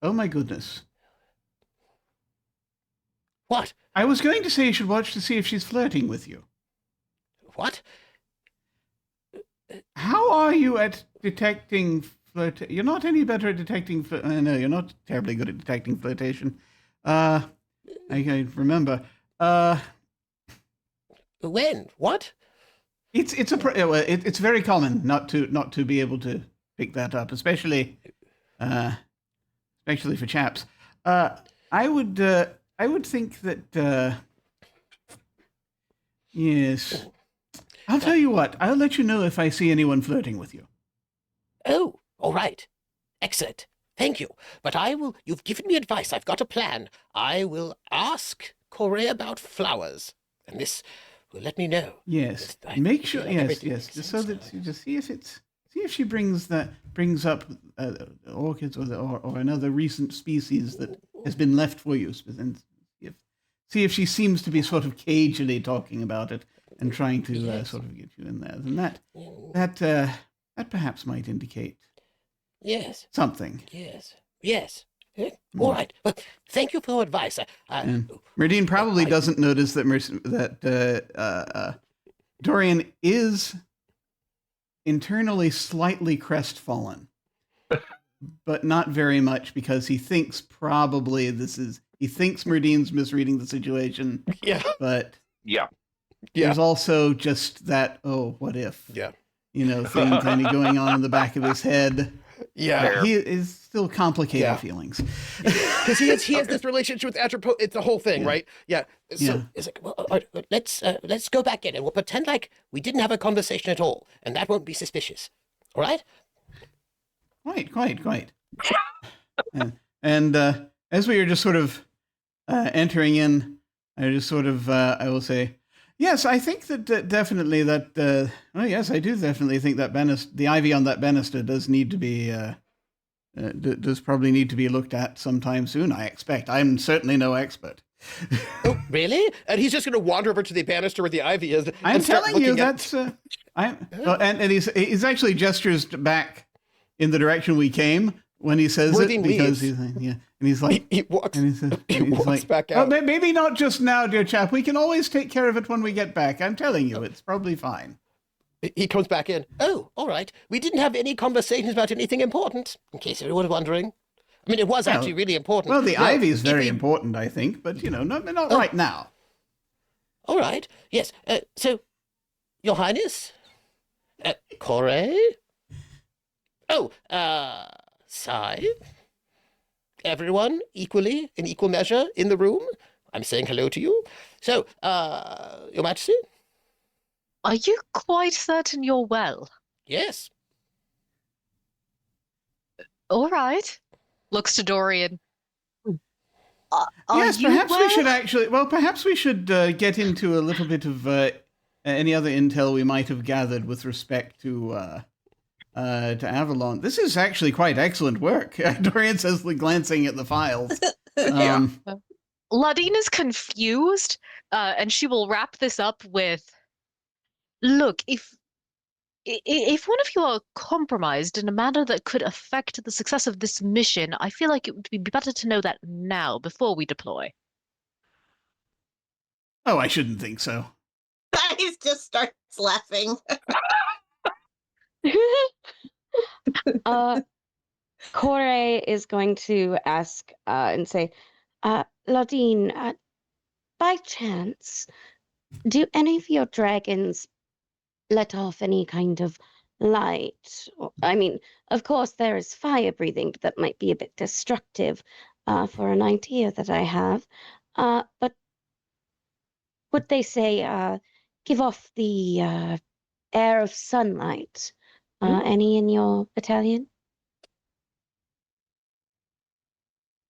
Oh my goodness! What? I was going to say you should watch to see if she's flirting with you. What? How are you at detecting flirt? You're not any better at detecting. No, you're not terribly good at detecting flirtation. I can remember. When? What? It's very common not to be able to pick that up, especially for chaps. I would think that yes. I'll tell you what. I'll let you know if I see anyone flirting with you. Oh, all right. Excellent. Thank you. But you've given me advice. I've got a plan. I will ask Corey about flowers. And this will let me know. Yes. I Make sure. feel like Yes. everything Yes. makes Just so sense that now. you just see if she brings up orchids or another recent species that has been left for you, and see if she seems to be sort of cagily talking about it and trying to Yes. sort of get you in there. Then that perhaps might indicate Yes. something. Yes. Yes. All right. Well, thank you for your advice. And Merdine probably doesn't notice that Dorian is internally slightly crestfallen, but not very much, because he thinks Merdine's misreading the situation. Yeah. But Yeah. there's also just that, oh, what if? Yeah. Thing kind of going on in the back of his head. Yeah. He is still complicated Yeah. feelings. Because he has this relationship with Atropos. It's the whole thing, Yeah. right? Yeah. So Yeah. it's like, well, all right, let's go back in and we'll pretend like we didn't have a conversation at all, and that won't be suspicious. All right? Quite. And as we are just sort of entering in, I will say, yes, I think that definitely that. Yes, I do definitely think that the ivy on that banister does need to be does probably need to be looked at sometime soon. I expect. I'm certainly no expert. Oh, really? And he's just going to wander over to the banister where the ivy is. I'm and start telling you, looking at- that's. And he's actually gestures back in the direction we came when he says Merdine it, because leaves. and he's like. he walks. And he says, He and he's walks like, back "Oh, out. maybe not just now, dear chap. We can always take care of it when we get back. I'm telling you, it's probably fine." He comes back in. Oh, all right. We didn't have any conversations about anything important, in case anyone was wondering. I mean, it was Well- actually really important. Well, the No, ivy is very if we- important, I think, but not Oh. right now. All right. Yes. So, Your Highness, Corey. Oh, Sai. Everyone equally, in equal measure, in the room. I'm saying hello to you. So, Your Majesty. Are you quite certain you're well? Yes. All right. Looks to Dorian. Are Yes, you perhaps we well? should actually. Well, perhaps we should get into a little bit of any other intel we might have gathered with respect to Avalon. This is actually quite excellent work. Dorian says, glancing at the files. Ladine is confused, and she will wrap this up with, "Look, if one of you are compromised in a manner that could affect the success of this mission, I feel like it would be better to know that now before we deploy." Oh, I shouldn't think so. He just starts laughing. Corey is going to ask and say, Ladine, by chance, do any of your dragons let off any kind of light? I mean, of course, there is fire breathing, but that might be a bit destructive for an idea that I have. But would they say give off the air of sunlight? Any in your battalion?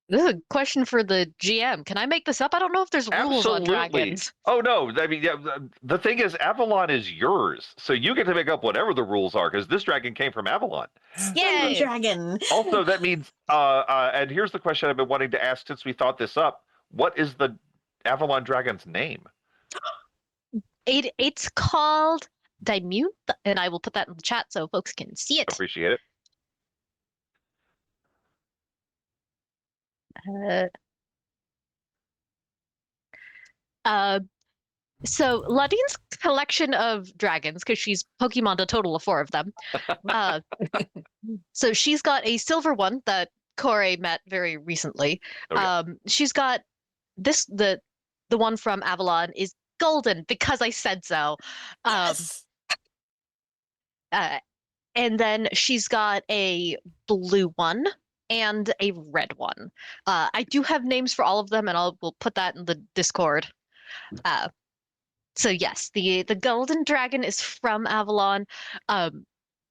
This is a question for the GM. Can I make this up? I don't know if there's rules on Absolutely. dragons. Oh no! I mean, yeah, the thing is, Avalon is yours, so you get to make up whatever the rules are, because this dragon came from Avalon. Yay! Dragon. Also, that means, and here's the question I've been wanting to ask since we thought this up: what is the Avalon dragon's name? It's called Did I mute? And I will put that in the chat so folks can see it. Appreciate it. So Ladine's collection of dragons, because she's Pokemoned a total of 4 of them. So she's got a silver one that Corey met very recently. Oh, yeah. She's got the one from Avalon is golden because I said so. Yes. And then she's got a blue one and a red one. I do have names for all of them, and we'll put that in the Discord. So yes, the golden dragon is from Avalon.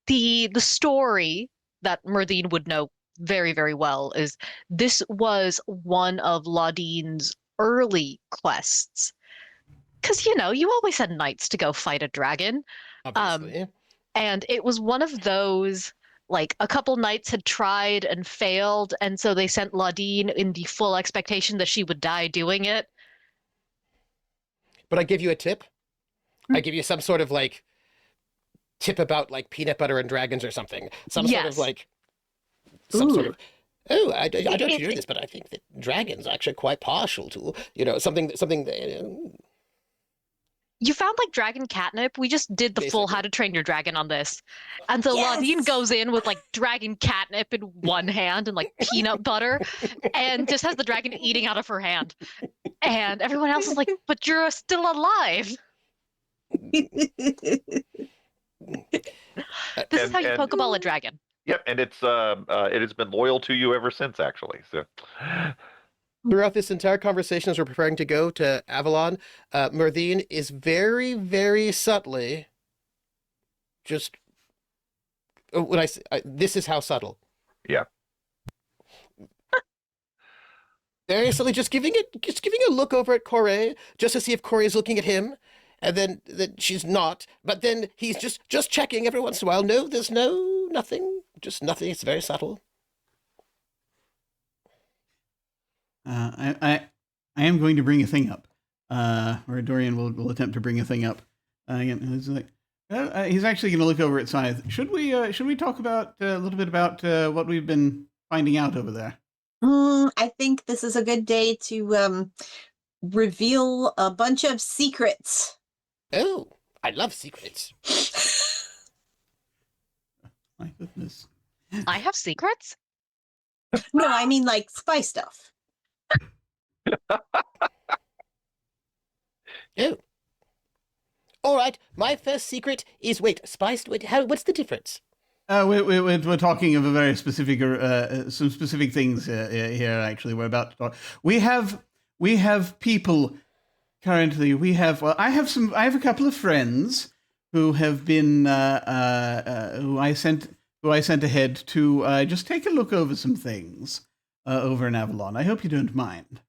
The story that Merdine would know very, very well is this was one of Ladine's early quests. Because, you always had knights to go fight a dragon. Obviously. And it was one of those, like, a couple knights had tried and failed, and so they sent Ladine in the full expectation that she would die doing it. But I give you a tip. I give you some sort of like tip about like peanut butter and dragons or something. Some sort of like sort of. Oh, I don't know this, but I think that dragons are actually quite partial to something. You found like dragon catnip. We just did the full Basically. How to Train Your Dragon on this. And so Yes! Ladine goes in with like dragon catnip in one hand and like peanut butter and just has the dragon eating out of her hand. And everyone else is like, but you're still alive. This is how you Pokeball a dragon. Yep, and it has been loyal to you ever since, actually. So, Throughout this entire conversation, as we're preparing to go to Avalon, Merdine is very, very subtly just. When I say this is how subtle. yeah. Very subtly, just giving a look over at Corey, just to see if Corey is looking at him, and then she's not. But then he's just checking every once in a while. No, there's nothing, just nothing. It's very subtle. I am going to bring a thing up, or Dorian will attempt to bring a thing up. Again, it's like he's actually going to look over at Scythe. Should we talk about a little bit about what we've been finding out over there? I think this is a good day to reveal a bunch of secrets. Oh, I love secrets. My goodness. I have secrets? No, I mean like spy stuff. Oh. All right, my first secret is spiced. What's the difference? We're talking of a very specific, some specific things here. Actually, we're about to talk. We have people currently. I have a couple of friends who have been who I sent ahead to just take a look over some things over in Avalon. I hope you don't mind.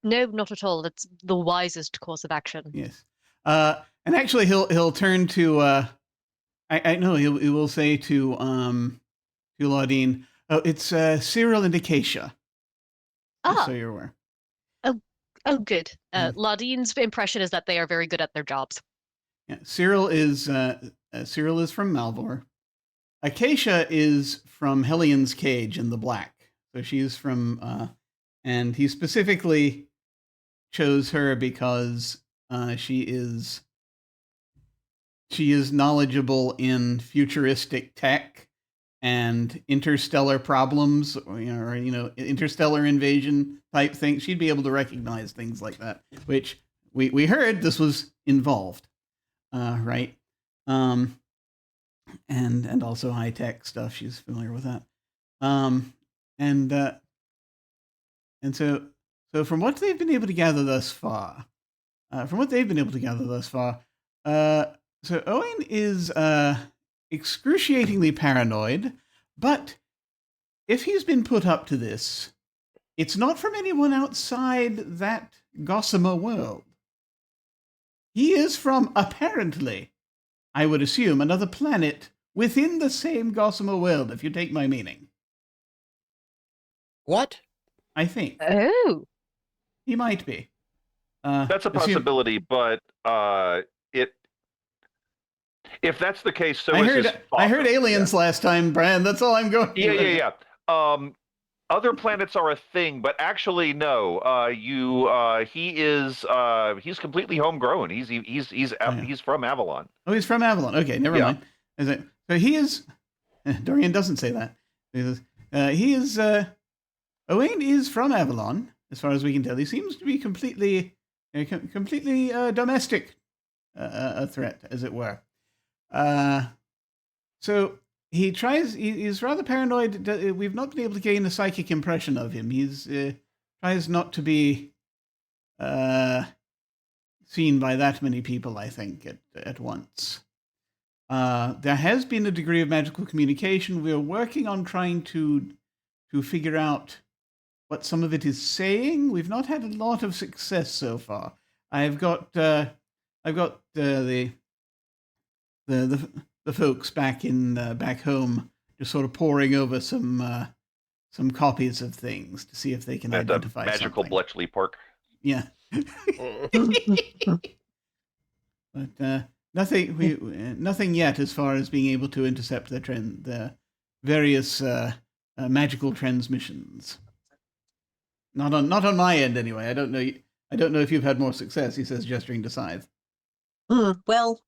No, not at all. It's the wisest course of action. Yes. And actually, he'll turn to. I know he will say to Ladine, "Oh, it's Cyril and Acacia." Just so you're aware. Oh, good. Ladine's impression is that they are very good at their jobs. Yeah, Cyril is from Malvor. Acacia is from Hellion's Cage in the Black. So she's from, and he specifically chose her because she is knowledgeable in futuristic tech and interstellar problems, or interstellar invasion type things. She'd be able to recognize things like that, which we heard this was involved, right? And also high tech stuff. She's familiar with that, and so from what they've been able to gather thus far, so Owen is excruciatingly paranoid, but if he's been put up to this, it's not from anyone outside that Gossamer world. He is from, apparently, I would assume, another planet within the same Gossamer world, if you take my meaning. What? I think. Oh. He might be. That's a assume- possibility, but it. If that's the case, so I is heard his I heard father. aliens last time, Brian. That's all I'm going. Yeah. Other planets are a thing, but actually, no. He's completely homegrown. He's from Avalon. Oh, he's from Avalon. Okay, never Yeah. mind. So he is. Dorian doesn't say that. He is. Owain is from Avalon, as far as we can tell. He seems to be completely domestic, a threat, as it were. So he tries. He's rather paranoid. We've not been able to gain a psychic impression of him. He's tries not to be seen by that many people, I think, at once. There has been a degree of magical communication. We're working on trying to figure out what some of it is saying. We've not had a lot of success so far. I've got the folks back home just sort of poring over some copies of things to see if they can At the identify magical something. Bletchley Park. Yeah. But nothing yet as far as being able to intercept the various magical transmissions. Not on my end anyway. I don't know if you've had more success. He says, gesturing to Scythe. Well,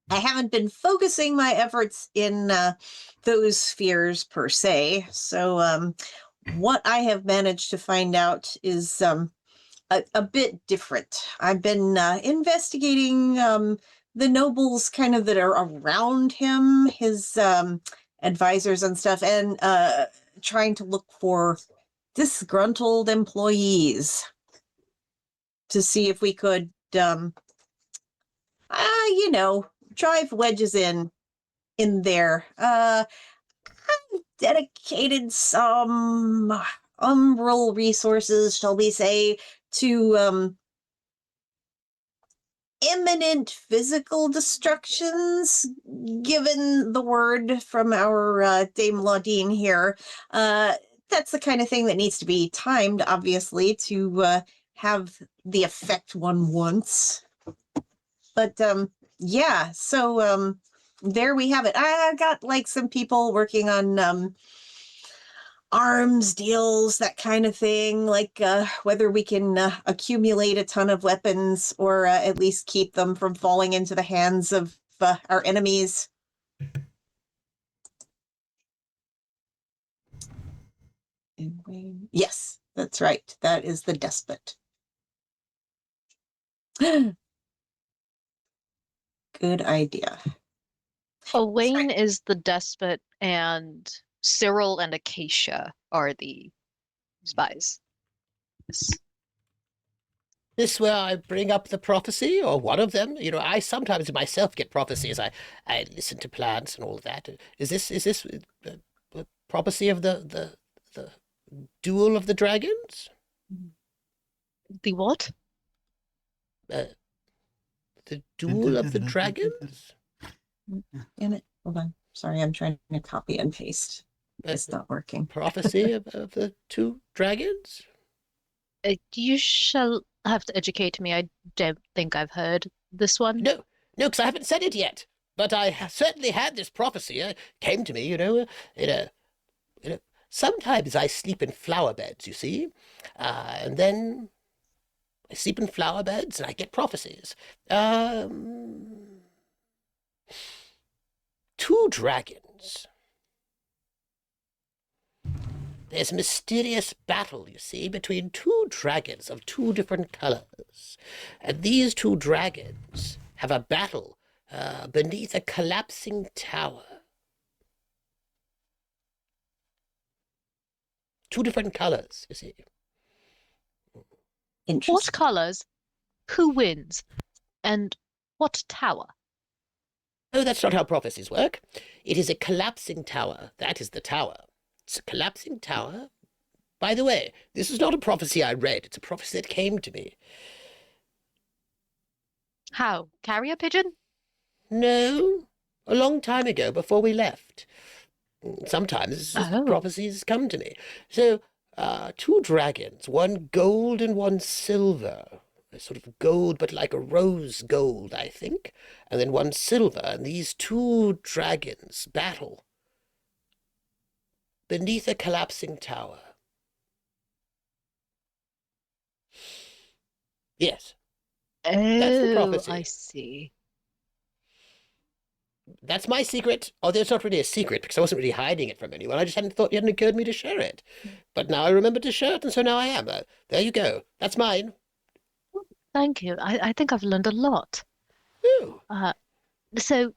I haven't been focusing my efforts in those spheres per se. So what I have managed to find out is a bit different. I've been investigating the nobles kind of that are around him, his advisors and stuff, and trying to look for disgruntled employees to see if we could, drive wedges in there. I've dedicated some umbral resources, shall we say, to imminent physical destructions, given the word from our Dame Laudine here. That's the kind of thing that needs to be timed, obviously, to have the effect one wants. But yeah, so there we have it. I got like some people working on arms deals, that kind of thing, like whether we can accumulate a ton of weapons or at least keep them from falling into the hands of our enemies. Yes, that's right. That is the despot. Good idea. Owain is the despot, and Cyril and Acacia are the spies. Yes. This where I bring up the prophecy, or one of them. You know, I sometimes myself get prophecies. I listen to plants and all that. Is this the prophecy of the duel of the dragons? The what? The duel of the dragons? Damn it. Hold on. Sorry, I'm trying to copy and paste. It's not working. Prophecy of the two dragons? You shall have to educate me. I don't think I've heard this one. No, because I haven't said it yet. But I certainly had this prophecy. It came to me, sometimes I sleep in flower beds, you see, and then I sleep in flower beds and I get prophecies. Two dragons. There's a mysterious battle, you see, between two dragons of two different colors. And these two dragons have a battle beneath a collapsing tower. Two different colors, you see. What colors? Who wins? And what tower? Oh, that's not how prophecies work. It is a collapsing tower. That is the tower. It's a collapsing tower. By the way, this is not a prophecy I read. It's a prophecy that came to me. How? Carrier pigeon? No, a long time ago, before we left. Sometimes prophecies come to me. So, two dragons, one gold and one silver. a sort of gold, but like a rose gold, I think, and then one silver, and these two dragons battle beneath a collapsing tower. Yes, that's the Oh, prophecy. I see. That's my secret. Although it's not really a secret because I wasn't really hiding it from anyone. I just hadn't occurred to me to share it. But now I remembered to share it, and so now I am. There you go. That's mine. Thank you. I think I've learned a lot. Ooh. So,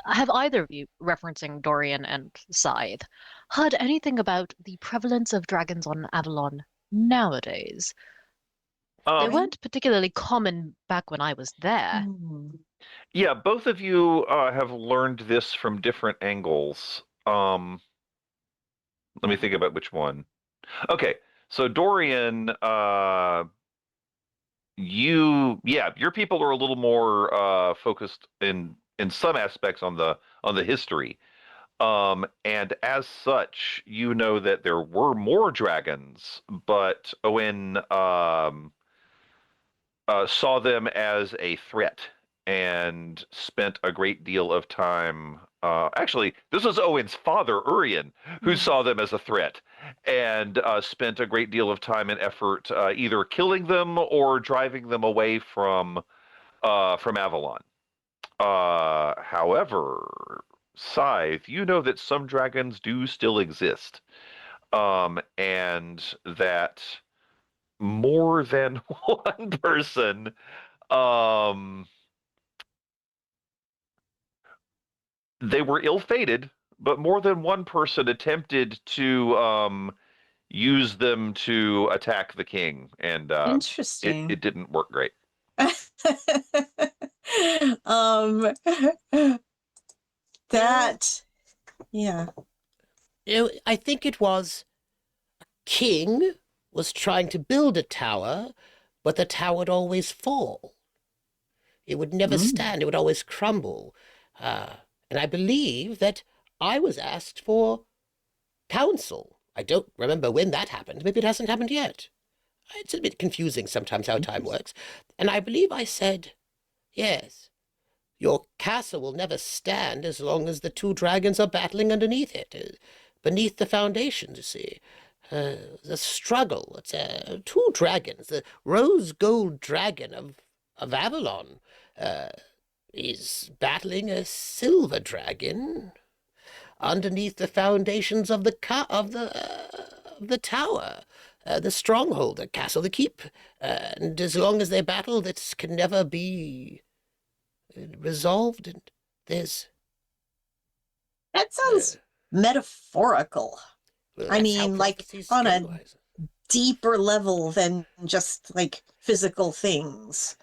have either of you, referencing Dorian and Scythe, heard anything about the prevalence of dragons on Avalon nowadays? They Um, weren't particularly common back when I was there. yeah, both of you have learned this from different angles. Let me think about which one. Okay, so Dorian, your people are a little more focused in some aspects on the history. And as such, you know that there were more dragons, but Owen saw them as a threat and spent a great deal of time. Actually, this was Owen's father, Urian, who saw them as a threat and spent a great deal of time and effort either killing them or driving them away from Avalon. However, Scythe, you know that some dragons do still exist, and that more than one person they were ill-fated, but more than one person attempted to use them to attack the king, and Interesting. it didn't work great. um, that, yeah. I think it was a king was trying to build a tower, but the tower would always fall. It would never stand. It would always crumble. And I believe that I was asked for counsel. I don't remember when that happened. Maybe it hasn't happened yet. It's a bit confusing sometimes how time works. And I believe I said, yes, your castle will never stand as long as the two dragons are battling underneath it, beneath the foundations, you see. The struggle. It's two dragons. The rose gold dragon of Avalon is battling a silver dragon underneath the foundations of the tower, the stronghold, the castle, the keep. And as long as they battle, this can never be resolved. And there's That sounds metaphorical. well, I that's how mean, like prophecies on a go. deeper level than just like physical things.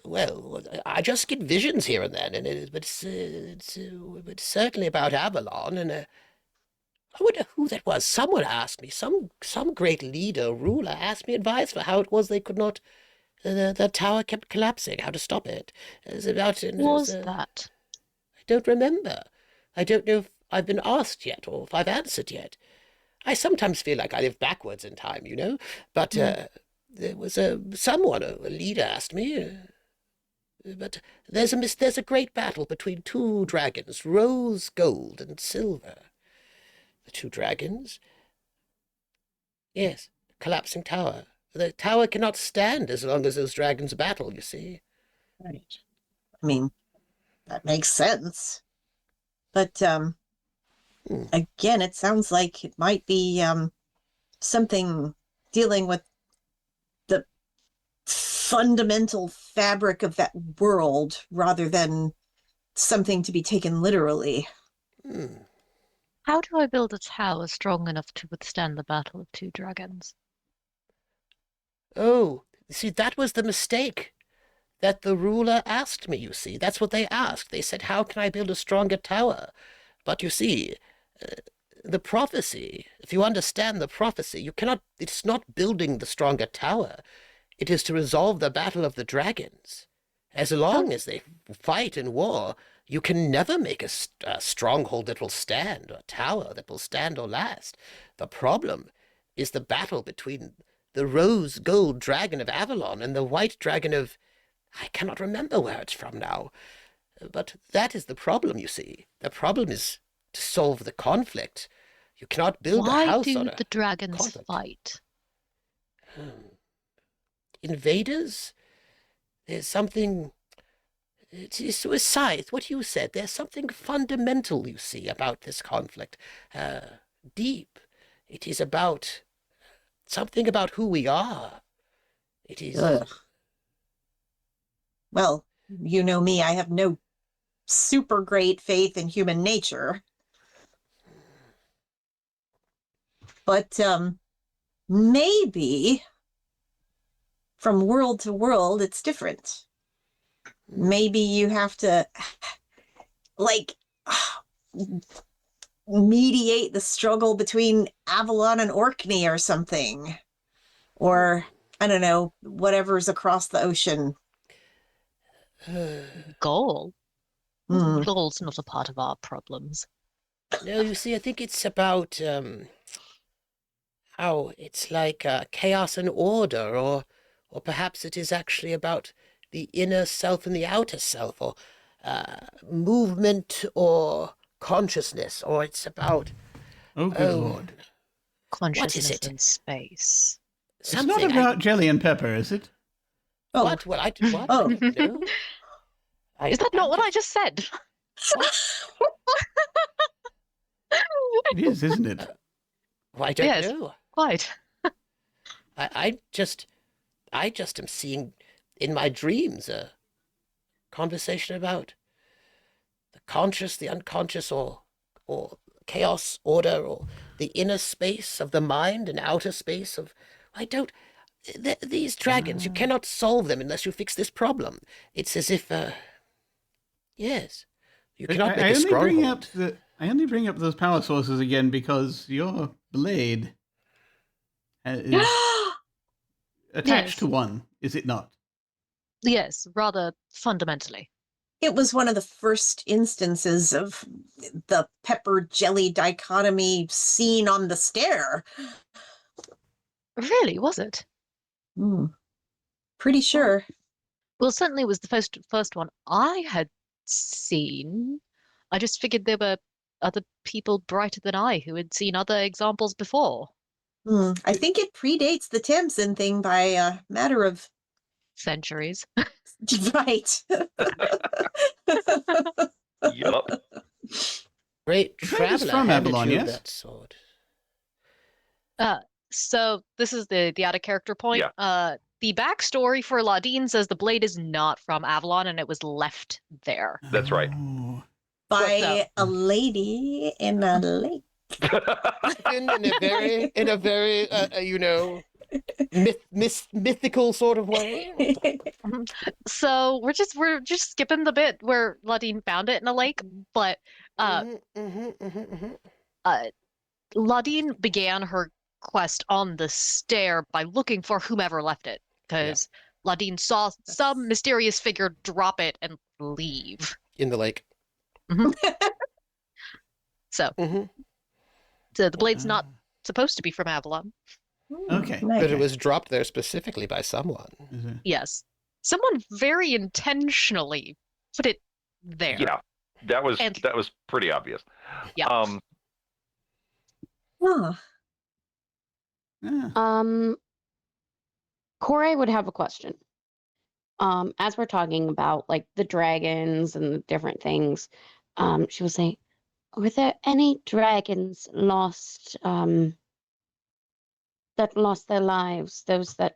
Well, I just get visions here and then, but it's certainly about Avalon. And I wonder who that was. Someone asked me, some great leader, ruler, asked me advice for how it was they could not. The tower kept collapsing. How to stop it? It's about. Was that? I don't remember. I don't know if I've been asked yet or if I've answered yet. I sometimes feel like I live backwards in time, you know. But there was someone, a leader, asked me. But there's a great battle between two dragons, rose gold and silver. The two dragons. Yes, collapsing tower. The tower cannot stand as long as those dragons battle, you see. Right. I mean, that makes sense. But again, it sounds like it might be something dealing with the fundamental fabric of that world rather than something to be taken literally. How do I build a tower strong enough to withstand the battle of two dragons? Oh, see, that was the mistake that the ruler asked me, you see. That's what they asked. They said, how can I build a stronger tower? But you see, the prophecy, if you understand the prophecy, you cannot, it's not building the stronger tower. It is to resolve the battle of the dragons. As long as they fight in war, you can never make a stronghold that will stand, or a tower that will stand or last. The problem is the battle between the rose gold dragon of Avalon and the white dragon of... I cannot remember where it's from now. But that is the problem, you see. The problem is to solve the conflict. You cannot build a Why house do on a the dragons conflict. fight? Invaders? There's something... It is suicide, what you said. There's something fundamental, you see, about this conflict. Deep. It is about... something about who we are. It is... Ugh. Well, you know me, I have no super great faith in human nature. But maybe from world to world, it's different. Maybe you have to, like, mediate the struggle between Avalon and Orkney or something. Or, I don't know, whatever's across the ocean. Goal? Hmm. Goal's not a part of our problems. No, you see, I think it's about how it's like chaos and order, or perhaps it is actually about the inner self and the outer self, or movement or consciousness, or it's about Oh, good lord. Consciousness it? in space. It's something. not about jelly and pepper, is it? Oh, What? Well, what? Oh. I don't know. Is that not what I just said? It is, isn't it? Well, I don't Yes. know. Quite. I just am seeing in my dreams a conversation about the conscious, the unconscious, or chaos, order, or the inner space of the mind and outer space of... these dragons, you cannot solve them unless you fix this problem. It's as if, yes, you cannot make a stronghold. I only bring up those power sources again because your blade is attached Yes. to one, is it not? Yes, rather fundamentally. it was one of the first instances of the pepper jelly dichotomy seen on the stair. Really, was it? Pretty sure. Well, certainly it was the first one I had seen. I just figured there were other people brighter than I who had seen other examples before. I think it predates the Tamsin thing by a matter of... Centuries. Right. Yup. Great The blade is traveler from handed Avalon, you yes? that sword. So this is the out of character point. Yeah. The backstory for Ladine says the blade is not from Avalon and it was left there. That's right. Oh. By a lady in a lake. in a very mythical sort of way. So we're just skipping the bit where Ladine found it in a lake, but Ladine began her quest on the stair by looking for whomever left it, because Ladine saw some mysterious figure drop it and leave. In the lake. So, so the blade's not supposed to be from Avalon. Okay. But it was dropped there specifically by someone. Is it? Yes. Someone very intentionally put it there. Yeah, that was pretty obvious. Yeah. Huh. Yeah. Corey would have a question. As we're talking about like the dragons and the different things, she was saying, were there any dragons lost that lost their lives? Those that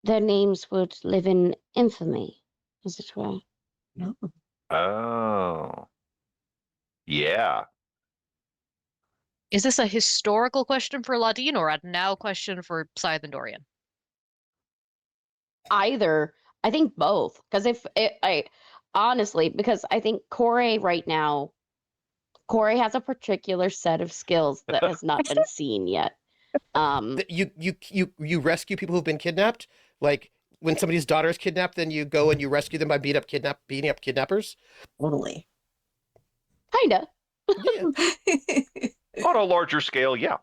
their names would live in infamy, as it were. Oh. Yeah. Is this a historical question for Ladine or a now question for Scythe and Dorian? Either. I think both. Because honestly, because I think Corey right now, Corey has a particular set of skills that has not been seen yet. You rescue people who've been kidnapped? Like when somebody's daughter is kidnapped, then you go and you rescue them by beating up kidnappers? Totally. Kinda. Yeah. On a larger scale, yeah.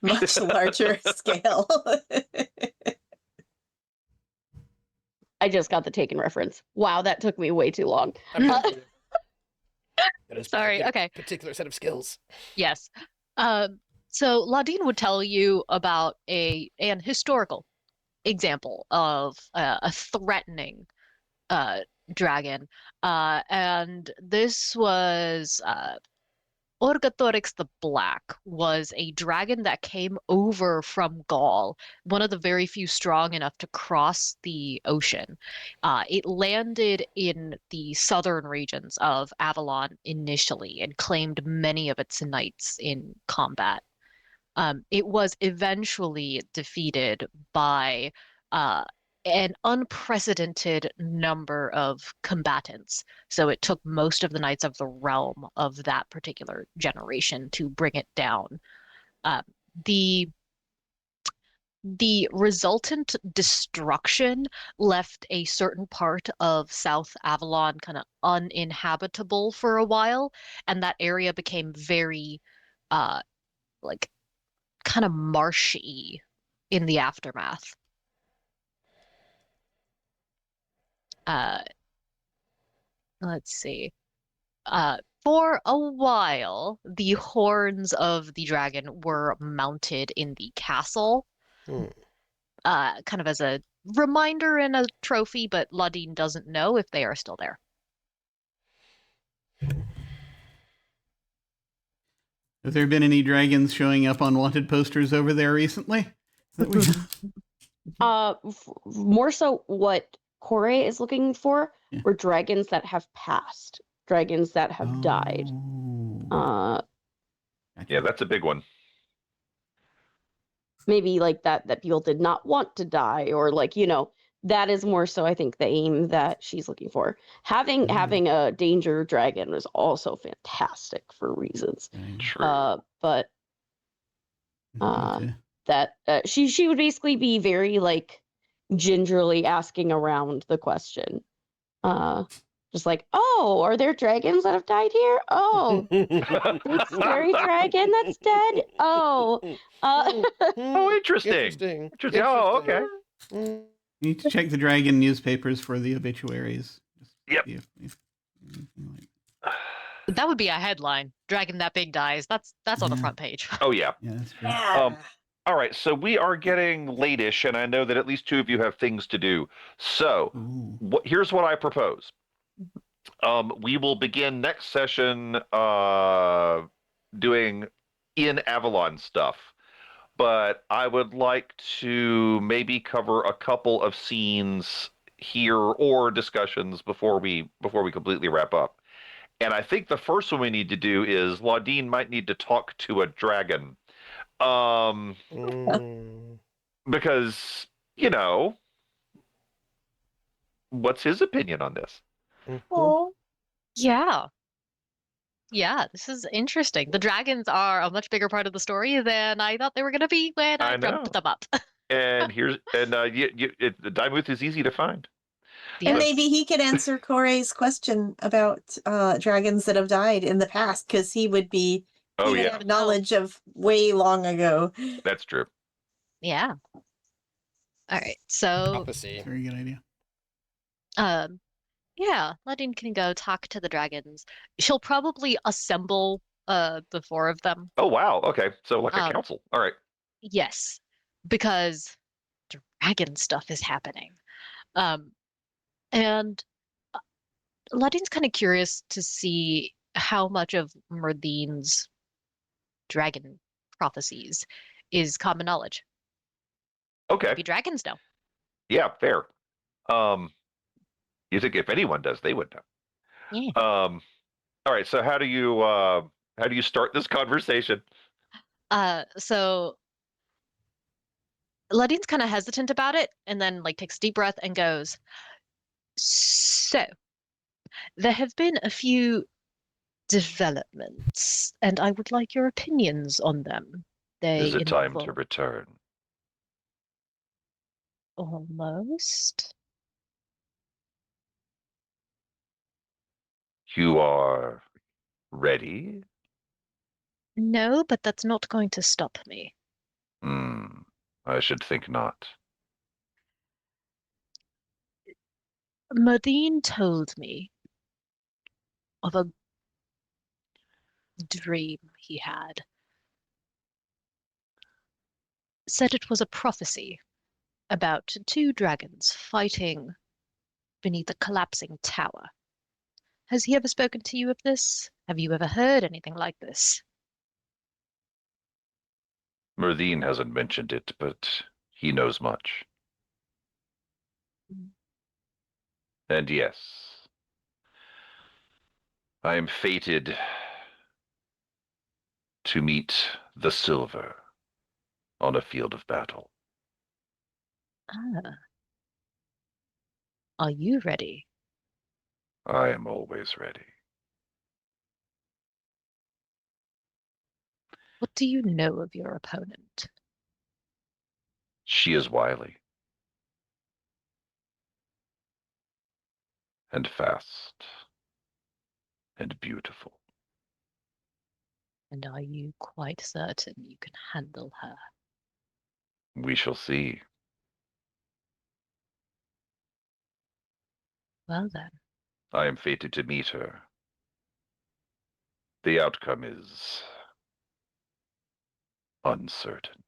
much larger scale. I just got the Taken reference. Wow, that took me way too long. I'm sure you do. That is Sorry, a okay. particular set of skills. Yes. So Ladine would tell you about an historical example of a threatening dragon. And this was Orgatorix the Black was a dragon that came over from Gaul, one of the very few strong enough to cross the ocean. It landed in the southern regions of Avalon initially and claimed many of its knights in combat. It was eventually defeated by uh, an unprecedented number of combatants. So it took most of the Knights of the Realm of that particular generation to bring it down. Uh, the the resultant destruction left a certain part of South Avalon kind of uninhabitable for a while, and that area became very like kind of marshy in the aftermath. Uh, let's see. For a while, the horns of the dragon were mounted in the castle, Hmm. kind of as a reminder and a trophy, but Ladine doesn't know if they are still there. Have there been any dragons showing up on wanted posters over there recently? More so what Corey is looking for Yeah. were dragons that have passed, dragons that have died. Gotcha. Yeah, that's a big one. Maybe like that people did not want to die, or like, that is more so I think the aim that she's looking for. Having a danger dragon is also fantastic for reasons. True. But that she would basically be very like gingerly asking around the question. Just like, oh, are there dragons that have died here? Oh, big scary dragon that's dead? Oh, Oh, interesting. Interesting. Oh, okay. Mm. You need to check the dragon newspapers for the obituaries. Just Yep. see if anything like That would be a headline. Dragon that big dies. That's on the Yeah. front page. Oh, yeah. Yeah, that's true. Yeah. All right, so we are getting late-ish, and I know that at least two of you have things to do. So Ooh. here's what I propose. We will begin next session doing in Avalon stuff, but I would like to maybe cover a couple of scenes here or discussions before we completely wrap up. And I think the first one we need to do is Laudine might need to talk to a dragon. Mm. Because, what's his opinion on this? Mhm. Oh, yeah. Yeah, this is interesting. The dragons are a much bigger part of the story than I thought they were going to be when I I know. dreamt them up. And the Dimuth is easy to find. And Yes. maybe he could answer Corey's question about dragons that have died in the past, because he would be Oh, he would yeah, have knowledge of way long ago. that's true. Yeah. All right. So, Prophecy. Very good idea. yeah, Ladine can go talk to the dragons. She'll probably assemble the four of them. Oh, wow. Okay. So like a Um, council. All right. Yes, because dragon stuff is happening. And Ladine's kind of curious to see how much of Merdine's dragon prophecies is common knowledge. Okay. Maybe dragons know. Yeah, fair. You think if anyone does, they would know. Yeah. All right. So how do you start this conversation? So Ladine's kind of hesitant about it and then like takes a deep breath and goes, so there have been a few developments and I would like your opinions on them. They Is it time to involve return? almost. You are ready? No, but that's not going to stop me. I should think not. Modine told me of a dream he had. Said it was a prophecy about two dragons fighting beneath a collapsing tower. Has he ever spoken to you of this? Have you ever heard anything like this? Murthine hasn't mentioned it, but he knows much. And yes, I am fated to meet the Silver on a field of battle. Ah. Are you ready? I am always ready. What do you know of your opponent? She is wily and fast and beautiful. And are you quite certain you can handle her? We shall see. Well then. I am fated to meet her. The outcome is uncertain.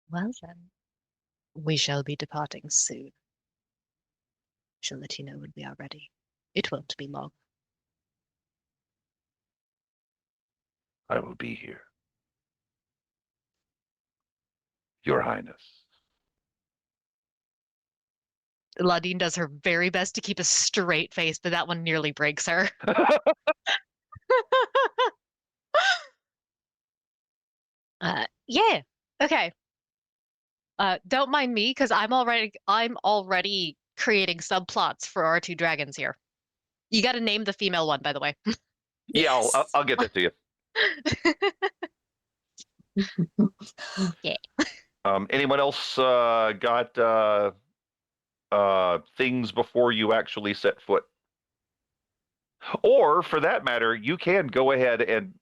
Well then. We shall be departing soon. Shall let you know when we are ready. It won't be long. I will be here. Your Highness. Ladine does her very best to keep a straight face, but that one nearly breaks her. Yeah. Okay. Don't mind me, because I'm already creating subplots for our two dragons here. You got to name the female one, by the way. Yeah, I'll get that to you. Yeah. Anyone else got things before you actually set foot? Or, for that matter, you can go ahead and,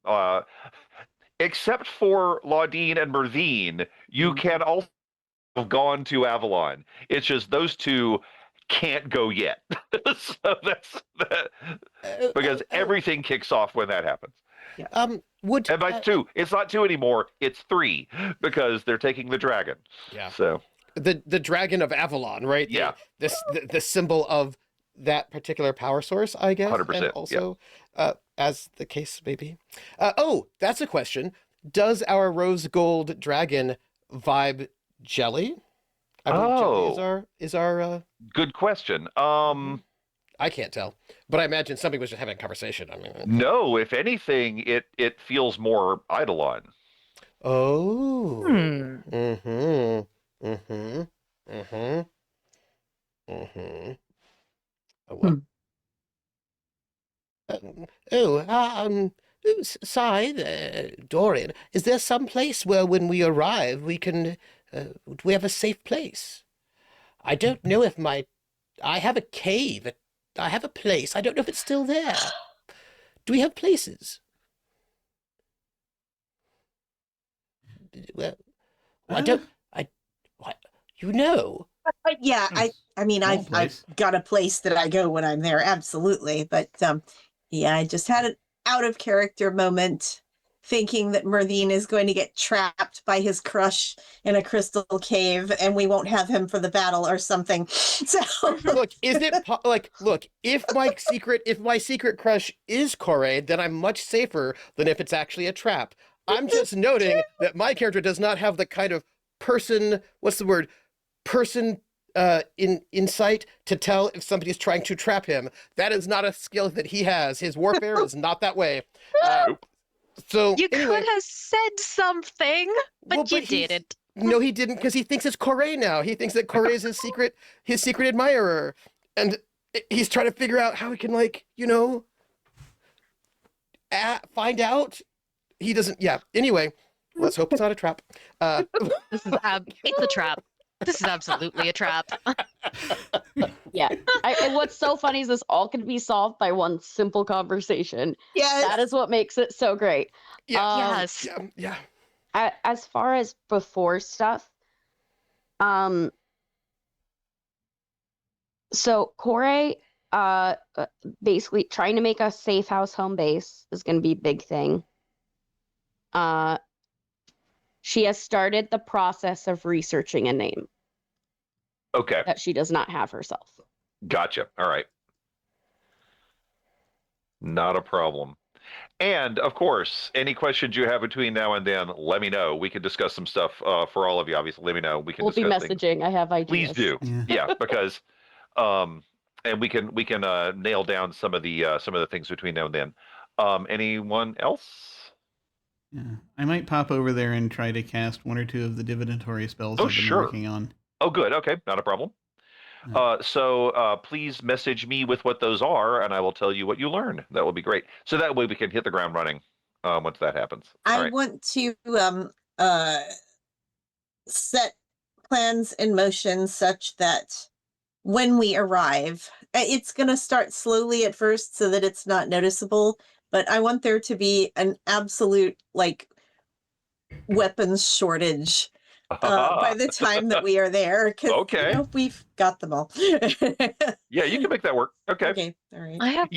except for Laudine and Murthine, you can also have gone to Avalon. It's just those two can't go yet. So that's because everything kicks off when that happens. And by two, it's not two anymore, it's three, because they're taking the dragon. Yeah. So the dragon of Avalon, right? Yeah. The symbol of that particular power source, I guess. 100%, And also, as the case may be. Oh, that's a question. Does our rose gold dragon vibe jelly? I believe jelly is our good question. I can't tell, but I imagine somebody was just having a conversation. I mean, No, if anything, it feels more Eidolon. Oh. Well. Scythe, Dorian, is there some place where when we arrive we can, do we have a safe place? I don't know if I have a cave, I have a place, I don't know if it's still there. Do we have places? Well, you know. Yeah, I mean, I've got a place that I go when I'm there, absolutely. But yeah, I just had an out of character moment thinking that Murthine is going to get trapped by his crush in a crystal cave and we won't have him for the battle or something. So look, is it look, if my secret crush is Corey, then I'm much safer than if it's actually a trap. I'm just noting that my character does not have the kind of insight to tell if somebody's trying to trap him. That is not a skill that he has. His warfare is not that way. So you anyway, could have said something, but you didn't. No, he didn't, because he thinks it's Corey now. He thinks that Corey is his secret admirer, and he's trying to figure out how he can, find out. He doesn't. Yeah. Anyway, let's hope it's not a trap. It's a trap. This is absolutely a trap. Yeah. And what's so funny is this all can be solved by one simple conversation. Yes. That is what makes it so great. Yeah. Yes. Yeah. As far as before stuff, so Corey, basically trying to make a safe house home base is going to be a big thing. She has started the process of researching a name Okay, that she does not have herself. gotcha. All right. Not a problem. And of course, any questions you have between now and then, let me know. We can discuss some stuff for all of you. Obviously, let me know. We can We'll be discuss things. messaging. I have ideas. Please do. Yeah. Yeah, because and we can nail down some of the things between now and then. Anyone else? Yeah. I might pop over there and try to cast one or two of the divinatory spells Oh, I've been sure. working on. Oh, good. Okay, not a problem. So please message me with what those are, and I will tell you what you learn. That will be great. So that way we can hit the ground running once that happens. All I right. want to set plans in motion such that when we arrive, it's going to start slowly at first so that it's not noticeable, but I want there to be an absolute like weapons shortage by the time that we are there, because Okay. we've got them all. Yeah, you can make that work. Okay. Okay, all right.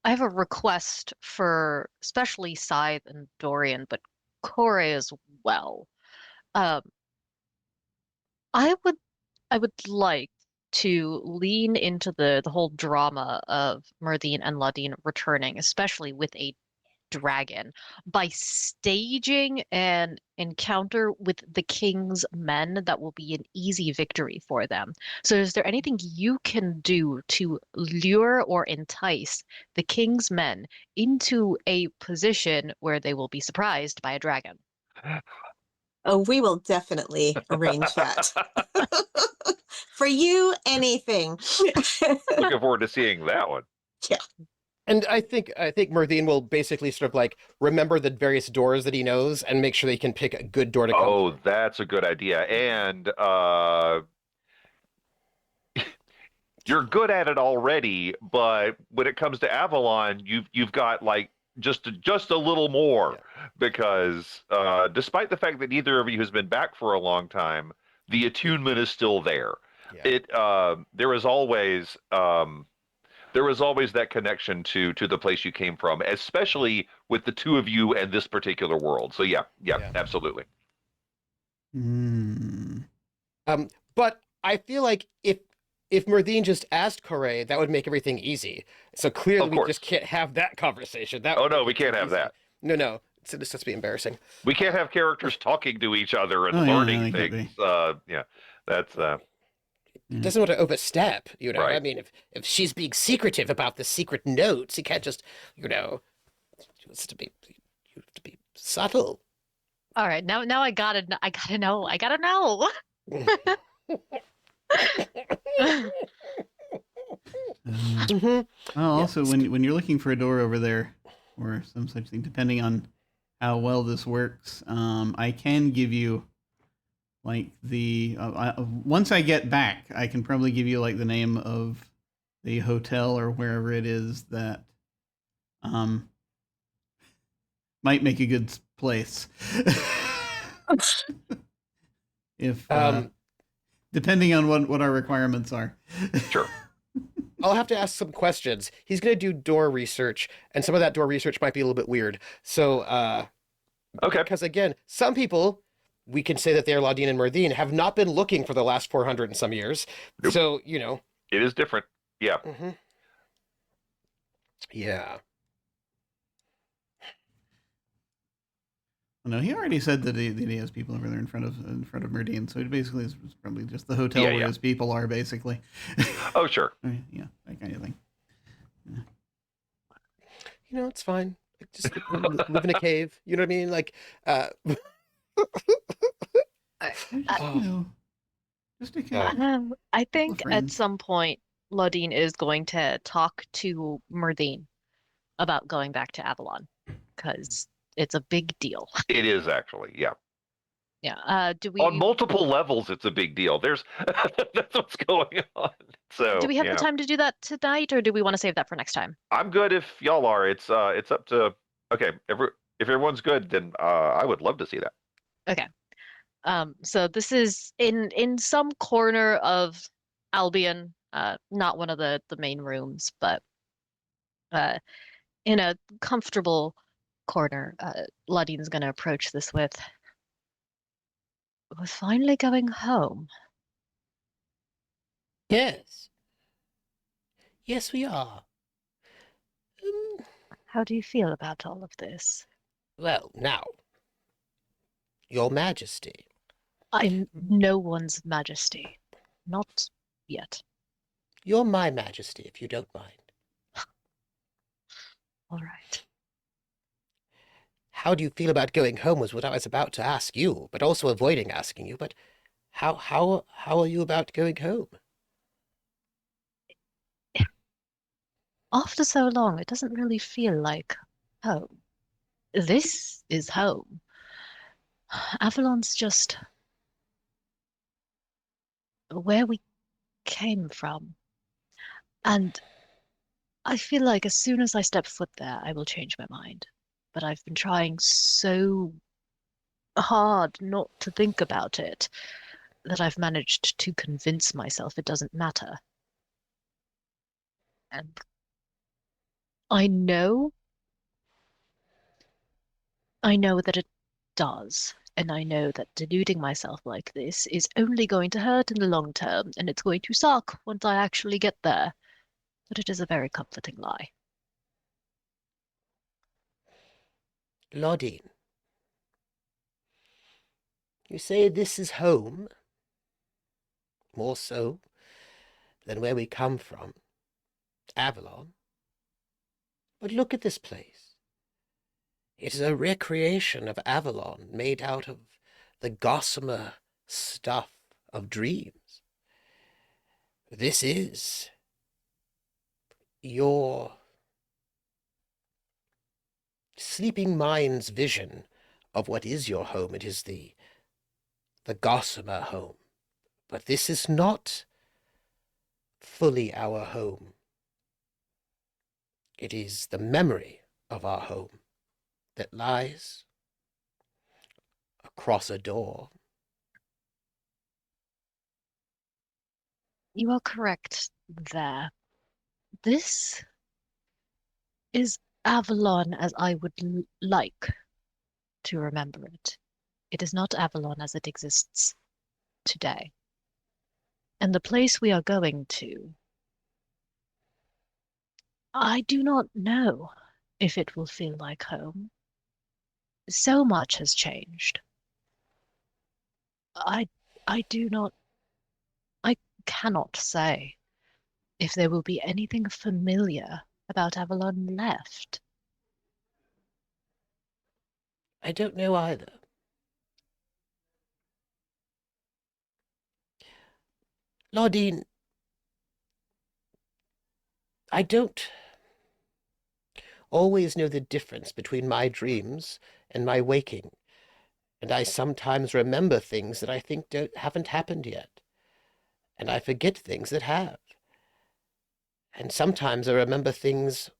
I have a request for especially Scythe and Dorian, but Corey as well. I would like to lean into the whole drama of Myrddin and Ladin returning, especially with a dragon, by staging an encounter with the king's men that will be an easy victory for them. So is there anything you can do to lure or entice the king's men into a position where they will be surprised by a dragon? Oh, we will definitely arrange that. For you, anything. Looking forward to seeing that one. Yeah. And I think Myrddin will basically sort of like remember the various doors that he knows and make sure they can pick a good door to go. Oh, that's a good idea. And you're good at it already, but when it comes to Avalon, you've got like just a little more, because despite the fact that neither of you has been back for a long time, the attunement is still there. Yeah. There is always that connection to the place you came from, especially with the two of you and this particular world. So yeah, absolutely. But I feel like if Myrddin just asked Corey, that would make everything easy. So clearly we just can't have that conversation. No, we can't have that. No. This has to be embarrassing. We can't have characters talking to each other and learning things. That's doesn't want to overstep, Right. I mean, if she's being secretive about the secret notes, he can't just, she wants to be subtle. All right, now I gotta know. Also, when you're looking for a door over there or some such thing, depending on how well this works, I can give you like the once I get back, I can probably give you like the name of the hotel or wherever it is that might make a good place. If depending on what our requirements are. Sure. I'll have to ask some questions. He's going to do door research, and some of that door research might be a little bit weird. So, okay. Because again, some people, we can say that they're Ladin and Myrddin, have not been looking for the last 400 and some years. Nope. So, It is different. Yeah. Mm-hmm. Yeah. No, he already said that he has people over there in front of Myrddin, so it basically is probably just the hotel where his people are, basically. Oh, sure. Yeah, that kind of thing. Yeah. It's fine. Just live in a cave. You know what I mean? Like, just a cave. I think at some point, Ladin is going to talk to Myrddin about going back to Avalon, because it's a big deal. It is actually, yeah. Yeah. Do we on multiple levels? It's a big deal. That's what's going on. So do we have the time to do that tonight, or do we want to save that for next time? I'm good if y'all are. It's up to If everyone's good, then I would love to see that. Okay. So this is in some corner of Albion, not one of the main rooms, but uh in a comfortable corner. Ladine's gonna approach this with, "We're finally going home." Yes. Yes, we are. How do you feel about all of this? Well, now, Your Majesty. I'm no one's majesty. Not yet. You're my Majesty, if you don't mind. All right. How do you feel about going home was what I was about to ask you, but also avoiding asking you. But how are you about going home? After so long, it doesn't really feel like home. This is home. Avalon's just where we came from. And I feel like as soon as I step foot there, I will change my mind. But I've been trying so hard not to think about it that I've managed to convince myself it doesn't matter. And I know, I know that it does. And I know that deluding myself like this is only going to hurt in the long term, and it's going to suck once I actually get there. But it is a very comforting lie. Lodine, you say this is home, more so than where we come from, Avalon. But look at this place. It is a recreation of Avalon made out of the gossamer stuff of dreams. This is your sleeping mind's vision of what is your home. It is the gossamer home. But this is not fully our home. It is the memory of our home that lies across a door. You are correct there. This is Avalon as I would like to remember it. It is not Avalon as it exists today. And the place we are going to, I do not know if it will feel like home. So much has changed. I I do not I cannot say if there will be anything familiar about Avalon left. I don't know either. Lodine, I don't always know the difference between my dreams and my waking, and I sometimes remember things that I think haven't happened yet, and I forget things that have. And sometimes I remember things,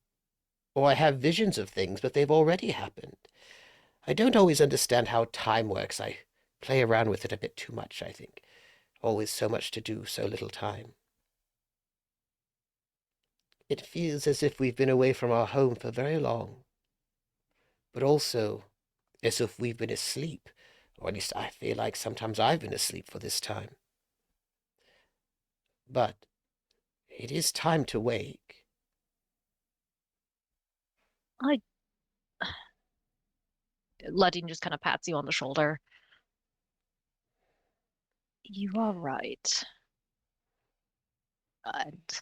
or I have visions of things, but they've already happened. I don't always understand how time works. I play around with it a bit too much, I think. Always so much to do, so little time. It feels as if we've been away from our home for very long, but also as if we've been asleep, or at least I feel like sometimes I've been asleep for this time. But it is time to wake. I Ladin just kind of pats you on the shoulder. You are right. And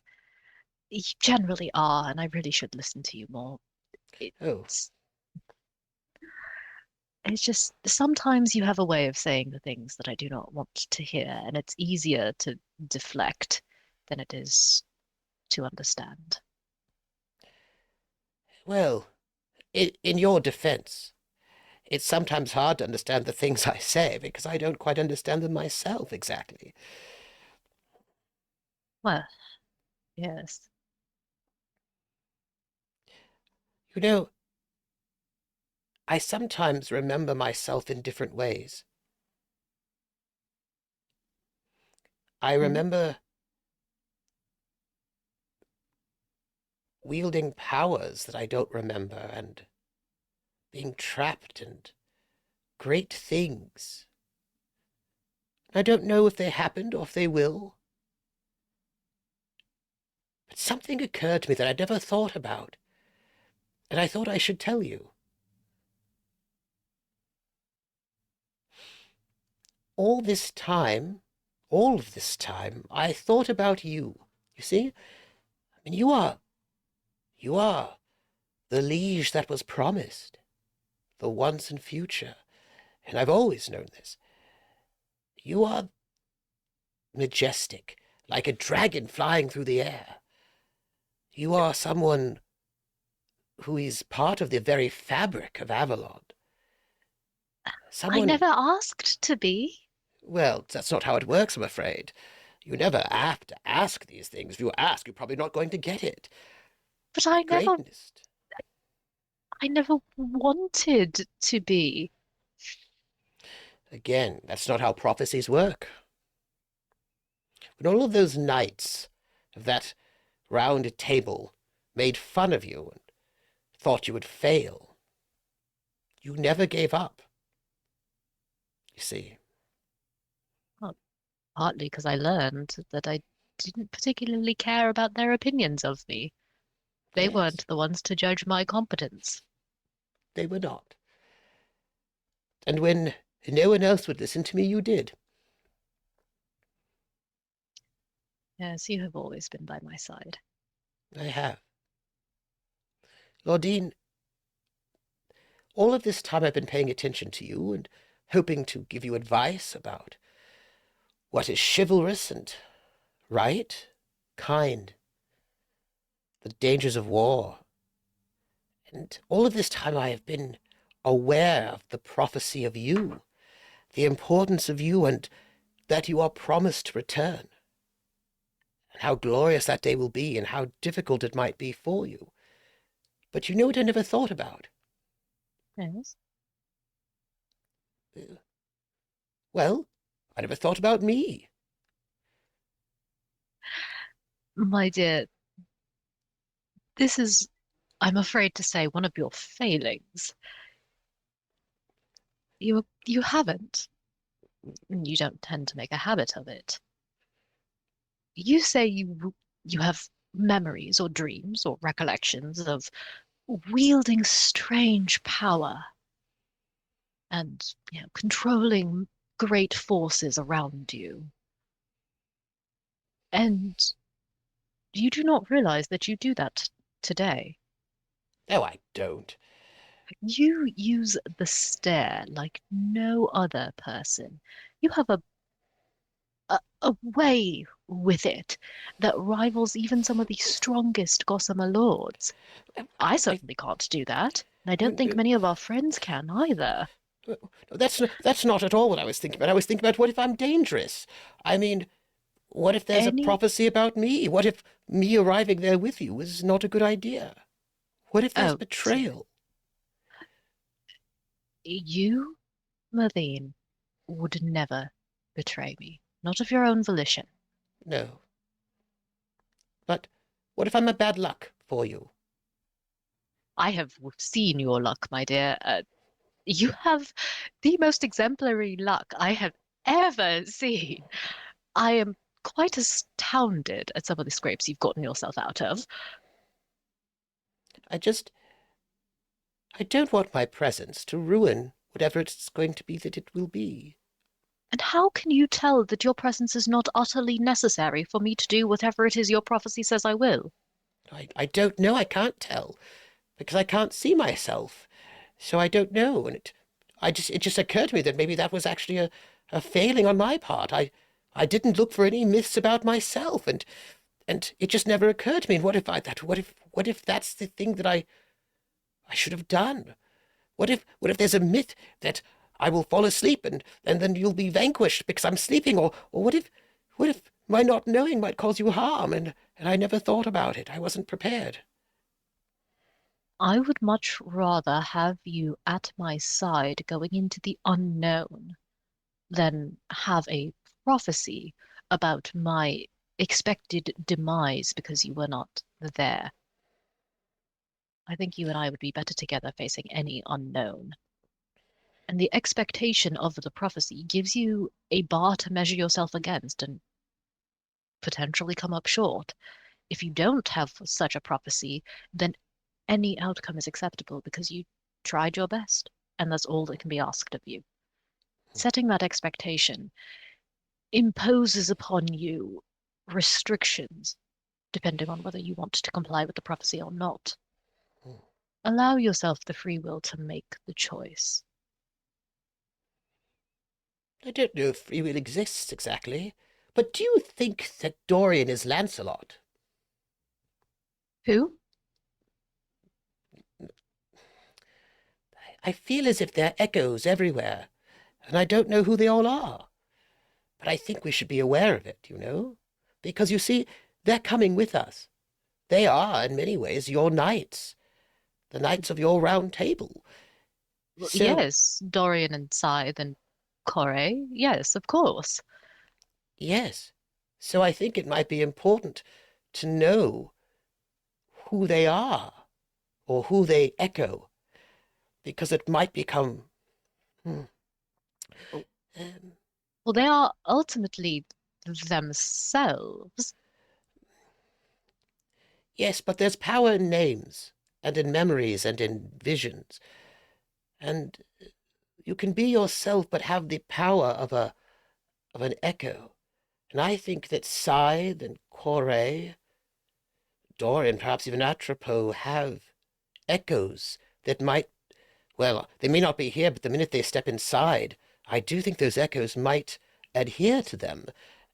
you generally are, and I really should listen to you more. Oh, It's it's just sometimes you have a way of saying the things that I do not want to hear, and it's easier to deflect than it is to understand. well, in your defense, it's sometimes hard to understand the things I say because I don't quite understand them myself exactly. Well, yes. You know, I sometimes remember myself in different ways. I remember wielding powers that I don't remember and being trapped and great things. I don't know if they happened or if they will. But something occurred to me that I'd never thought about, and I thought I should tell you. All of this time, I thought about you. You see? I mean, you are the liege that was promised, the once and future, and I've always known this. You are majestic, like a dragon flying through the air. You are someone who is part of the very fabric of Avalon. I never asked to be. Well, that's not how it works, I'm afraid. You never have to ask these things. If you ask, you're probably not going to get it. But I Greatness. never wanted to be. Again, that's not how prophecies work. When all of those knights of that round table made fun of you and thought you would fail, you never gave up. You see. Well, partly because I learned that I didn't particularly care about their opinions of me. They Yes. weren't the ones to judge my competence. They were not. And when no one else would listen to me, you did. Yes, you have always been by my side. I have. Lordine, all of this time I've been paying attention to you and hoping to give you advice about what is chivalrous and right, kind, the dangers of war. And all of this time I have been aware of the prophecy of you, the importance of you, and that you are promised to return, and how glorious that day will be, and how difficult it might be for you. But you know what I never thought about? Yes. Well, I never thought about me. My dear, this is, I'm afraid to say, one of your failings. You haven't. You don't tend to make a habit of it. You say you have memories or dreams or recollections of wielding strange power and controlling great forces around you. And you do not realize that you do that today. No, I don't. You use the stare like no other person. You have a way with it that rivals even some of the strongest Gossamer lords. I certainly can't do that, and I don't think many of our friends can either. That's not at all what I was thinking about. I was thinking about, what if I'm dangerous? I mean, what if there's a prophecy about me? What if me arriving there with you is not a good idea? What if there's betrayal? You, Merthine, would never betray me. Not of your own volition. No. But what if I'm a bad luck for you? I have seen your luck, my dear. You have the most exemplary luck I have ever seen. I am quite astounded at some of the scrapes you've gotten yourself out of. I don't want my presence to ruin whatever it's going to be that it will be. And how can you tell that your presence is not utterly necessary for me to do whatever it is your prophecy says I will? I don't know. I can't tell, because I can't see myself. So I don't know. And it just occurred to me that maybe that was actually a failing on my part. I didn't look for any myths about myself, and it just never occurred to me. And what if that's the thing that I should have done? What if there's a myth that I will fall asleep and then you'll be vanquished because I'm sleeping? Or what if my not knowing might cause you harm, and I never thought about it? I wasn't prepared. I would much rather have you at my side going into the unknown than have a prophecy about my expected demise because you were not there. I think you and I would be better together facing any unknown. And the expectation of the prophecy gives you a bar to measure yourself against and potentially come up short. If you don't have such a prophecy, then any outcome is acceptable because you tried your best, and that's all that can be asked of you. Setting that expectation imposes upon you restrictions, depending on whether you want to comply with the prophecy or not. Allow yourself the free will to make the choice. I don't know if free will exists exactly, but do you think that Dorian is Lancelot? Who? I feel as if there are echoes everywhere, and I don't know who they all are. But I think we should be aware of it, you know? Because, you see, they're coming with us. They are, in many ways, your knights. The knights of your round table. Well, So, yes, Dorian and Scythe and Corey. Yes, of course. yes. So I think it might be important to know who they are, or who they echo, because it might become... Well, um, well, they are ultimately themselves. yes, but there's power in names, and in memories, and in visions. And you can be yourself, but have the power of an echo. And I think that Scythe and Corey, Dorian, perhaps even Atropos, have echoes that might, well, they may not be here, but the minute they step inside, I do think those echoes might adhere to them.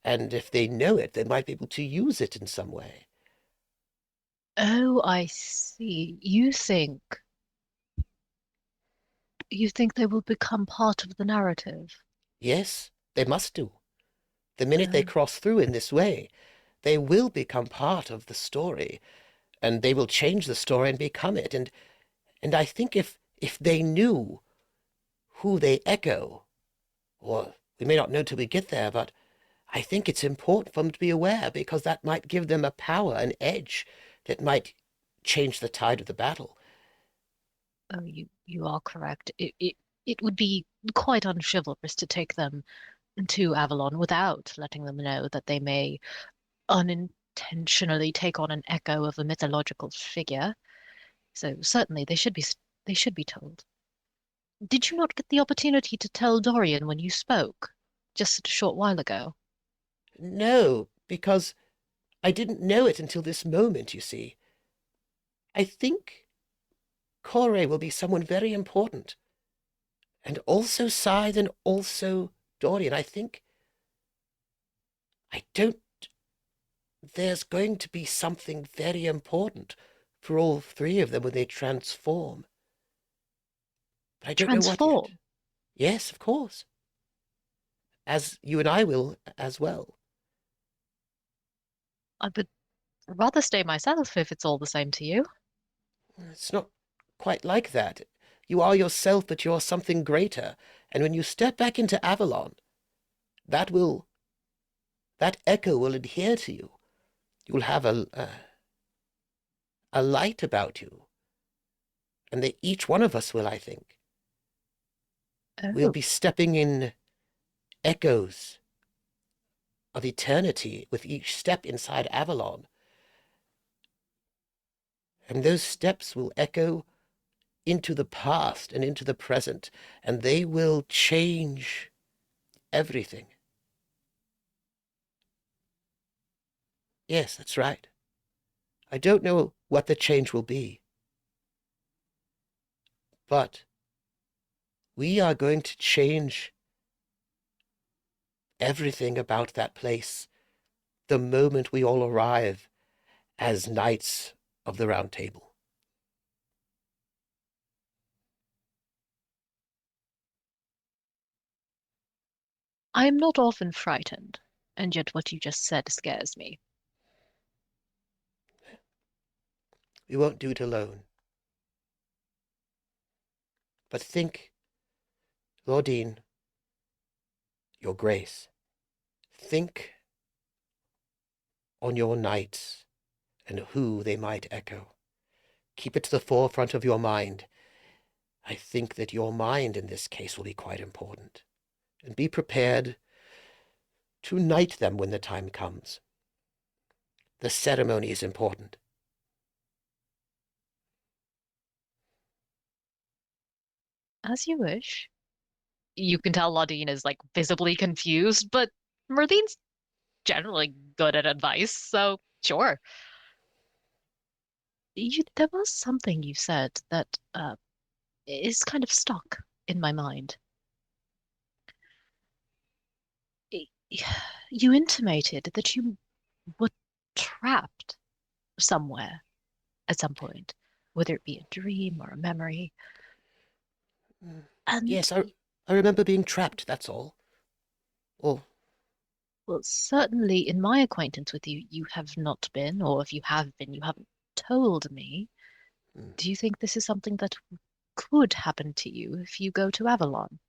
And if they know it, they might be able to use it in some way. Oh, I see. You think they will become part of the narrative. Yes, they must do. The minute they Oh, cross through in this way, they will become part of the story, and they will change the story and become it. And I think if they knew who they echo, or we may not know till we get there, but I think it's important for them to be aware, because that might give them a power, an edge that might change the tide of the battle. oh, you are correct. It would be quite unchivalrous to take them to Avalon without letting them know that they may unintentionally take on an echo of a mythological figure. So certainly they should be told. Did you not get the opportunity to tell Dorian when you spoke just a short while ago? No, because I didn't know it until this moment, you see. I think Corey will be someone very important, and also Scythe, and also Dorian. I don't, there's going to be something very important for all three of them when they transform. But I don't know what yet. Transform. Yes, of course. As you and I will as well. I would rather stay myself if it's all the same to you. It's not quite like that. You are yourself, but you're something greater. And when you step back into Avalon, that echo will adhere to you. You'll have a light about you. And each one of us will, I think. We'll Oh, be stepping in echoes of eternity with each step inside Avalon. And those steps will echo into the past and into the present, and they will change everything. Yes, that's right. I don't know what the change will be, but we are going to change everything about that place the moment we all arrive as knights of the Round Table. I am not often frightened, and yet what you just said scares me. We won't do it alone. But think, Lordine, Your Grace, think on your knights and who they might echo. Keep it to the forefront of your mind. I think that your mind in this case will be quite important. And be prepared to knight them when the time comes. The ceremony is important. As you wish. You can tell Ladine is like visibly confused, but Merthine's generally good at advice, so sure. There was something you said that is kind of stuck in my mind. Y- You intimated that you were trapped somewhere at some point, whether it be a dream or a memory. And Yes, I remember being trapped, that's all. Or, well, certainly in my acquaintance with you, you have not been, or if you have been, you haven't told me. Hmm. Do you think this is something that could happen to you if you go to Avalon?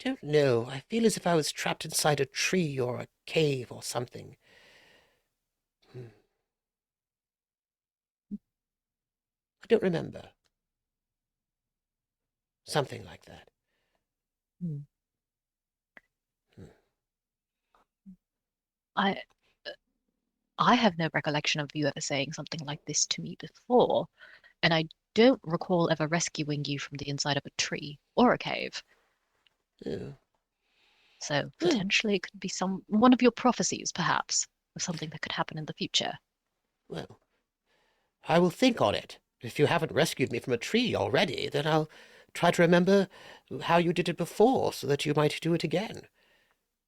I don't know. I feel as if I was trapped inside a tree or a cave or something. Hmm. I don't remember. Something like that. Hmm. Hmm. I I have no recollection of you ever saying something like this to me before, and I don't recall ever rescuing you from the inside of a tree or a cave. Oh. So Hmm. potentially it could be one of your prophecies, perhaps, of something that could happen in the future. Well, I will think on it. If you haven't rescued me from a tree already, then I'll try to remember how you did it before so that you might do it again.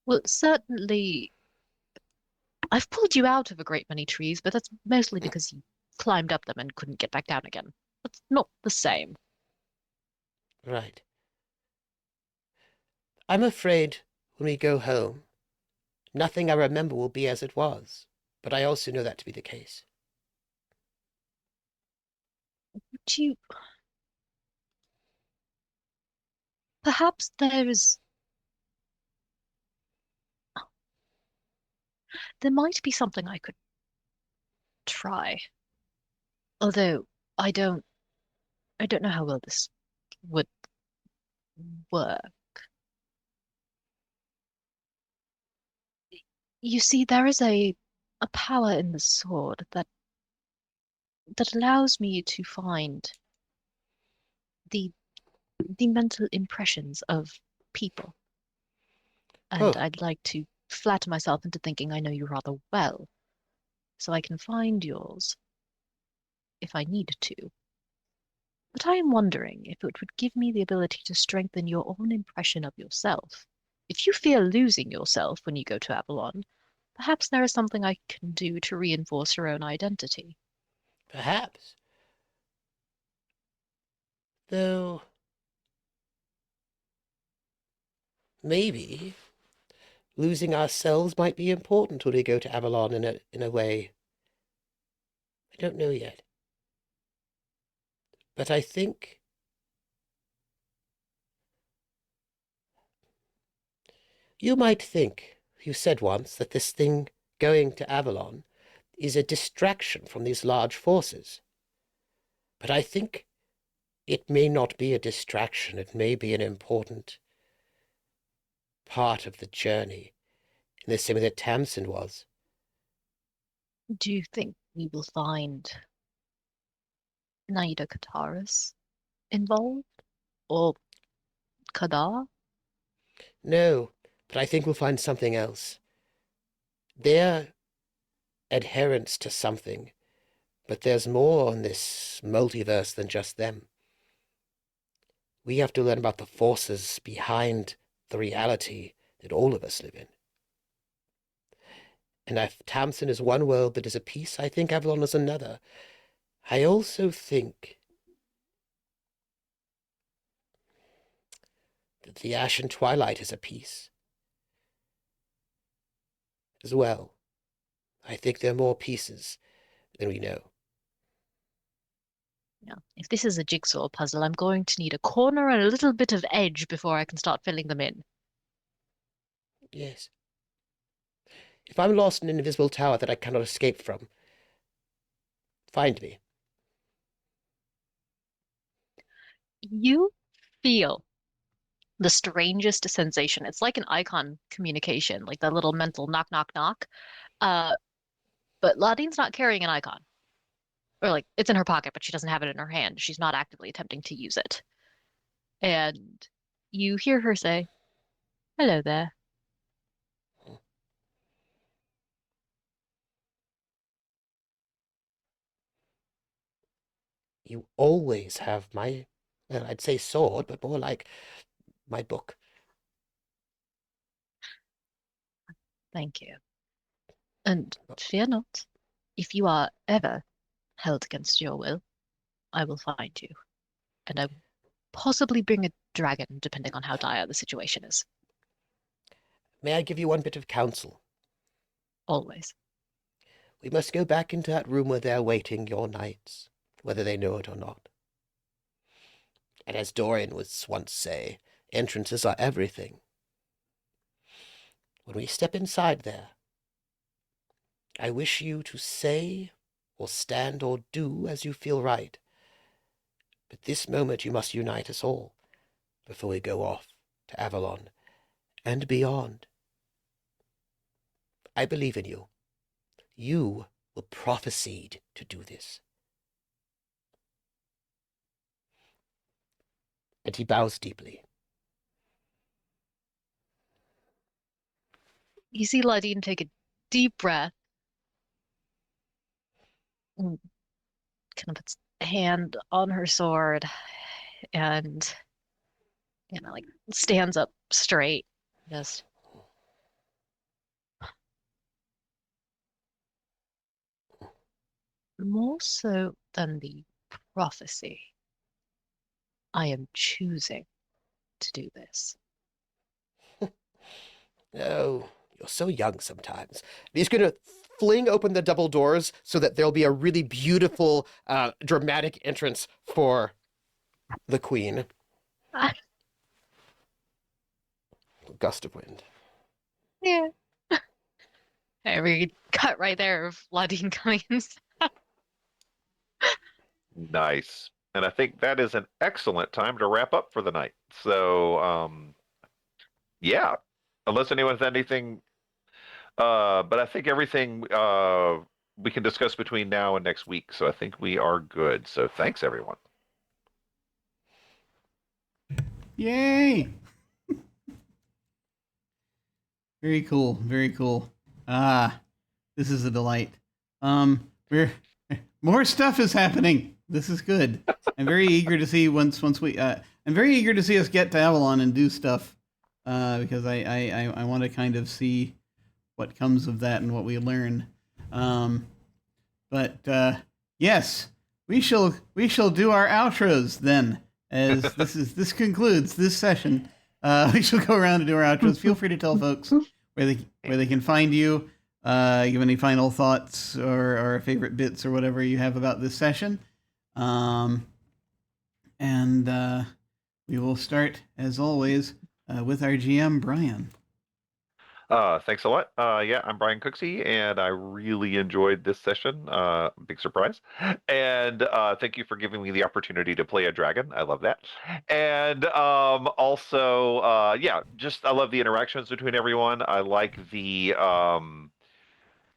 Well, certainly I've pulled you out of a great many trees, but that's mostly because you climbed up them and couldn't get back down again. That's not the same. Right. I'm afraid when we go home, nothing I remember will be as it was, but I also know that to be the case. Would you perhaps there might be something I could try. Although I don't I don't know how well this would work. You see, there is a power in the sword that allows me to find the the mental impressions of people. And Oh, I'd like to flatter myself into thinking I know you rather well, so I can find yours if I need to. But I am wondering if it would give me the ability to strengthen your own impression of yourself. If you fear losing yourself when you go to Avalon, perhaps there is something I can do to reinforce your own identity. perhaps. Though, maybe losing ourselves might be important when we go to Avalon in a way. I don't know yet. But I think you might think, you said once, that this thing going to Avalon is a distraction from these large forces. But I think it may not be a distraction. It may be an important part of the journey, in the same way that Tamsin was. Do you think we will find Naida Kataris involved? Or Kadar? No, but I think we'll find something else. Their adherence to something, but there's more in this multiverse than just them. We have to learn about the forces behind the reality that all of us live in. And if Tamsin is one world that is a piece, I think Avalon is another. I also think that the Ashen Twilight is a piece as well. I think there are more pieces than we know. Yeah. If this is a jigsaw puzzle, I'm going to need a corner and a little bit of edge before I can start filling them in. Yes. If I'm lost in an invisible tower that I cannot escape from, find me. You feel the strangest sensation. It's like an icon communication, like that little mental knock, knock, knock. Uh, but Ladine's not carrying an icon. Or like it's in her pocket, but she doesn't have it in her hand. She's not actively attempting to use it. And you hear her say, "Hello there." You always have my, well, I'd say sword, but more like my book. Thank you. And fear not, if you are ever held against your will, I will find you. And I will possibly bring a dragon, depending on how dire the situation is. May I give you one bit of counsel? Always. We must go back into that room where they're waiting your knights, whether they know it or not. And as Dorian would once say, entrances are everything. When we step inside there, I wish you to say or stand or do as you feel right. But this moment you must unite us all before we go off to Avalon and beyond. I believe in you. You will prophesied to do this. And he bows deeply. You see Ladine take a deep breath, and kind of puts a hand on her sword, and like stands up straight. Just more so than the prophecy, I am choosing to do this. Oh, you're so young sometimes. He's going to fling open the double doors so that there'll be a really beautiful, dramatic entrance for the queen. Ah. Gust of wind. Yeah. We cut right there of Ladine coming inside. Nice. And I think that is an excellent time to wrap up for the night. So, yeah, unless anyone has anything, but I think everything we can discuss between now and next week. So I think we are good. So thanks, everyone. Yay! Very cool. Very cool. This is a delight. We're more stuff is happening. This is good. I'm very eager to see once we. I'm very eager to see us get to Avalon and do stuff. Because I want to kind of see what comes of that and what we learn. But yes, we shall do our outros then. As this concludes this session, we shall go around and do our outros. Feel free to tell folks where they can find you. Give any final thoughts or favorite bits or whatever you have about this session. And we will start as always with our GM Brian. Thanks a lot. Yeah, I'm Brian Cooksey, and I really enjoyed this session. Big surprise. And thank you for giving me the opportunity to play a dragon. I love that. And also, yeah, just I love the interactions between everyone. I like the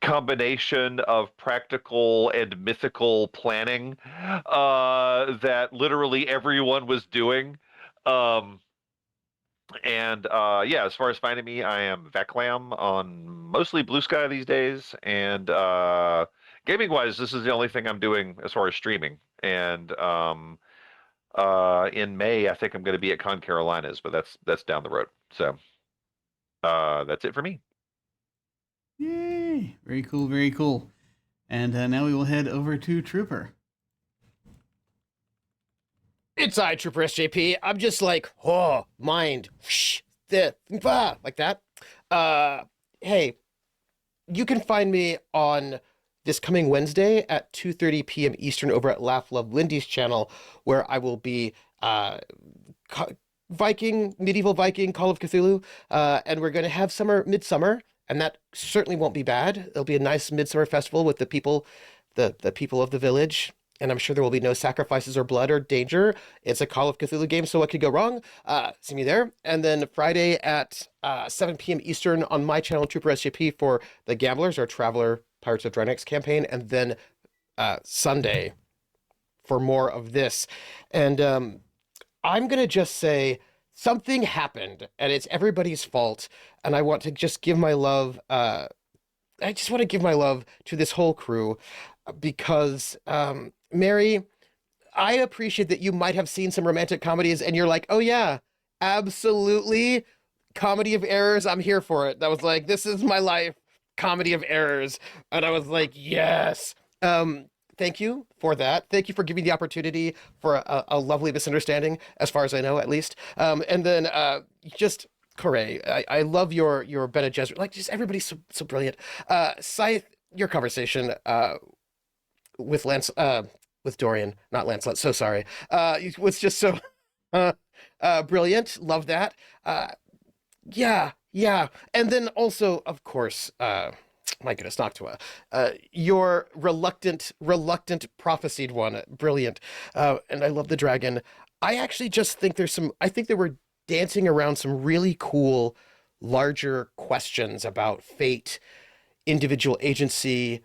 combination of practical and mythical planning that literally everyone was doing. And yeah, as far as finding me, I am Veclam on mostly Blue Sky these days. And gaming wise, this is the only thing I'm doing as far as streaming. And in May, I think I'm going to be at Con Carolinas, but that's down the road. So that's it for me. Yay! Very cool, very cool. And now we will head over to Trooper. It's TrooperSJP. I'm just like, oh, mind, whoosh, like that. Hey, you can find me on this coming Wednesday at 2:30 p.m. Eastern over at Laugh Love Lindy's channel, where I will be medieval Viking, Call of Cthulhu, and we're going to have midsummer, and that certainly won't be bad. It'll be a nice midsummer festival with the people of the village, and I'm sure there will be no sacrifices or blood or danger. It's a Call of Cthulhu game, so what could go wrong? See me there. And then Friday at 7 p.m. Eastern on my channel, TrooperSJP, for the Gamblers or Traveler Pirates of Draenix campaign, and then Sunday for more of this. And I'm going to just say something happened, and it's everybody's fault, and I want to just give my love. I just want to give my love to this whole crew because, Mary, I appreciate that you might have seen some romantic comedies and you're like, oh yeah, absolutely. Comedy of errors. I'm here for it. That was like, this is my life. Comedy of errors. And I was like, yes. Thank you for that. Thank you for giving the opportunity for a lovely misunderstanding, as far as I know, at least. And then just Corey, I love your Bene Gesserit. Like, just everybody's so brilliant. Scythe, your conversation with with Dorian, not Lancelot. So sorry. It was just so brilliant. Love that. Yeah. And then also, of course, my goodness, Noctua, your reluctant prophesied one, brilliant. And I love the dragon. I actually just think I think they were dancing around some really cool, larger questions about fate, individual agency,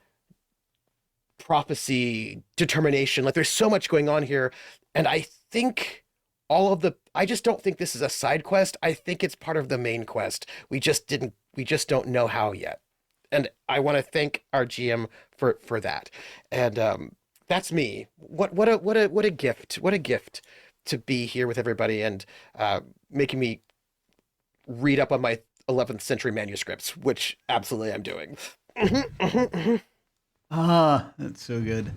prophecy, determination. Like, there's so much going on here. And I think I just don't think this is a side quest. I think it's part of the main quest. We just don't know how yet. And I want to thank our GM for that. And that's me. What a gift. What a gift to be here with everybody and making me read up on my 11th century manuscripts, which absolutely I'm doing. That's so good.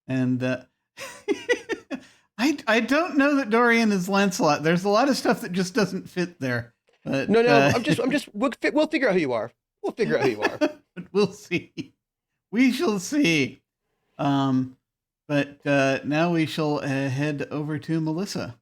And I don't know that Dorian is Lancelot. There's a lot of stuff that just doesn't fit there. But, no. I'm just. We'll figure out who you are. We'll figure out who you are. But we'll see. We shall see. But now we shall head over to Melissa.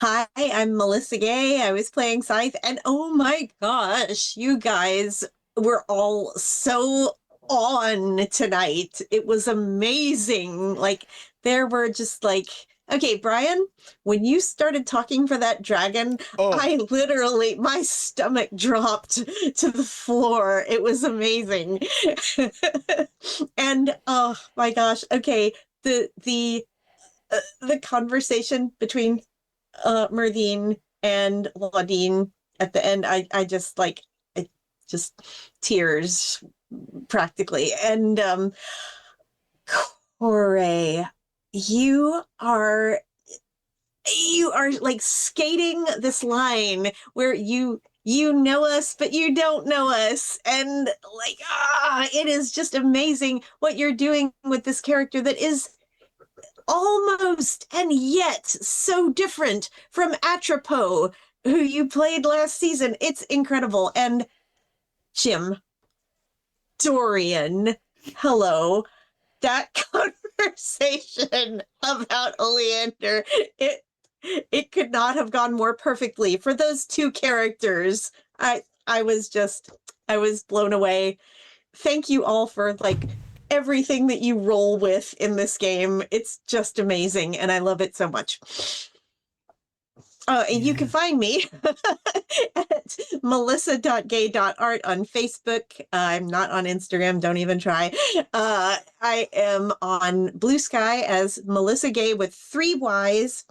Hi, I'm Melissa Gay. I was playing Scythe, and oh my gosh, you guys were all so on tonight. It was amazing. Like, there were just like, okay, Brian, when you started talking for that dragon, I literally, my stomach dropped to the floor. It was amazing. And oh my gosh, okay, the conversation between Myrthine and Laudine at the end, I just tears practically. And Corey, you are like skating this line where you know us, but you don't know us. And like, it is just amazing what you're doing with this character that is almost and yet so different from Atropos, who you played last season. It's incredible. And Jim, Dorian, hello. That conversation about Oleander, it could not have gone more perfectly for those two characters. I was blown away. Thank you all for like everything that you roll with in this game. It's just amazing, and I love it so much. And you can find me at melissa.gay.art on Facebook. I'm not on Instagram. Don't even try. I am on Blue Sky as Melissa Gay with 3 Ys.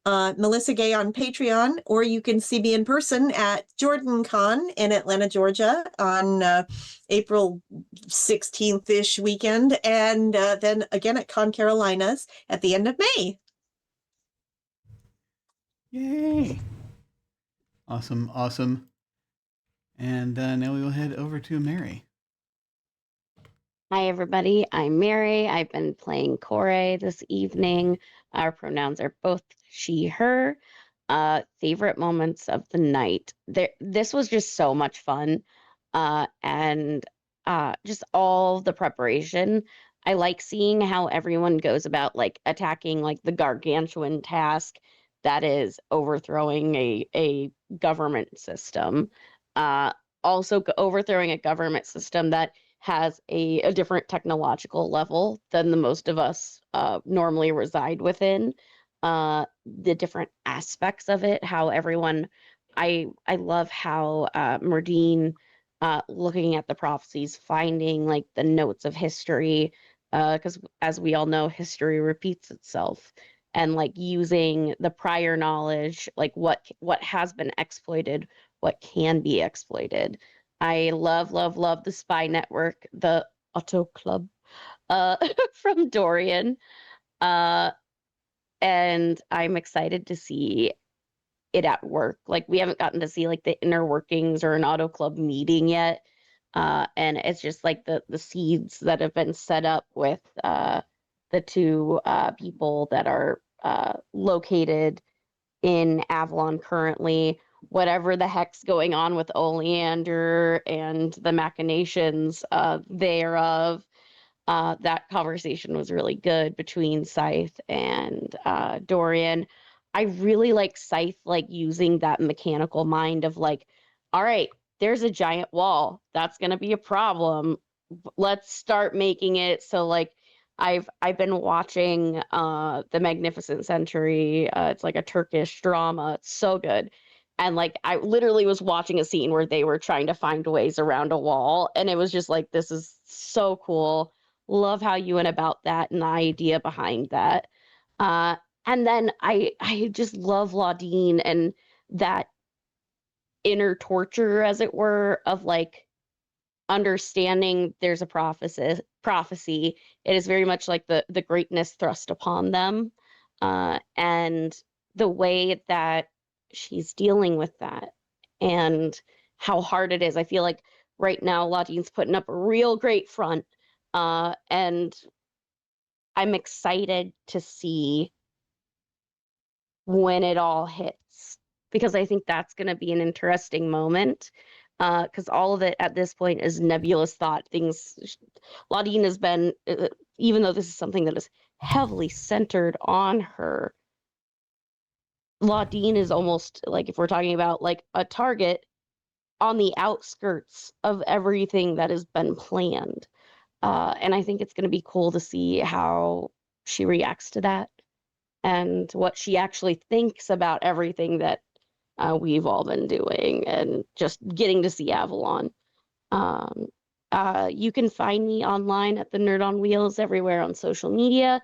Melissa Gay on Patreon, or you can see me in person at JordanCon in Atlanta, Georgia on April 16th-ish weekend, and then again at Con Carolinas at the end of May. Yay! Awesome. And now we will head over to Mary. Hi, everybody. I'm Mary. I've been playing Corey this evening. Our pronouns are both she, her. Favorite moments of the night. This was just so much fun. and just all the preparation. I like seeing how everyone goes about like attacking like the gargantuan task that is overthrowing a government system. Also overthrowing a government system that has a different technological level than the most of us normally reside within. The different aspects of it, how everyone, I love how Merdine, looking at the prophecies, finding like the notes of history, because as we all know, history repeats itself, and like using the prior knowledge, like what has been exploited, what can be exploited. I love the spy network, the Otto Club, uh, from Dorian, uh, and I'm excited to see it at work. Like we haven't gotten to see like the inner workings or an auto club meeting yet. And it's just like the seeds that have been set up with the two people that are located in Avalon currently. Whatever the heck's going on with Oleander and the machinations thereof, that conversation was really good between Scythe and Dorian. I really like Scythe like using that mechanical mind of like, all right, there's a giant wall. That's gonna be a problem. Let's start making it so like I've been watching The Magnificent Century. It's like a Turkish drama. It's so good. And like I literally was watching a scene where they were trying to find ways around a wall, and it was just like, this is so cool. Love how you went about that and the idea behind that. Uh, and then I just love Laudine and that inner torture, as it were, of like understanding there's a prophecy. It is very much like the greatness thrust upon them. And the way that she's dealing with that and how hard it is. I feel like right now Laudine's putting up a real great front. And I'm excited to see when it all hits, because I think that's going to be an interesting moment. Because all of it at this point is nebulous thought. Laudine has been, even though this is something that is heavily centered on her, Laudine is almost like, if we're talking about like a target, on the outskirts of everything that has been planned. And I think it's going to be cool to see how she reacts to that and what she actually thinks about everything that we've all been doing and just getting to see Avalon. Um, you can find me online at the Nerd on Wheels everywhere on social media.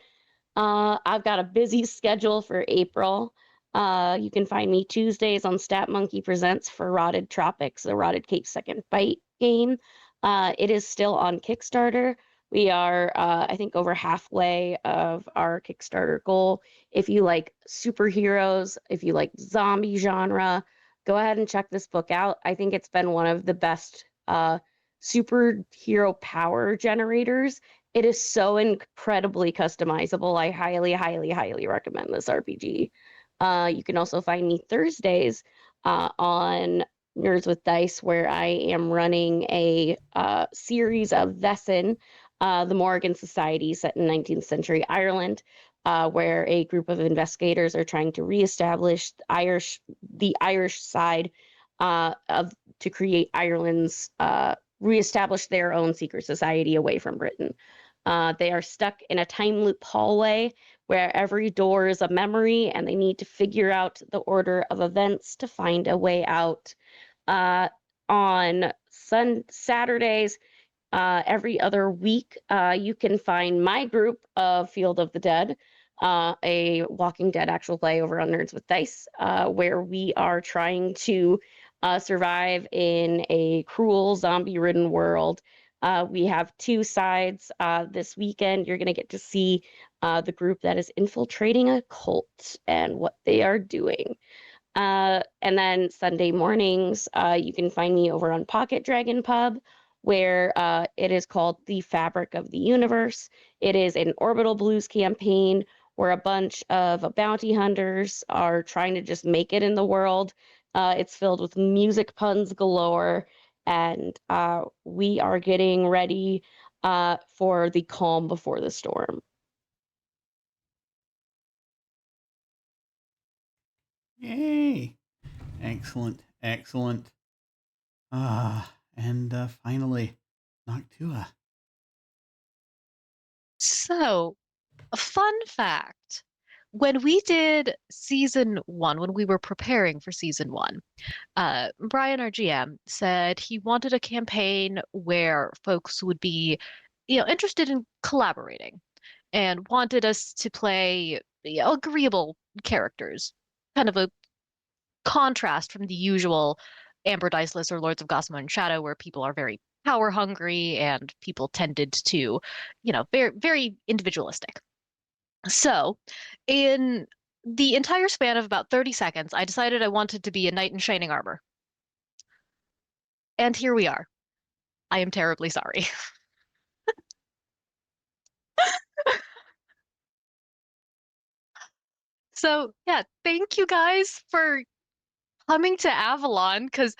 I've got a busy schedule for April. You can find me Tuesdays on Stat Monkey Presents for Rotted Tropics, the Rotted Cape Second Bite game. It is still on Kickstarter. We are, I think, over halfway of our Kickstarter goal. If you like superheroes, if you like zombie genre, go ahead and check this book out. I think it's been one of the best superhero power generators. It is so incredibly customizable. I highly recommend this RPG. You can also find me Thursdays on Nerds with Dice, where I am running a series of Vesson, the Morrigan Society set in 19th century Ireland, where a group of investigators are trying to reestablish the Irish side to create Ireland's reestablish their own secret society away from Britain. They are stuck in a time loop hallway where every door is a memory, and they need to figure out the order of events to find a way out. On Saturdays, every other week, you can find my group of Field of the Dead, a Walking Dead actual play over on Nerds with Dice, where we are trying to survive in a cruel zombie-ridden world. We have two sides. This weekend, you're going to get to see the group that is infiltrating a cult and what they are doing. And then Sunday mornings, you can find me over on Pocket Dragon Pub, where it is called The Fabric of the Universe. It is an Orbital Blues campaign where a bunch of bounty hunters are trying to just make it in the world. It's filled with music puns galore, and we are getting ready for the calm before the storm. Yay! Excellent, excellent. And finally, Noctua. So, a fun fact. When we did season one, when we were preparing for season one, Brian, our GM, said he wanted a campaign where folks would be, interested in collaborating and wanted us to play agreeable characters, kind of a contrast from the usual Amber Diceless or Lords of Gossamer and Shadow, where people are very power hungry and people tended to, very, very individualistic. So, in the entire span of about 30 seconds, I decided I wanted to be a knight in shining armor. And here we are. I am terribly sorry. So, yeah, thank you guys for coming to Avalon, because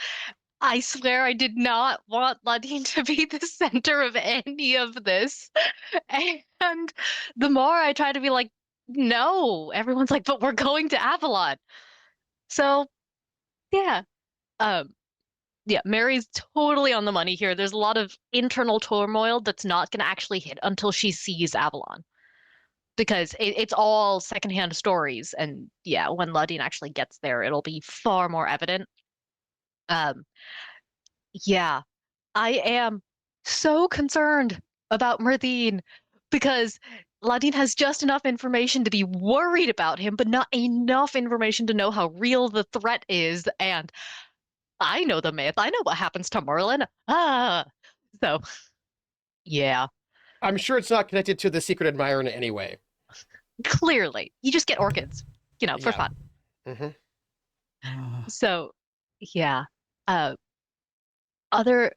I swear I did not want Ladine to be the center of any of this. And the more I try to be like, no, everyone's like, but we're going to Avalon. So, yeah. Yeah, Mary's totally on the money here. There's a lot of internal turmoil that's not going to actually hit until she sees Avalon. Because it's all secondhand stories. And yeah, when Ladine actually gets there, it'll be far more evident. Um, yeah, I am so concerned about Myrthine because Ladine has just enough information to be worried about him, but not enough information to know how real the threat is. And I know the myth. I know what happens to Merlin. So yeah, I'm sure it's not connected to the secret admirer in any way. clearly you just get orchids, for Yeah. fun. Ah, So yeah, other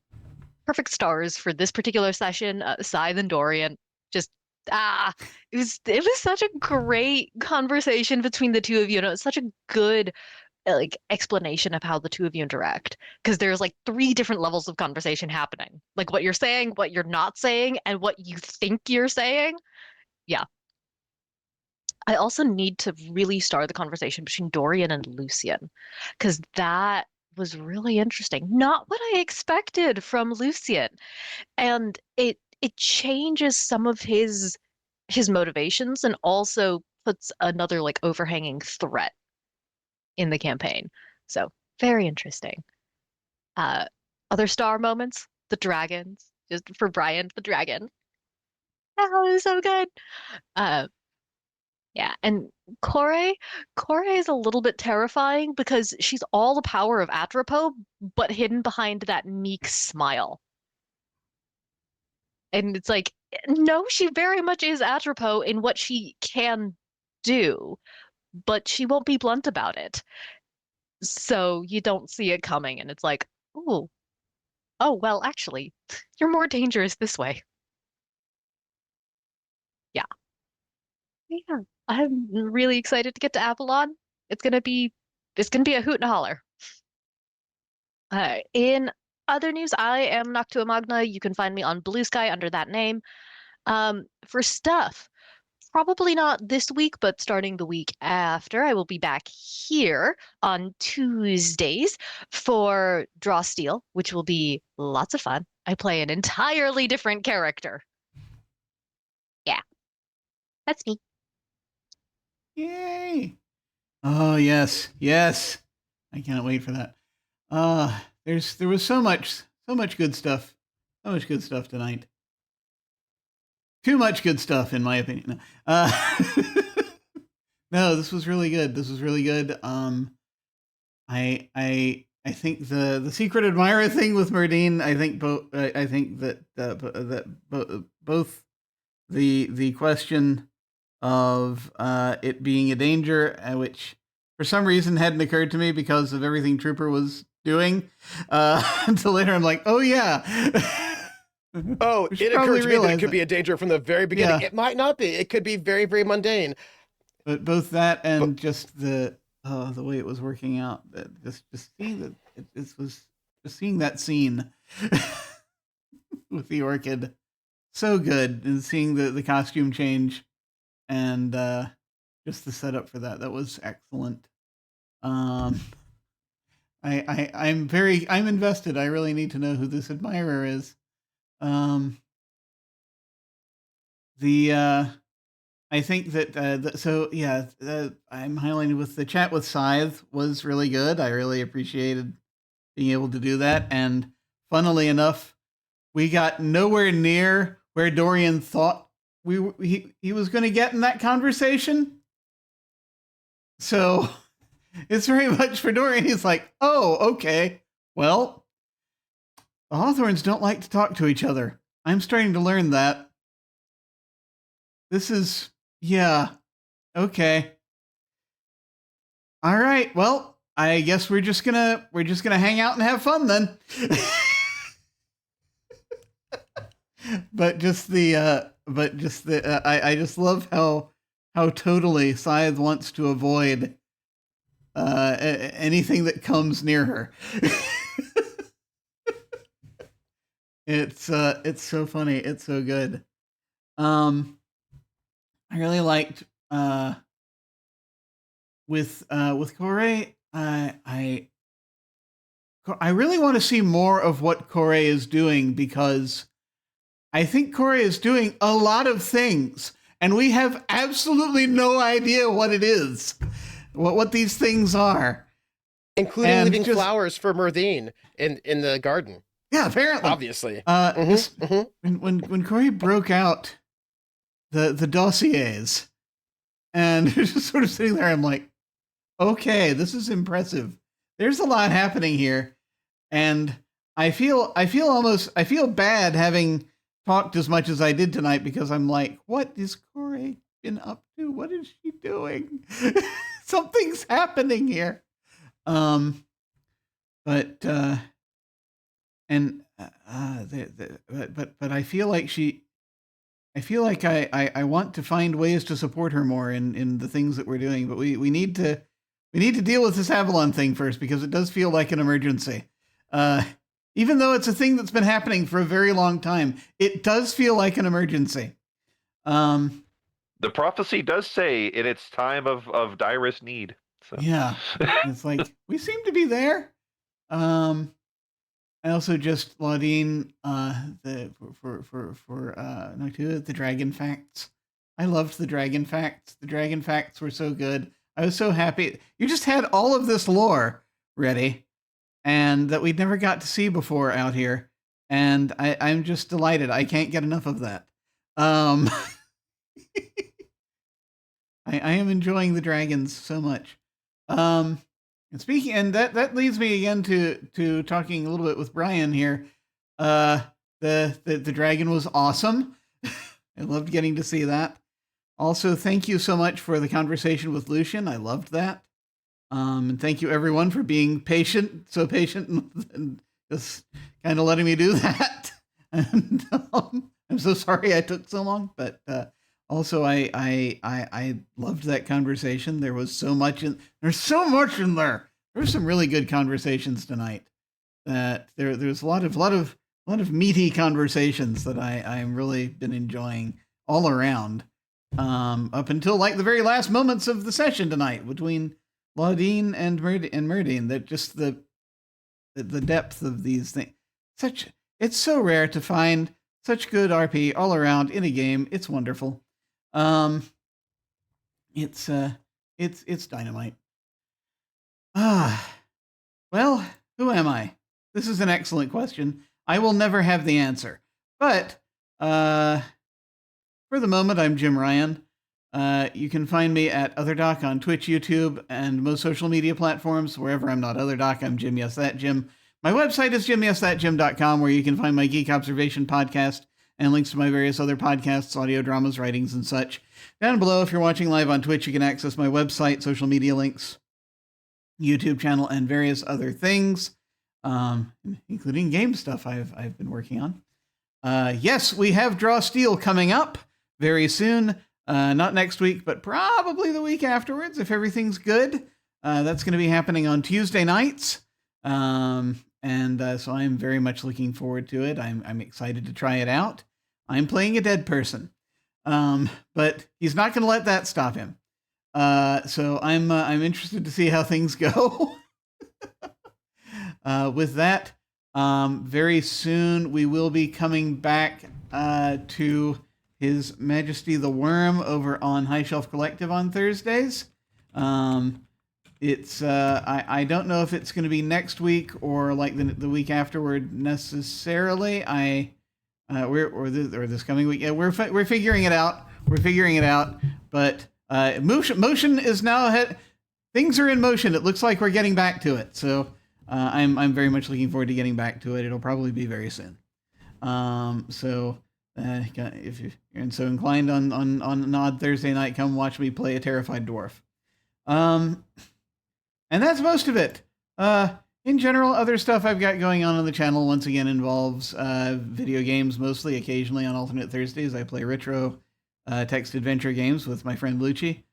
perfect stars for this particular session, Scythe and Dorian. Just it was such a great conversation between the two of you. It's such a good like explanation of how the two of you interact, because there's like three different levels of conversation happening, like what you're saying, what you're not saying, and what you think you're saying. Yeah, I also need to really start the conversation between Dorian and Lucian, because that was really interesting, not what I expected from Lucian, and it changes some of his motivations and also puts another like overhanging threat in the campaign. So very interesting. Uh, Other star moments, the dragons, just for Brian, the dragon. Oh, it was so good. Uh, yeah, and Kore is a little bit terrifying because she's all the power of Atropo, but hidden behind that meek smile. And it's like, no, she very much is Atropo in what she can do, but she won't be blunt about it. So you don't see it coming, and it's like, oh, well, actually, you're more dangerous this way. Yeah. Yeah. I'm really excited to get to Avalon. It's gonna be it's gonna be a hoot and a holler. In other news, I am Noctua Magna. You can find me on Blue Sky under that name. For stuff, probably not this week, but starting the week after, I will be back here on Tuesdays for Draw Steel, which will be lots of fun. I play an entirely different character. Yeah, that's me. yay! Oh yes, yes. I can't wait for that. There was so much good stuff, so much good stuff tonight. Too much good stuff, in my opinion. No, no, this was really good. This was really good. I think the secret admirer thing with Merdine. I think both the question of it being a danger, which for some reason hadn't occurred to me because of everything Trooper was doing, until later I'm like, oh yeah. Oh, We should it probably occurred to me that realize it could be a danger from the very beginning. Yeah. It might not be. It could be very, very mundane. But both that and just the way it was working out, that just seeing that it was Just seeing that scene with the Orchid, so good, and seeing the costume change and just the setup for that was excellent. I'm invested. I really need to know who this admirer is. I think that I'm highlighting with the chat with Scythe was really good. I really appreciated being able to do that, and funnily enough, we got nowhere near where Dorian thought he was going to get in that conversation. So it's very much for Dorian. He's like, oh, okay. Well, the Hawthorns don't like to talk to each other. I'm starting to learn that. This is, yeah, okay. All right. Well, I guess we're just gonna hang out and have fun then. I just love how totally Scythe wants to avoid anything that comes near her. It's so funny. It's so good. I really liked with Corey. I really want to see more of what Corey is doing, because I think Corey is doing a lot of things, and we have absolutely no idea what it is, what these things are. Including leaving flowers for Myrthine in the garden. Yeah, apparently. Obviously. When Corey broke out the dossiers, and just sort of sitting there, I'm like, okay, this is impressive. There's a lot happening here, and I feel bad having talked as much as I did tonight, because I'm like, what is Corey been up to? What is she doing? Something's happening here. But I feel like I want to find ways to support her more in the things that we're doing, but we need to deal with this Avalon thing first, because it does feel like an emergency. Even though it's a thing that's been happening for a very long time, it does feel like an emergency. The prophecy does say in its time of direst need. So. Yeah, it's like we seem to be there. I also just Laudine for Noctua, the dragon facts. I loved the dragon facts. The dragon facts were so good. I was so happy. You just had all of this lore ready, and that we'd never got to see before out here. And I'm just delighted. I can't get enough of that. I am enjoying the dragons so much. And speaking, and that leads me again to talking a little bit with Brian here. The dragon was awesome. I loved getting to see that. Also, thank you so much for the conversation with Lucian. I loved that. And thank you everyone for being so patient and just kind of letting me do that. And I'm so sorry I took so long, but also I loved that conversation. There was so much there's so much in there. There were some really good conversations tonight. That there's a lot of meaty conversations that I'm really been enjoying all around. Up until like the very last moments of the session tonight between Laudine and Myrddine, that just the depth of these things. It's so rare to find such good RP all around in a game. It's wonderful. It's dynamite. Well, who am I? This is an excellent question. I will never have the answer. But for the moment, I'm Jim Ryan. You can find me at OtherDoc on Twitch, YouTube, and most social media platforms. Wherever I'm not OtherDoc, I'm Jim Yes That Jim. My website is jimyesthatjim.com, where you can find my Geek Observation podcast and links to my various other podcasts, audio dramas, writings, and such. Down below, if you're watching live on Twitch, you can access my website, social media links, YouTube channel, and various other things, including game stuff I've been working on. Yes, we have Draw Steel coming up very soon. Not next week, but probably the week afterwards, if everything's good. That's going to be happening on Tuesday nights. and so I'm very much looking forward to it. I'm excited to try it out. I'm playing a dead person, but he's not going to let that stop him. So I'm interested to see how things go. With that, very soon we will be coming back to His Majesty the Worm over on High Shelf Collective on Thursdays. It's I don't know if it's going to be next week or like the week afterward necessarily. Or this coming week. Yeah, we're figuring it out. We're figuring it out. But motion is now ahead. Things are in motion. It looks like we're getting back to it. So I'm very much looking forward to getting back to it. It'll probably be very soon. So if you're so inclined on an odd Thursday night, come watch me play a terrified dwarf. And that's most of it. In general, other stuff I've got going on the channel once again involves video games, mostly. Occasionally on alternate Thursdays, I play retro text adventure games with my friend Lucci.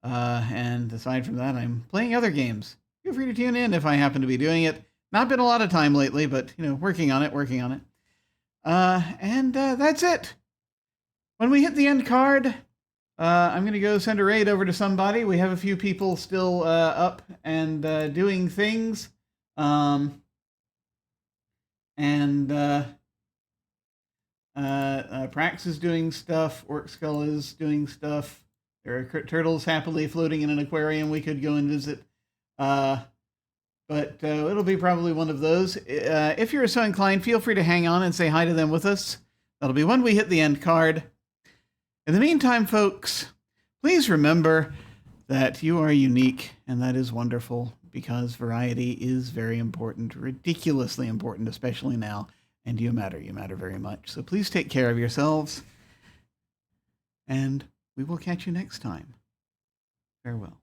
And aside from that, I'm playing other games. Feel free to tune in if I happen to be doing it. Not been a lot of time lately, but working on it. And that's it. When we hit the end card, I'm going to go send a raid over to somebody. We have a few people still up and doing things. Prax is doing stuff. Orcskull is doing stuff. There are turtles happily floating in an aquarium we could go and visit. But it'll be probably one of those. If you're so inclined, feel free to hang on and say hi to them with us. That'll be when we hit the end card. In the meantime, folks, please remember that you are unique, and that is wonderful, because variety is very important, ridiculously important, especially now, and you matter very much. So please take care of yourselves, and we will catch you next time. Farewell.